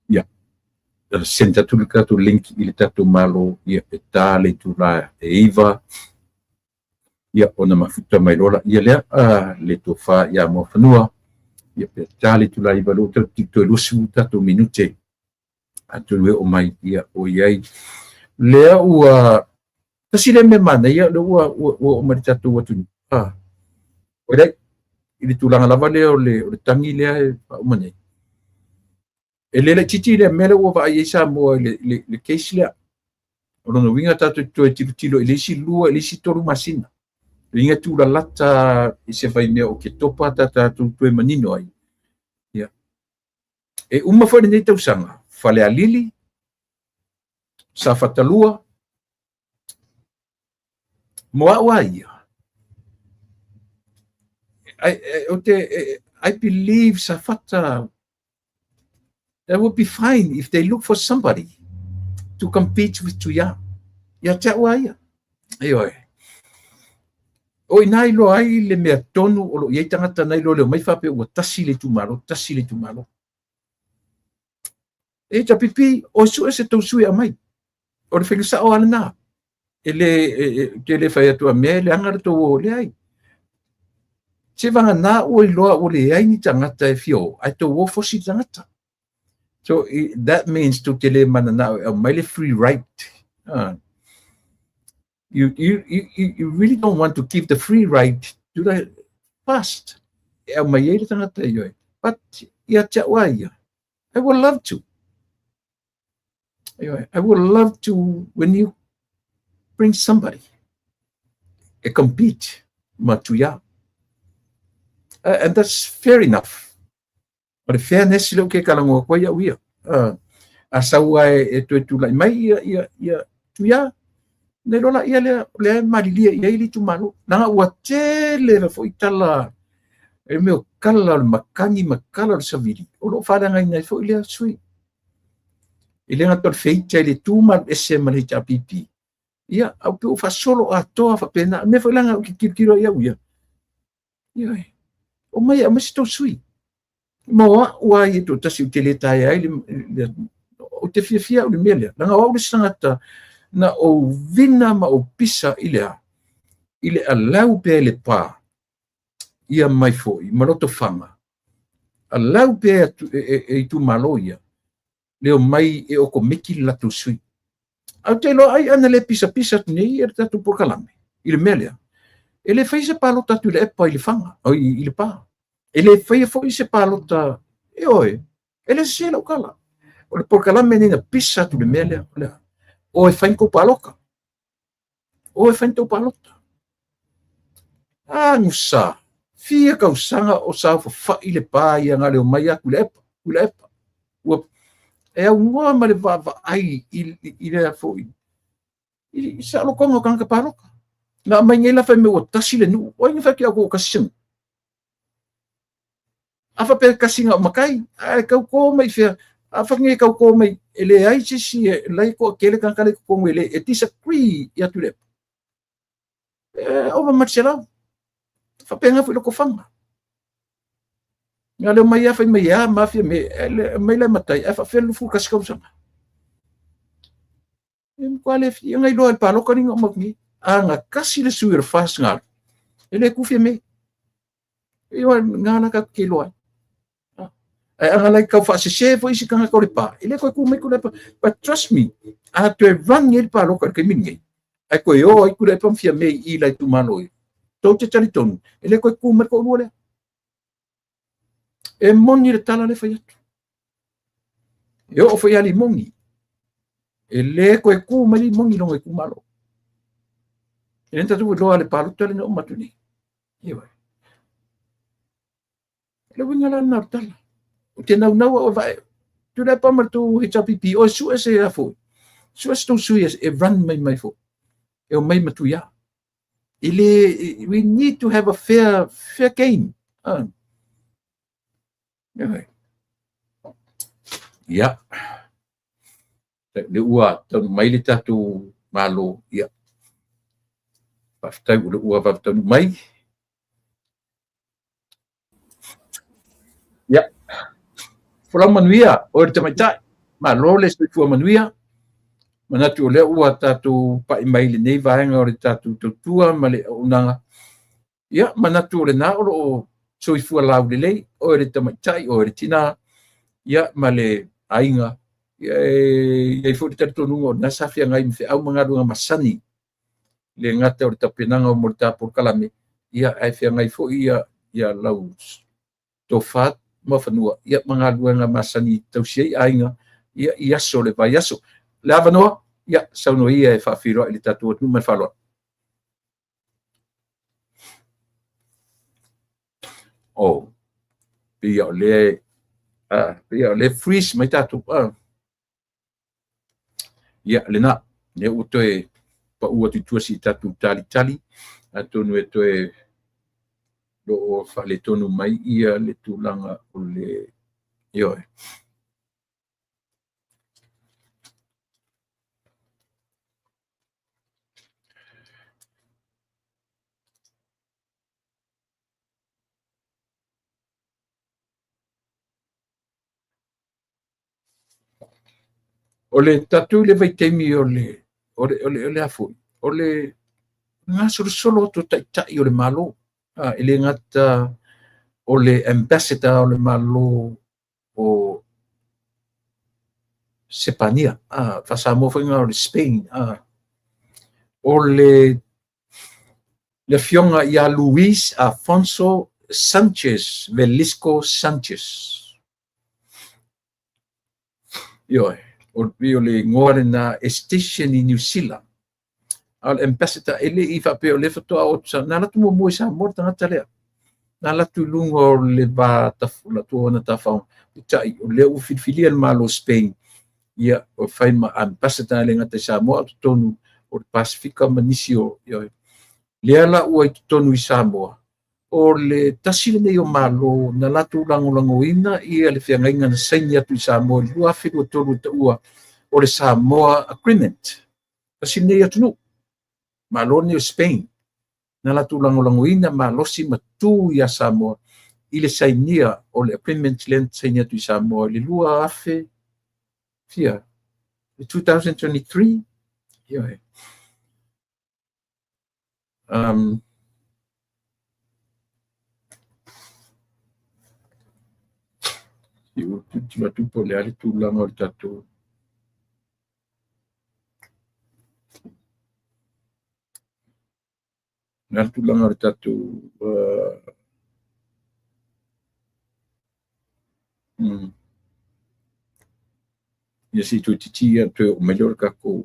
Ya, senta tu link ili tatu malo ia petale tu la eiva ia ona mafuta mai lola ia lea le tofa ia mo fanua ia petale tu la iva lo tito lusu tatu minute atu le o mai ia o iai lea ua tasile me mana ia le ua o mai tatu watu ora ili tulanga lava lea o le tangi lea pa umane e le titi le mele ua va ia mo le case lea o no winga tatu to tilo ile si lua ile si tolu masina winga tu la lata se vai me o ke topa tatu to manino ai ia e uma foi nei tau sanga fale a lili sa fatalua moa ia ai o te I believe Safata, that would be fine if they look for somebody to compete with Tuya. Ya Tawaya. Ayo. O nai lo ai le mea tonu o lo iei tangata nai lo le mai whape ua tasi le tumalo. E ta pipi o su se tau sui a mai. O le whengusa o ana nā. Ke le whai atua mea le angara tau o le ai. Se vanga nā o i loa o le ai ni tangata e fio. Ai tau o fosi tangata. So that means to te le mana nā mai le free right. You really don't want to give the free right to the past. But I would love to. I would love to when you bring somebody a compete matuya. And that's fair enough. But the fairness lo ke kalango ko ya wi. Asawa e tu lai mai ya tuya. Ne lola ia le marilia ia ili tu malu nanga ua tele la foi tala e meo kala makala saviri o lo fada ngai nei foi le sui ile nga tor feita ile tu mal ese mali ta pipi ia au pe fa solo a toa fa pena me foi langa ki kiro ia ia o mai a mas to sui mo wa i to tasi utilita ia ile o te fia o le mele nanga wa le sangata na o vina ma o pisa ile alau pe le pa ia mai foi maloto fanga alau pe e tu maloia leo mai e o ko miki la tu sui au te lo ai ana le pisa nei e tatu por kalame ile melia ele fai se palota tu le pa ile fanga o ile pa ele fai foi se palota e oi ele se lo kala o por kalame ni na pisa tu le melia o e whainko paloka. O e whainko palota. Ngusa. Fia kau sanga o sao whai le pā ia ngā leo mai a kule epa. E au ngoa ma le vava ai i le a fōi. I sa alo konga o kanka paloka. Ngā mai ngei la whai me o tasi le nu. O inga whaki ako o kasing. Afa pe kasinga o makai. Ai kau kō mai fia. Afa nge kau kō mai ele ai si lai ko kele kan kale ko ngele e disagree ya tu le o ma tsela fa penga fu lo ko fanga ngale mai ya fa mai ya mafia me le matai fa fe lu fu kas ko sa em kwale fi ngai lo al palo ko ni ngom ni anga kasi le suir fas ngal ele ku fi me yo ngana ka kilo anga like kau fa se foi se kanga ko le pa ele ko ku me ku le pa but trust me a to run el pa lo ka mingi ai ko yo ai ku le pa fia me I lai tu mano to te tali ton ele ko ku me ko le e moni le tala le fa yo o foi ali moni ele ko ku me li moni lo ku malo ele tatu lo ale pa lo tele no matuni yo le wingala na tala te nau o vai tu le pa martu he chapipi o su ese a fo su sto su e run mai fo e o mai matu ya we need to have a fair game ya le ua tau mai le tatu malo ya paftai le ua paftai mai ya Fulang manuia o te maitai ma lo le fu manuia mana tu le ua tatu pa mai le nei vaenga o le tatu tua ma le unanga ya mana tu le na o soi fu la le o le te maitai o le tina ya ma le ainga ya fu te tatu no na safia ngai me au manga lunga masani le ngata o le tapinanga o mo por kalame ya ai fia ngai fo ya lau tofat ma fanua ia manga luanga masani tausia ainga ia so le vai aso le avanoa ia sauno ia e fafiro ile tatu tu me falo pia le freeze mai tatu ia le na ne utoe pa ua tu si tatu tali atu no etoe lo fale tonu mai ia le tūlanga o le ioe. O le tatu le vaitemi o le afu, o le ngā solo to tai o le malo, ele ngata o le ambassador o le malo o Sepania, Fasamo whainga o le Spain, o le fionga ia Luis Afonso Sanchez, Velisco Sanchez. Ioe, o le ngore na station i New Zealand. Al ambassador ele I whape o le whatoa o tsa, nā latu mo mua sa mora tangata lea. Nā latu lunga o le wā tafula tua na tawhao. Tai, o le u whiwhilia malo Spain. Ia, o whaima ambassador le ngata Samoa tu tonu o le Pasifika manisi o ioe. Lea la ua I tonu I Samoa. O le tasile nei o malo na latu lango ina ia le whiangainga na saini atu I Samoa. Lua whiru tonu ta ua o le Samoa Agreement. Tasile nei atu nu. Malo ni o Spain. Na latu lango ina malosi matu ia Samoa. I le sainia o le Agreement le saini atu I Samoa. Le lua afe fia. 2023. Ioe. Iu tupo le ale tūlanga o le tatou. Nā tūlanga o le tatou. Ia si tu titi atu o melhor kako.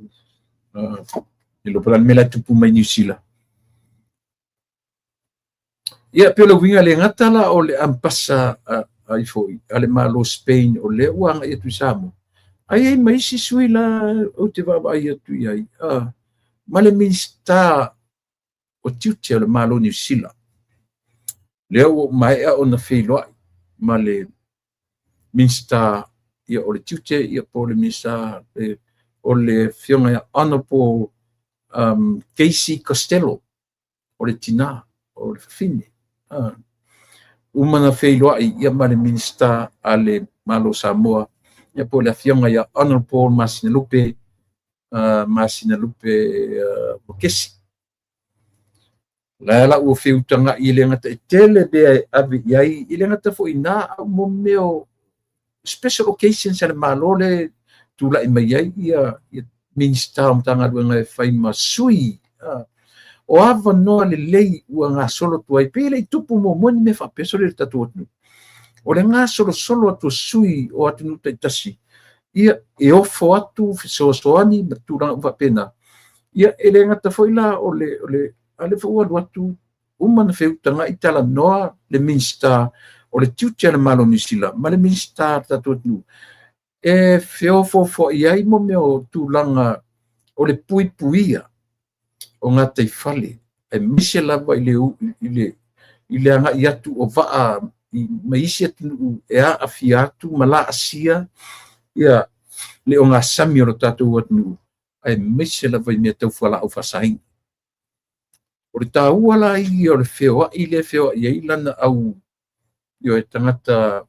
Ilo palan mela tupu mai New Zealand. Ia pelo winga le ngata la o le ampasa ai foi ale malo Spain o le uanga ia tu Samoa. Ai mai si sui la o te vava ia tu ai. Male minsta o tiutia le malo New Zealand. Leo mai o na wheloa male minsta ia o le tiutia ia po le minsta o le fionga ia Honorable Casey Costello o le tina o le fine. Umana wheloa ia male minsta ale malo Samoa ia po le fionga ia Honorable Masinalupe Mokesi. La ua whiutanga I le ngata tele bea avi iai I le ngata fo ina mo meo special occasions ale malo le tula I mai ai ia minsta o mtanga luenga e whai masui. O ava noa le lei ua ngā solo tuai pe le tupu mo moni me whapeso le tatu atunu. O le ngā solo atu sui o atunu taitasi. Ia e ofo atu fisoasoani maturanga whapena. Ia ele ngata fo ila o le ale fo ua watu umana whiutanga I tala noa le minsta o le tiutia le malo New Zealand. Ma le minsta tatu atunu. E whiofo iai mo meo tūlanga o le puipuia o ngā teifale. E mise lava I le anga I atu o vaa I maisi atu e a afi atu ma la asia ia le o ngā sami o tātou atu e mise lava I mea tau whala au whasaing. O le tāua la I o le whioa I le whioa I lana au I o e tangata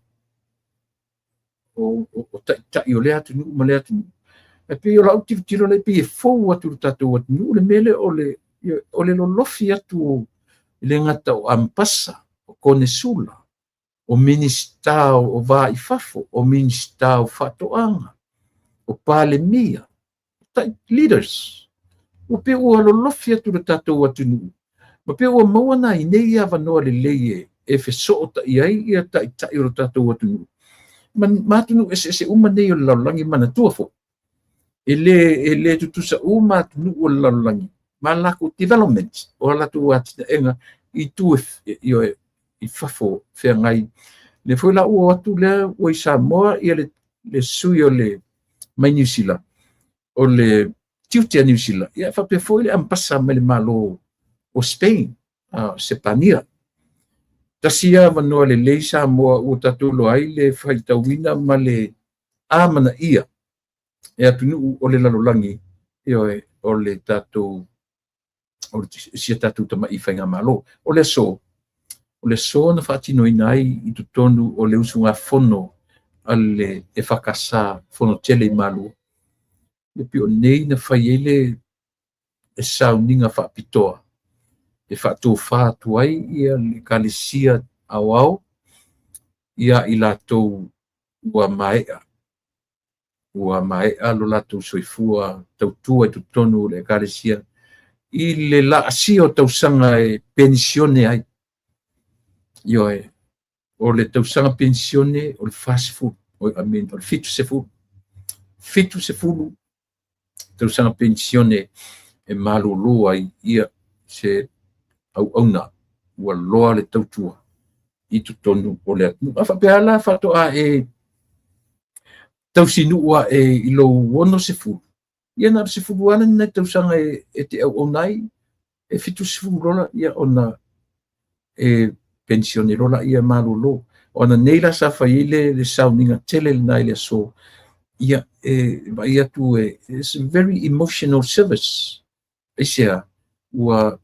o tai o le atu nu ma le atu nu. E pe o lau tiro le pe e fou atu tātou atu nu le mele o le lolofi atu le ngata o ampasa o kone sula o minista o va I fafo o minista o fatoanga o pale mia leaders o pe o lolofi atu le tātou atu nu ma pe o mawana I nei ava noa le leie e feso o ta iai ia tai o tātou atu nu ma tunu se uma nei o laulangi mana tuafo ele tutusa uma tunu o laulangi ma lako development o la tu atina enga I tu I fafo fe ngai le foi la o atu le o I Samoa ia le sui o le mai New Zealand o le tiutia New Zealand ia fa pe foi le ampasa me le malo o Spain Sepania tasia manoa lelei sa moa ua tatou ai le faitauina ma le amanaʻia e atunuu o le lalolagi ioe o le tatou o le sia tatou tamaʻi faiga malo o le aso na faatinoina ai i totonu o le usugafono a le e fakasā fonotele i malua ia pio nei na fai ai le e sauniga faapitoa e faatofā atu ai ia le kalesia aoao ia i latou ua maeʻa lo latou soifua tautua i totonu o le ekalesia i le laasia o tausaga e pensione ai ioe o le tausaga pensione o le fasifulu o le fitu sefulu tausaga pensione e malōlō ai ia se auauna ua loa le tautua i totonu o le atunuu a faapea la faatoʻā e tausinuu a'e i lou ono sefulu ia na sefulu ana na tausaga e te auauna ai e fitu sefulu ola ia ona e pensione lola ia malōlō ona nei la sa fai ai le sauniga tele lenā i le aso ia e vai atu it's a very emotional service eisia ua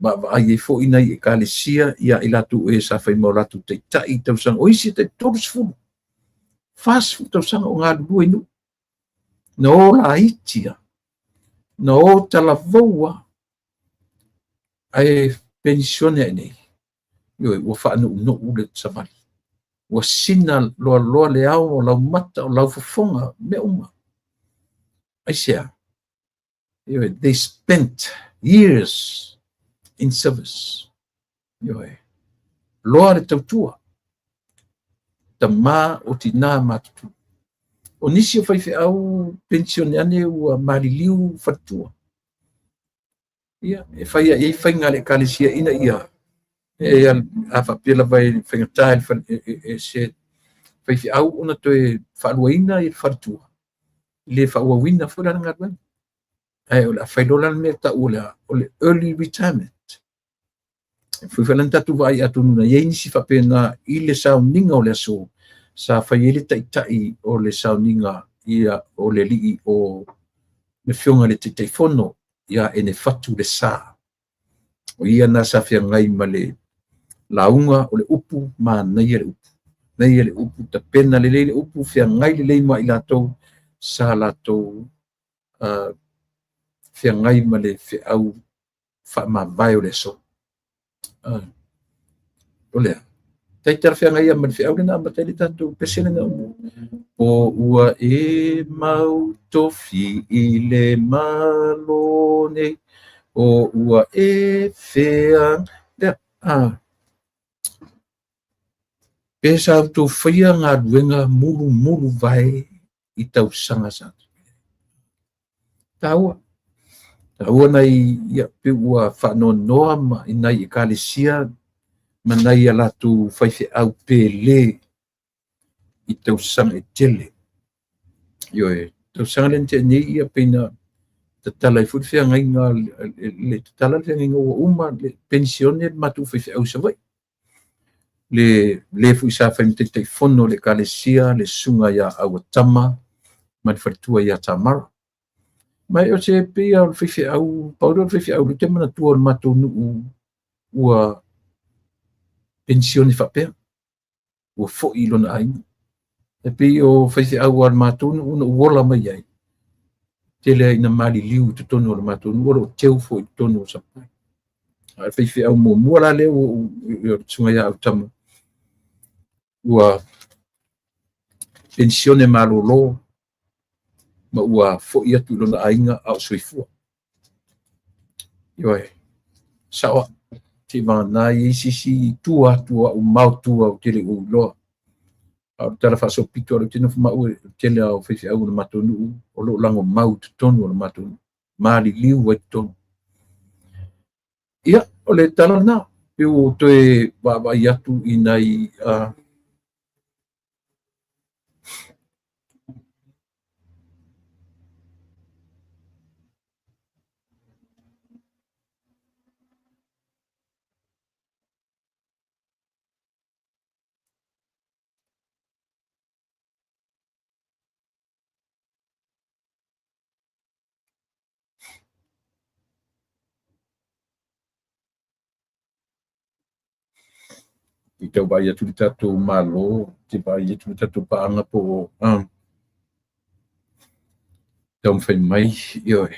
vaai ai foʻi nai ekalesia ia i latou e sa fai mau latou taʻitaʻi tausaga o isi taʻitolu sefulu fasifulu tausaga o galulue inuu na o laiti a na o talavou a ae pensione ai nei ioe ua faanuʻunuʻu le savali ua sina loaloa le ao o lau mata o lau fofoga mea uma aisea ioe they spent years in service ioe loa le tautua tamā o tinā matutulu o nisi o faifeʻau pensione ane ua maliliu faletua ia e faia iai faiga le ekalesiaʻina ia e a faapea lava e faigatā e se faifeʻau ona toe faaluaina i le faletua i lē faauauina foi lana galuega ae o le afailoa lana mea taʻu o le early retirement foi lana tatou vaai atununa iai nisi faapena i le sauniga o le aso sa fai ai le taʻitaʻi o le sauniga ia o le alii o le fioga le taʻitaifono ia e ne fatu le sā o ia na sa feagai ma le lauga o le upu manaia le upu tapena lelei le upu feagai lelei ma i latou sa latou feagai ma le feʻau faamavae o le aso o lea taitala feagai ia ma le feʻau lenā matai le tatou pese lenā o ua e mau tofi i le malo nei o ua e fea lea pe sa outou faia galuega mulumulu vae i tausaga sa taua nai ia pe ua faanoanoa ma inai ekalesia manai a latou faifeʻau pelē i tausaga e tele ioe tausaga lena teʻanei ia peina tatala ai foʻi feagaiga le tatala le feagaiga ua uma le pensione matuu faifeʻau savai le foʻi sa fai taʻitaʻifono le ekalesia le suga iā auatama ma le faletua iā tamara mai o se peia o le faifeʻau paule o le faifeʻau le te manatua o le matou nuu ua pensione faapea ua foʻi i lona aiga e pei o faifeʻau a le matou nuu na uola mai ai tele ai na maliliu i totonu o le matou nuu o loo teu foʻi totonu o sapai a le faifeʻau muamua la lea o le suga iā autama ua pensione malōlō ma ua foʻi atu i lona aiga a o soifua ioe saʻoaʻi timanā iai sisi tua atu aʻu maotua o tele ua iloa a o tala faasoapito a le tino famaʻu e tele ao faifeʻau o le matou nuu o loo lago mau totonu o le matou nuu maliliu ai totonu ia o le tala lanā pe ua toe vaavaai atu inai I tau vai atu i tātou malo, te vai atu i tātou paanga po tau mwhai mai, ioe.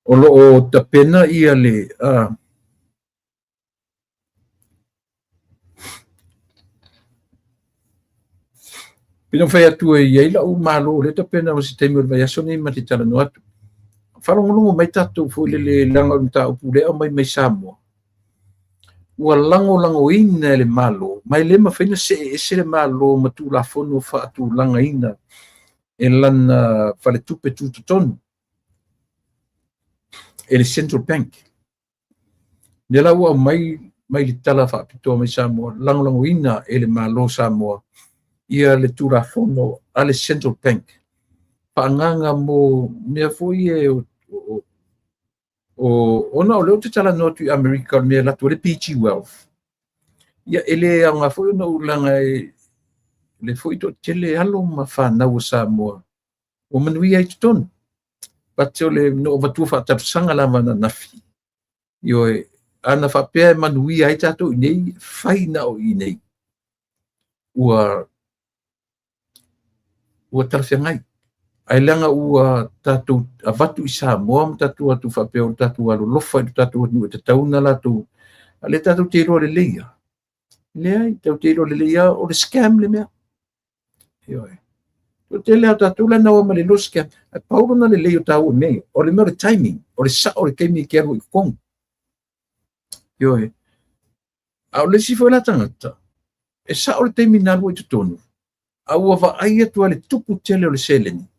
O loo ta pena ia le, pina whai atu e iei lau malo, le ta pena o si teimi o vai aso nei mati tala no atu. Whalongolongo mai tātou fo le langa o ta upu lea mai mai Samoa. Ua lango ina le malo, mai le mawhaina se le malo ma tu la fono wha atu langa ina e lana whale tupe tūtotonu e le Central Bank. Ne la ua mai le tala wha apitoa mai Samoa, lango ina e le malo Samoa ia le tu la fono a le Central Bank. Paanganga mo mea foi e ona o leo te tala no tu America mea latu le PG Wealth. Ia ele anga foi na ulanga le foi to tele alo ma whanau Samoa. O manui ai tutonu. Patio le no vatu fa tapsanga la mana nafi. Yo ana fa pe manui ai tato nei fai na o nei. Ua tarfengai. Ai langa ua tatu avatu i Samoa tatu atu fa pe o tatu alo lofa tatu atu te tauna la tu ale tatu te ro le leia. Lei te ro le leia o le scam le mea. Yo te lea tatu la na o male lo scam. Paulo na le leio tau nei o le mere timing o le sa o le kemi ke ro i kong. Yo au le si foi la tangata. E sa o le timing na lo i tutonu. Au ava ai atu ale tupu tele o le seleni.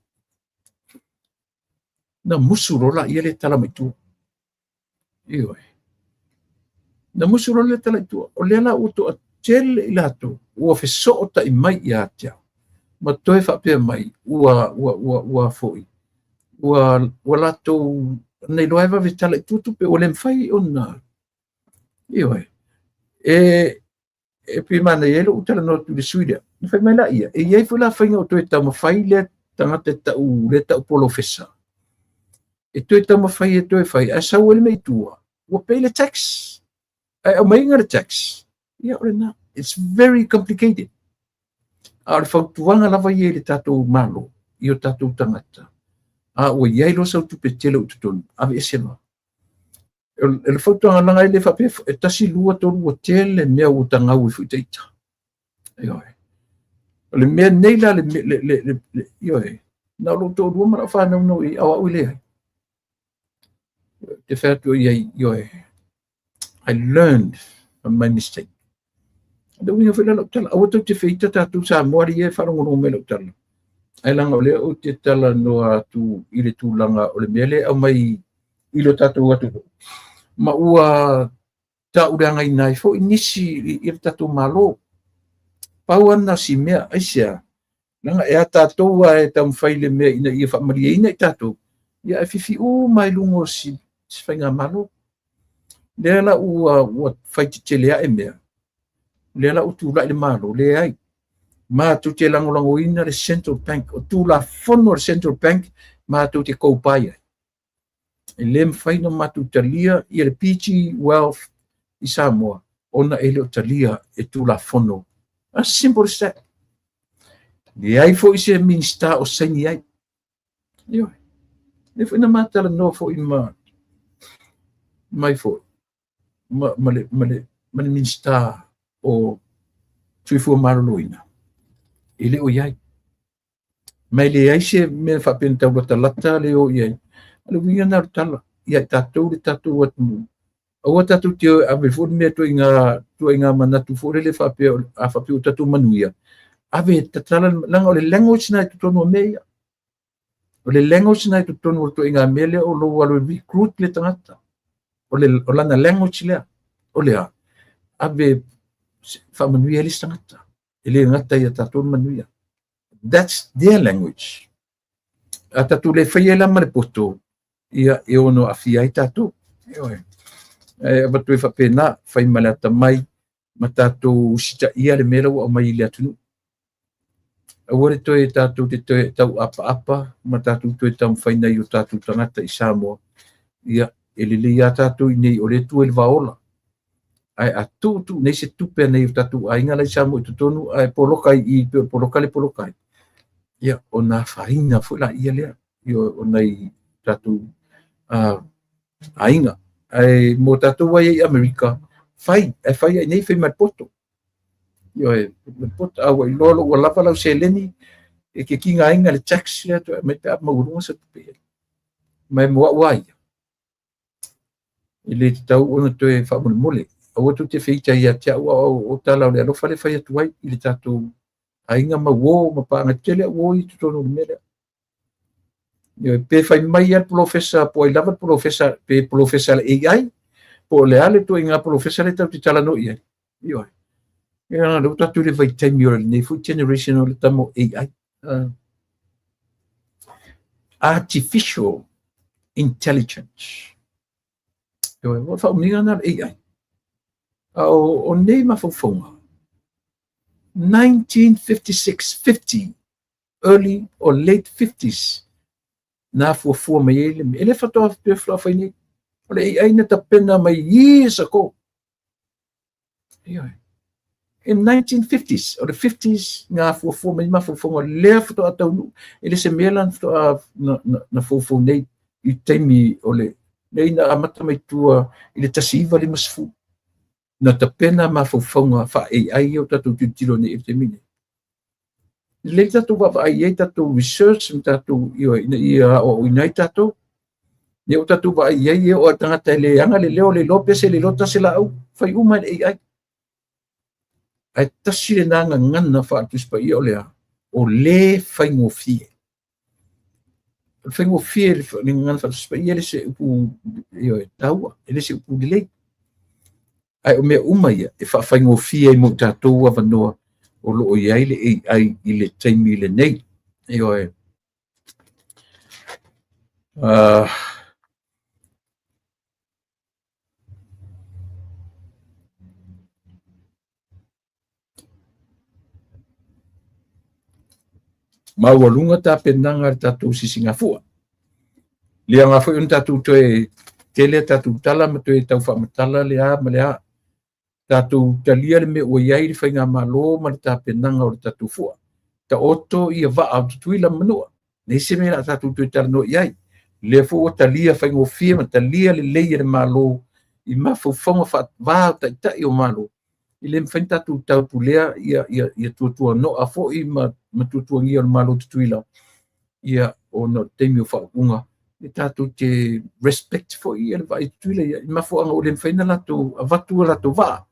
Na musurola ia le tala mai tu. Iyo. Na musurola le tala tu. O le ala uto a tele ilato. Ua feso o ta i mai i atia. Ma toe whapea mai. Ua foi. Ua lato nei loaiva ve tala i tutu pe o le mwhai o na. Iyo. E pi mana ielo utala no tu le suida. Ni whai mai la ia. E iei fula whainga o toe tau mawhai le tangata le tau polo fesa. E toi tama fai e toi fai, a sau ele mei tua. Ua pay le tax. Au mai ngara tax. Ia ore na. It's very complicated. A ore whautuanga lava i le tātou malo, i o tātou tangata. A ua iai lo sau tupe tele o tutonu. Ave esema. E le whautuanga langa i le whape, e tasi lua tolu o tele mea o tangau i fuiteita. Ioe. O le mea neila ioe. Na lo tō rua mara whanau no i awa ui lehai. Te whātua iai, I learned from my mistake. Ada winga whela lau tala. Awa tau te whita tātou sa moari e wharongono me lau tala. Ai langa o lea o te tala noa tu i le tūlanga o le mele au mai i lo tātou atu. Ma ua ta uranga i nai fo inisi i le tātou malo. Pau ana si mea aisia. Langa e a tātou a e tam whaile mea ina i a whamaria ina i tātou. Ia e whiwhi o mai lungo si whainga malo. Lea la ua whaiti te lea e mea. Lea la u tūla i le malo, lea ai. Mā tu te langolango ina le Central Bank, o tūla whono le Central Bank, mā tu te koupai ai. E le mwhaina mā tu talia i le PG Wealth i Samoa, ona e le o talia e tūla whono. As simple as that. Lea ai fo i se minister o saini ai. Ioi. Le whaina mā tala no fo i mai fo. Male minister o tuifua maroloina. Ele o iai. Mai le ai se me whapena tau lata lata le o iai. Ale winga naru tala. Iai tātou le tātou atu. Aua tātou te ave fōri mea tua inga manatu fōre le whapea a whapea o tātou manuia. Ave tatala langa o le language nai tutonu o mea. O le language nai tutonu o tua inga mele o lo walo recruit le tangata. O lana language lea. O lea. Ave whamanuia le tangata. Ele ngata ia tātou manuia. That's their language. A tātou le whaia la mare poto. Ia e ono a fia i tātou. Abatu e whapena, whai malata mai, ma tātou sita ia le mera o mai le atunu. Aware toi tātou te toi tau apa, ma tātou toi tau whaina i o tātou tangata i Samoa. Ia, ele le ia tātou i nei o le tu e le vaola. ai atu tu nei se tupe nei tatu ainga lai sa mo tonu ai polokai I polokai ia ona faina fu la ia le io onai tatu ainga ai mo tatu wai Amerika fai nei fai poto io poto au I lolo wala pala seleni e ke kinga ainga le tax le to me ta mo ru sa tupe mai mo wai ile tau ona to e fa mole o tu te feita ia te o tala le no fale fai tu ai ile tatu ainga ma wo ma pa ngatele wo I tu tonu mele io pe fai mai al professor po I lava professor pe professor AI po le ale tu inga professor le tau tala no ia io ia no tatu le vai 10 year ne fu generation o le tamo AI artificial intelligence io fa uminga na AI o nei ma fofonga 1956 50 early or late 50s na fuafua mai ele fatoa pe fla fai ni o le AI na tapena mai years ago in 1950s or the 50s nga fuafua mai ma fuafonga le fatoa tau ele se melan fatoa na fuafua nei I taimi o le nei na amata mai tua I le tasiva le masfu na tapena ma fuafonga fa AI o tatu tilo nei te mine le tatu wa ai tatu research tatu ia o inai tatu ne o tatu wa ai o tanga tele anga le leo le lope se le lota se la au fai uma AI ai tasi na ngana fa tu spa ia o le fai ngofie fai ngofie le ngana fa spa ia le se u io tau ele se u dile ai o me uma ia e fa fai ngofie mo tatu wa vanoa o lo ia le AI I le taimi le nei io maualunga tapenanga le tatu sisingafua lia nga foi un tatu toe tele tatu tala ma toe tau fa matala le a ma le a tatu talia le me o iai le fainga malo ma le tapenanga o le tatu fua ta oto ia va au tuila manua nei se me la tatu toe tala no iai le fu o talia fainga o fia ma talia le leia le malo I ma fonga fa va ta o malo I le fain tatu tau pulea ia tuatua no a fo I ma tuatua ngia le malo tuila ia o no temi o fa unga tatu te respect for ia le vai tuila ia ma fo anga o le faina la tu avatu la tu va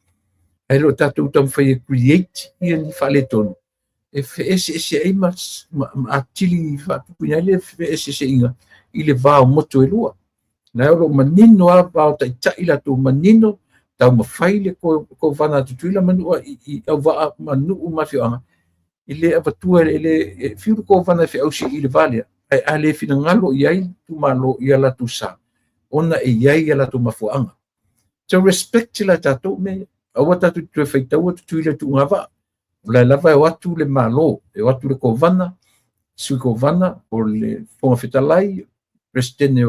ai lo tatu tam fai create ia ni fa le ton e se ai ma atili fa puina le se inga I le va o moto e lua na lo manino a ba ta ila tu manino tau mawhai le ko vana tutuila manua I au va manu mafioanga I le avatua le fiu ko vana fi ausi I le valia ai ale fina ngalo iai tu malo ia la tu sa ona e iai ia la tu mafuanga so respect la tato me awa tatu tu feitau tutuila tu ngava la lava e watu le malo e watu le ko vana sui ko vana o le fonga fetalai presidente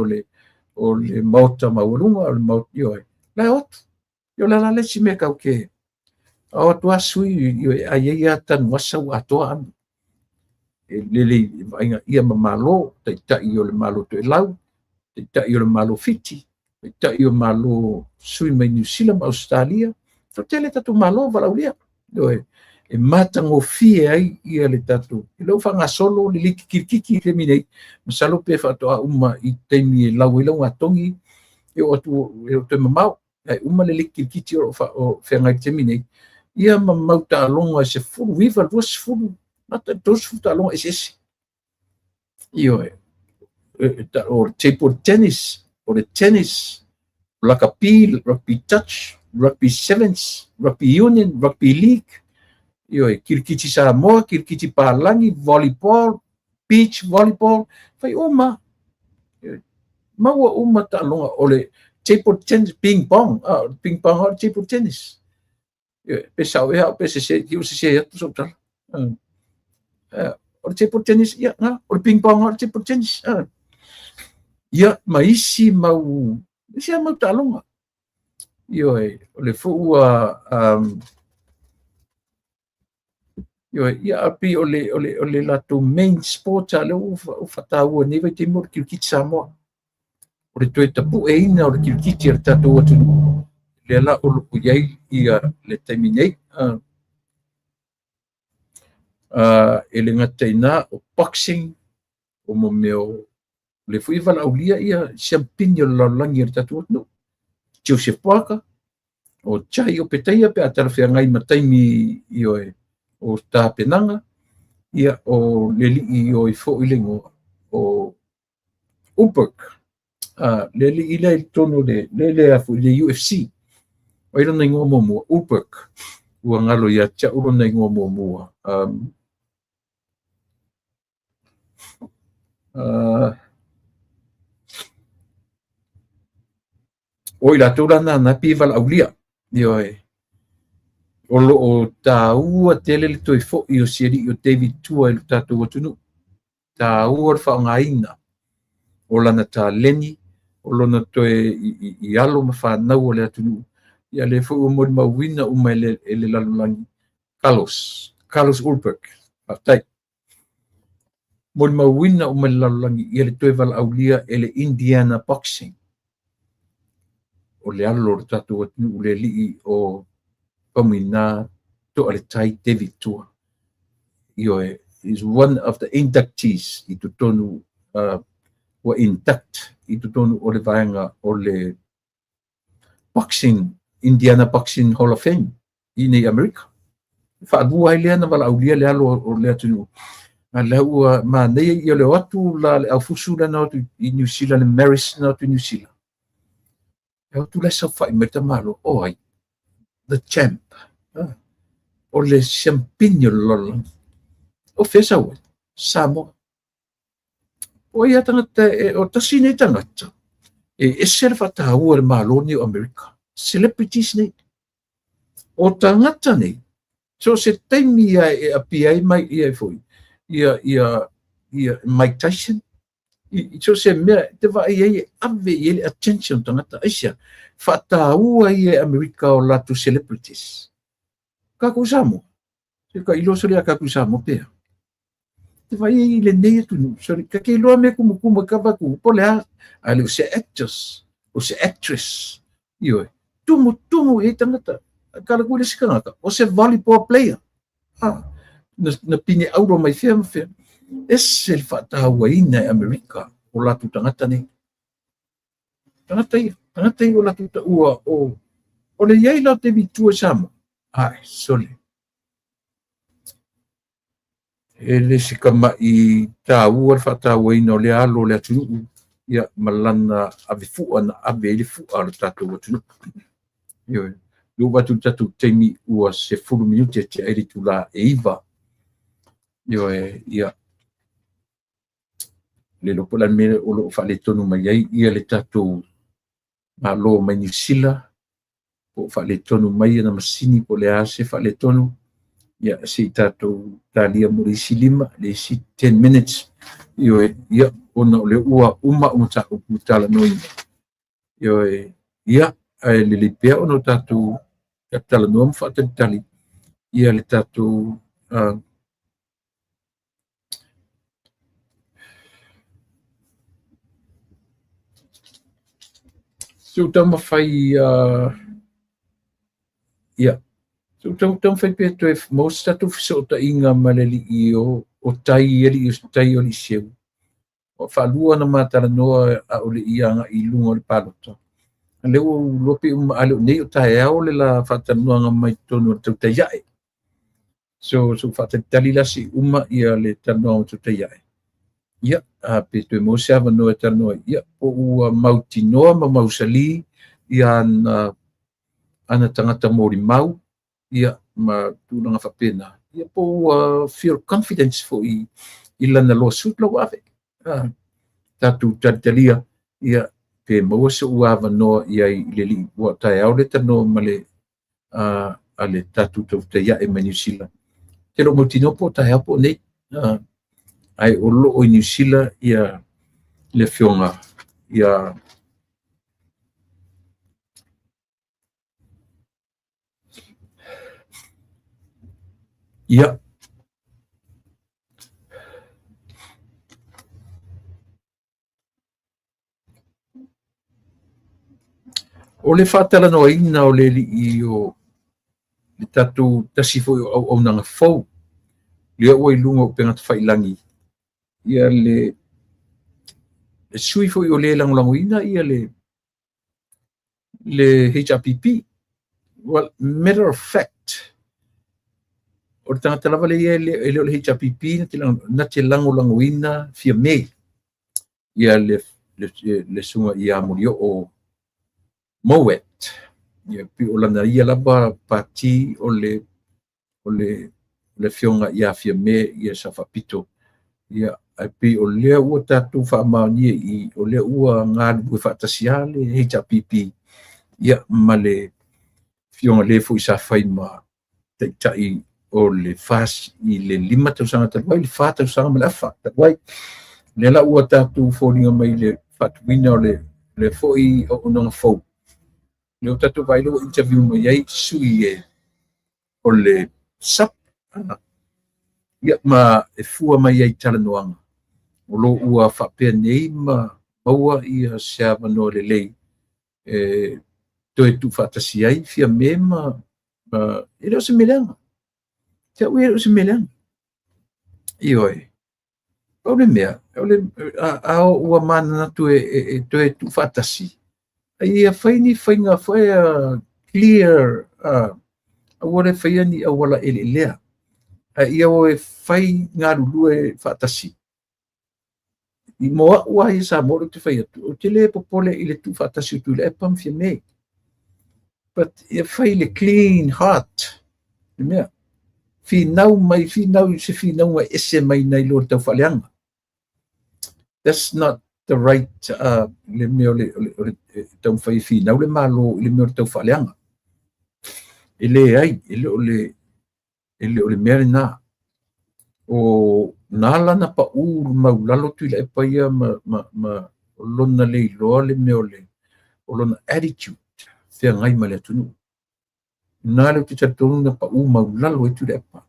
o le mauta maulunga o le mauta io la watu yo la le si me kau ke o tua sui yo ai tan wasa wa toa le ia malo ta io le malo to lau ta io le malo fiti ta io malo sui mai New Zealand Australia to tele tatu malo valaulia do e matango fie ai ia le tatu lo fanga solo le kiki le minei masalo pe fa to uma I temi lau atongi yo to mamau ai uma le kiki o fanga temi nei ia mamau ta longa se fu viva dos fu mata dos fu ta longa ese io o table tennis o le tennis rugby touch rugby sevens rugby union rugby league io kirkiti Samoa kirkiti Palangi volleyball beach volleyball fai uma uma ta longa o le table tennis ping pong o table tennis pesau pese se tu sotal o table tennis ia o ping pong o table tennis ia maisi mau talonga Io o le fu ua ia api o le latou main sport a le o fataua nei vai te mo kilkiti Samoa. O le toe tapu'eina o le kilkiti a le tatou atunuu. Le ala o loko iai ia le taimi nei. E le gatainā o boxing o mo meo le fu'i vala'aulia ia siampini o le lalolagi a le tatou atunuu. Joseph Parker o Chai o Petaia pe a talafeagai ma taimi ioe o tapenaga ia o le li'i o i fo'i le goa o Uberg le li'i le tonu le afu le UFC o i lona igoa muamua Uberg ua galo ia ta'u lona igoa muamua o i latou lana anapi vala'aulia ioe o lo'o tāua tele le toe fo'i o siali'i o David Tua i lo tatou atunuu tāua le fa'aogāina o lana taleni o lona toe i alo ma fanau o le atunuu ia le fo'i ua mo le mauina uma e le lalolagi Carlos Ulberg aftai mo le mauina uma le lalolagi ia le toe vala'aulia e le Indiana Boxing o le alo le tatou atunuu le li'i o Pamina To'aletai David Tua. Ioe is one of the inductees i totonu wa induct i totonu o le vaenga o le boxing Indiana Boxing Hall of Fame i nei Amerika. Whaadua ai lea na wala aulia le alo o le atunu. A le ua ma nei i le watu la le au fusu la na i New Zealand le Maris na tu New Zealand. E watu le sa whai meta malo o ai the champ. O le champigno lolo. O fesa ua. Samoa. O ia tangata o tasi nei tangata. E ser fata ua le maloni o Amerika. Celebrities nei. O tangata nei. So se taimi ia e api ai mai ia e foi. Ia Mike Tyson. So se mea te vai ai ave i le attention tangata aisia. Fata ua ia Amerika o latu celebrities. Kaku Samoa. Se ka ilo sori a kaku Samoa pea. Te vai i le nei atu nu. Sori ka ke iloa me kumu kabaku. Po le a. Ale o se actors. O se actress. Ioe. Tumu e tangata. Kala kule sikangaka. O se volleyball player. Na pine auro mai fea ma fea. Ese le whaataua ina e Amerika. O latu tangata nei. Tangata i o latu ta ua o. O le iai lau te vitua Samoa. Ai, sole. E le sikama i tā ua le whaataua ina o le alo le atunu. Ia malana ave fua na ave le fua le tatou atunu. Ioe. Lu watu tatu teimi ua se 10 minuti te airi tula e iwa. Ioe, ia. Le lopo la mele o lo whale tonu mai ai, ia le tatou ma lo mai New Zealand. O whale tonu mai na masini po le ase whale tonu. Ia se tatou talia mo le isi 5, le isi 10 minutes. Ioe, ia, ona o le ua umata utala noi. Ioe, ia, le lipea ono tatou tala noa mo whaatalitali. Ia le tatou so tama fai ia. So tama fai pe to if most tatou so ta inga maleli i o tai eli o tai o li seu. O whalua na matala noa a o le ianga i lunga o le palota. Leo lopi alo nei o tae au le la whatanuanga mai tonu o tau taiae. So whatatali lasi ia le tanua o tau taiae. Ia, pe tue mo se ava noa tanua. Ia, po ua mauti noa ma mausali ia ana tangata mori mau. Ia, ma tūnanga whapena. Ia, po ua feel confidence fo i lana loa suit lau ave. Tatu tatalia. Ia, pe maua se ua ava noa ia i le li ua tae au le tanoa ma le a le tatu tau taiae ma New Zealand. Te lo mauti noa po tae au po nei. Ai o lo o New Zealand ia le fionga ia Ia. O le whātalanoaina o le li o le tatu tasi foi au nanga fau. Lea ua i lunga o pengata whailangi. Ia le sui foi o le langolangoina ia le HRPP. Well, matter of fact, o le tangata lava le ia le o le HRPP na te langolangoina fia me. Ia le sunga ia muri o Moet. Ia pi o lana ia lava pati o le fionga ia fia me ia sa whapito. Ia ai pi o lea ua tatu whaamaunia i o lea ua ngāru bui whaatasia le HRPP. Ia ma le fionga le fu i sa whai ma teitai o le fas i le 5 tausanga taluai, le 4 tausanga ma le afa taluai. Le la ua tatu fōringa mai le whatuina o le fōi o unanga fau. Le o tatu vai lo interview mai ai sui o le sap. Ia ma e fua mai ai talanoanga. O lo ua whapea nei ma maua ia sea manoa le lei. Toe tu whatasi ai fia me ma e leo se meleanga. Te ue leo se meleanga. Ioi. O le mea. Ao ua mana tu toe tu whatasi. Ia whaini whainga whaia clear awale whaiani awala ele lea. Ia o e whai ngā rulue whatasi. I moa ua i sa moro te whai atu. O te le popole i le tu whatasi o tu le epam fia me. But ia whai le clean heart. Le mea. Whinau mai, whinau se whinau mai ese mai nei lor tau whaleanga. That's not the right le mea o le tau whai whinau le malo le mea o tau whaleanga. Ele ai, ele o le mea nā. O nala na pa uru maulalo tu le epa ia ma lona le iloa le mea o lona attitude. Thea ngai ma le atunu. Nā leo te tatonu na pa uru maulalo e tu le epa.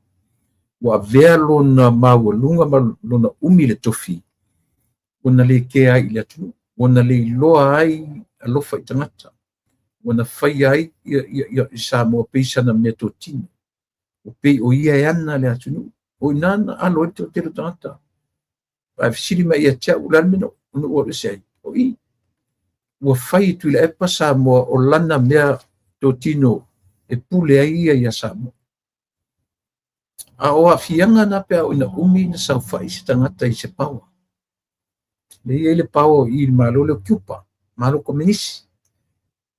Wa vea lona maua ma lona umi le tofi. Wana le ke ai le atunu. Wana le iloa ai alofa i tangata. Wana whai ai ia sa moa peisa na mea tō tino. O pei o ia e ana le atunu. O inana alo e te o tero tangata. Ai fisiri mai ia tia ulan meno. Ono ua rese ai. O i. Ua whai tu le epa sa moa o lana mea tō tino e pule ai ia sa moa. A o a fianga na pea o ina umi na sau whai se tangata i se paua. Le ia le paua i malo le kiupa. Malo komenisi.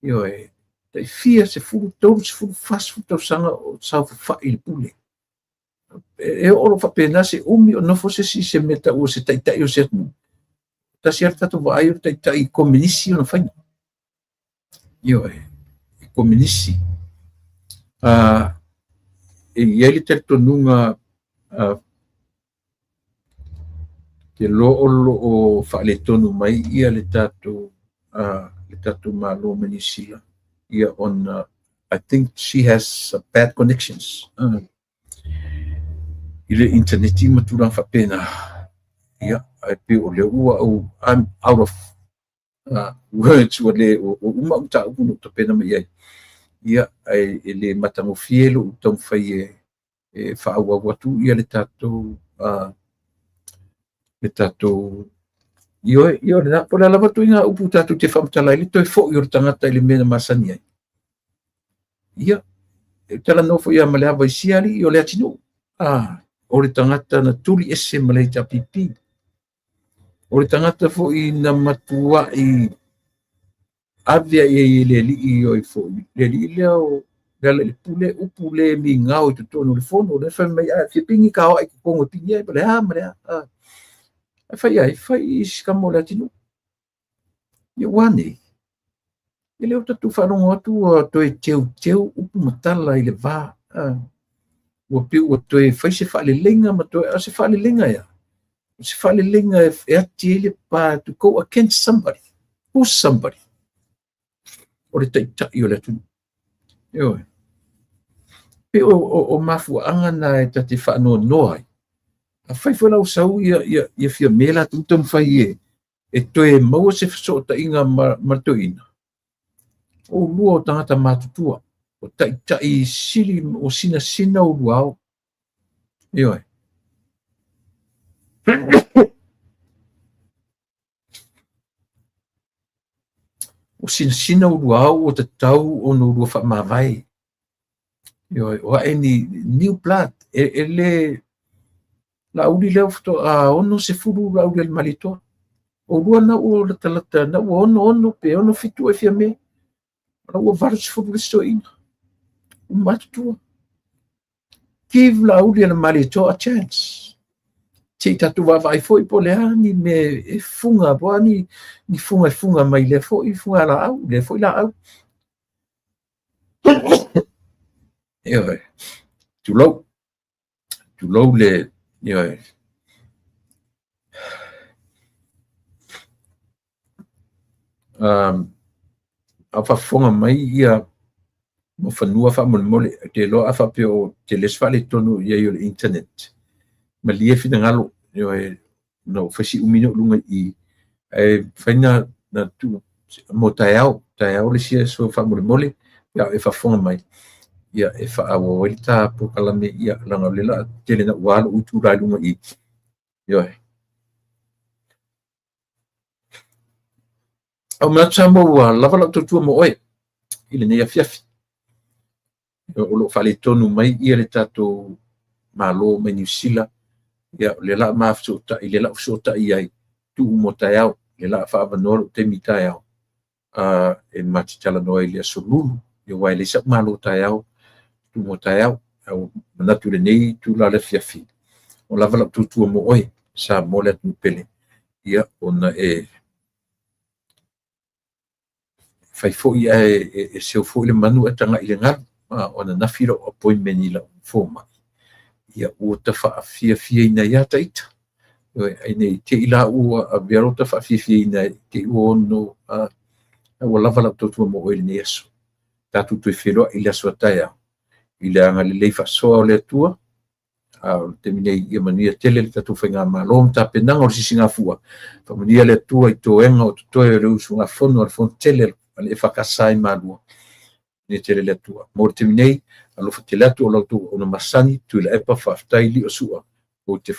Io e dai fia se fulu tolu se fulu fas fulu tau sanga o sau whai le pule. E oro whapena se umi o nofo se si se meta ua se taitai o se atu. Ta si ar tatu wa ai o taitai komenisi o na whaina. Io e komenisi. E ieli te tonunga te lo o whaale tonu mai ia le tatu malo menisila. Ia on, I think she has bad connections. Ile internet i maturang whapena. Ia, ai pe o le ua au, I'm out of words o le o uma uta uno to pena mai ai. Ia, ai le matango fielo utong whai e whaaua watu ia le tatou io le na pola lava tu inga upu tatu te whamtalai le toi fo i o tangata i le mena masani ai. Ia, tala nofo ia malea vai siali i o le atinu. O le tangata na tuli ese malei ta pipi. O le tangata fo i na matua i avia i le li i o i fo. Le li leo gala le pule upu le mi ngau i tutono le fono. Le whai mai a whipingi ka hoa i kukongo pingi ai. Pale malea. Fai i skamo le atinu. Ia wane. I leo tatu whanongo atu toe teu upu matala i le vā. Ua piu ua toe whai se whaale lenga ma toe a se whaale lenga ia. Se whaale lenga e ati ele pa to go against somebody. Who's somebody? O le taitai o le atunu. Io. pe o mafuaaga na e tate faanoanoa ai afai foi lau sau ia fia mela tutam fai e toe maua se fesootaʻiga ma toina o lua o tagata matutua o taʻitaʻi sili o sinasina o luao ioe o sinasina o luao o tatau ona ulua faamavae ioe o aʻe ni new blood e lē lauli lea ono se fulu lauli le malitoa o lua na ua latalata na ua ono pe ono fitu e fia me na ua valu sefulu le soʻina o matutua give lauli le malitoa a chance te tatu vavaai foʻi po lea ni me e fuga poa ni fuga e fuga mai lea foʻi fuga laau lea foʻi laau ioe tulou le ioe a faafofoga mai ia ma fanua faamolemole te loa afa pe o te lesi faaletonu iai o le internet ma lia finagalo ioe no fasiʻumina o luga i e faina na tu mo taeao le sia so faamolemole ia e faafofoga mai ia e faaauao ai le tapokalame ia laga o le la tele na ua lo utulae luga i ioe au manatu sa maua lava lau tautua mo oe i lenei afiafi o loo faaletonu mai ia le tatou malo mai niusila ia le la mafesootaʻi le la fesootaʻi ai tuu mo taeao le la faavanoa loo temi taeao e matitalanoa ai le asolulu ia uae le isaʻu malo taeao tu mo taeao au manatu lenei tula le afiafi o lava lau tutua mo oe sa mo le atu pele ia ona e fai foʻi ia e seo foʻi le manu e tagaʻi le galu ona nafi loo appointment i lau fomaʻi ia ua tafaafiafiaina ia taʻita ai nei teʻi laʻu avea lo tafaafiafiaina teʻi ua ono ua lava lau tutua mo oe lenei aso tatou toe feloaʻi i le aso atae i le aga lelei faasoa o le atua teminei ia manuia tele le tatou faigā malo ma tapenaga o le sisigafua faamanuia le atua i toega o totoe o le usugafonu a le fonotele a le e fakasā i malua ni tele le atua mo le teminei alofa tele atu o lautou ona masani tui la epa faafetai li o suʻa ou te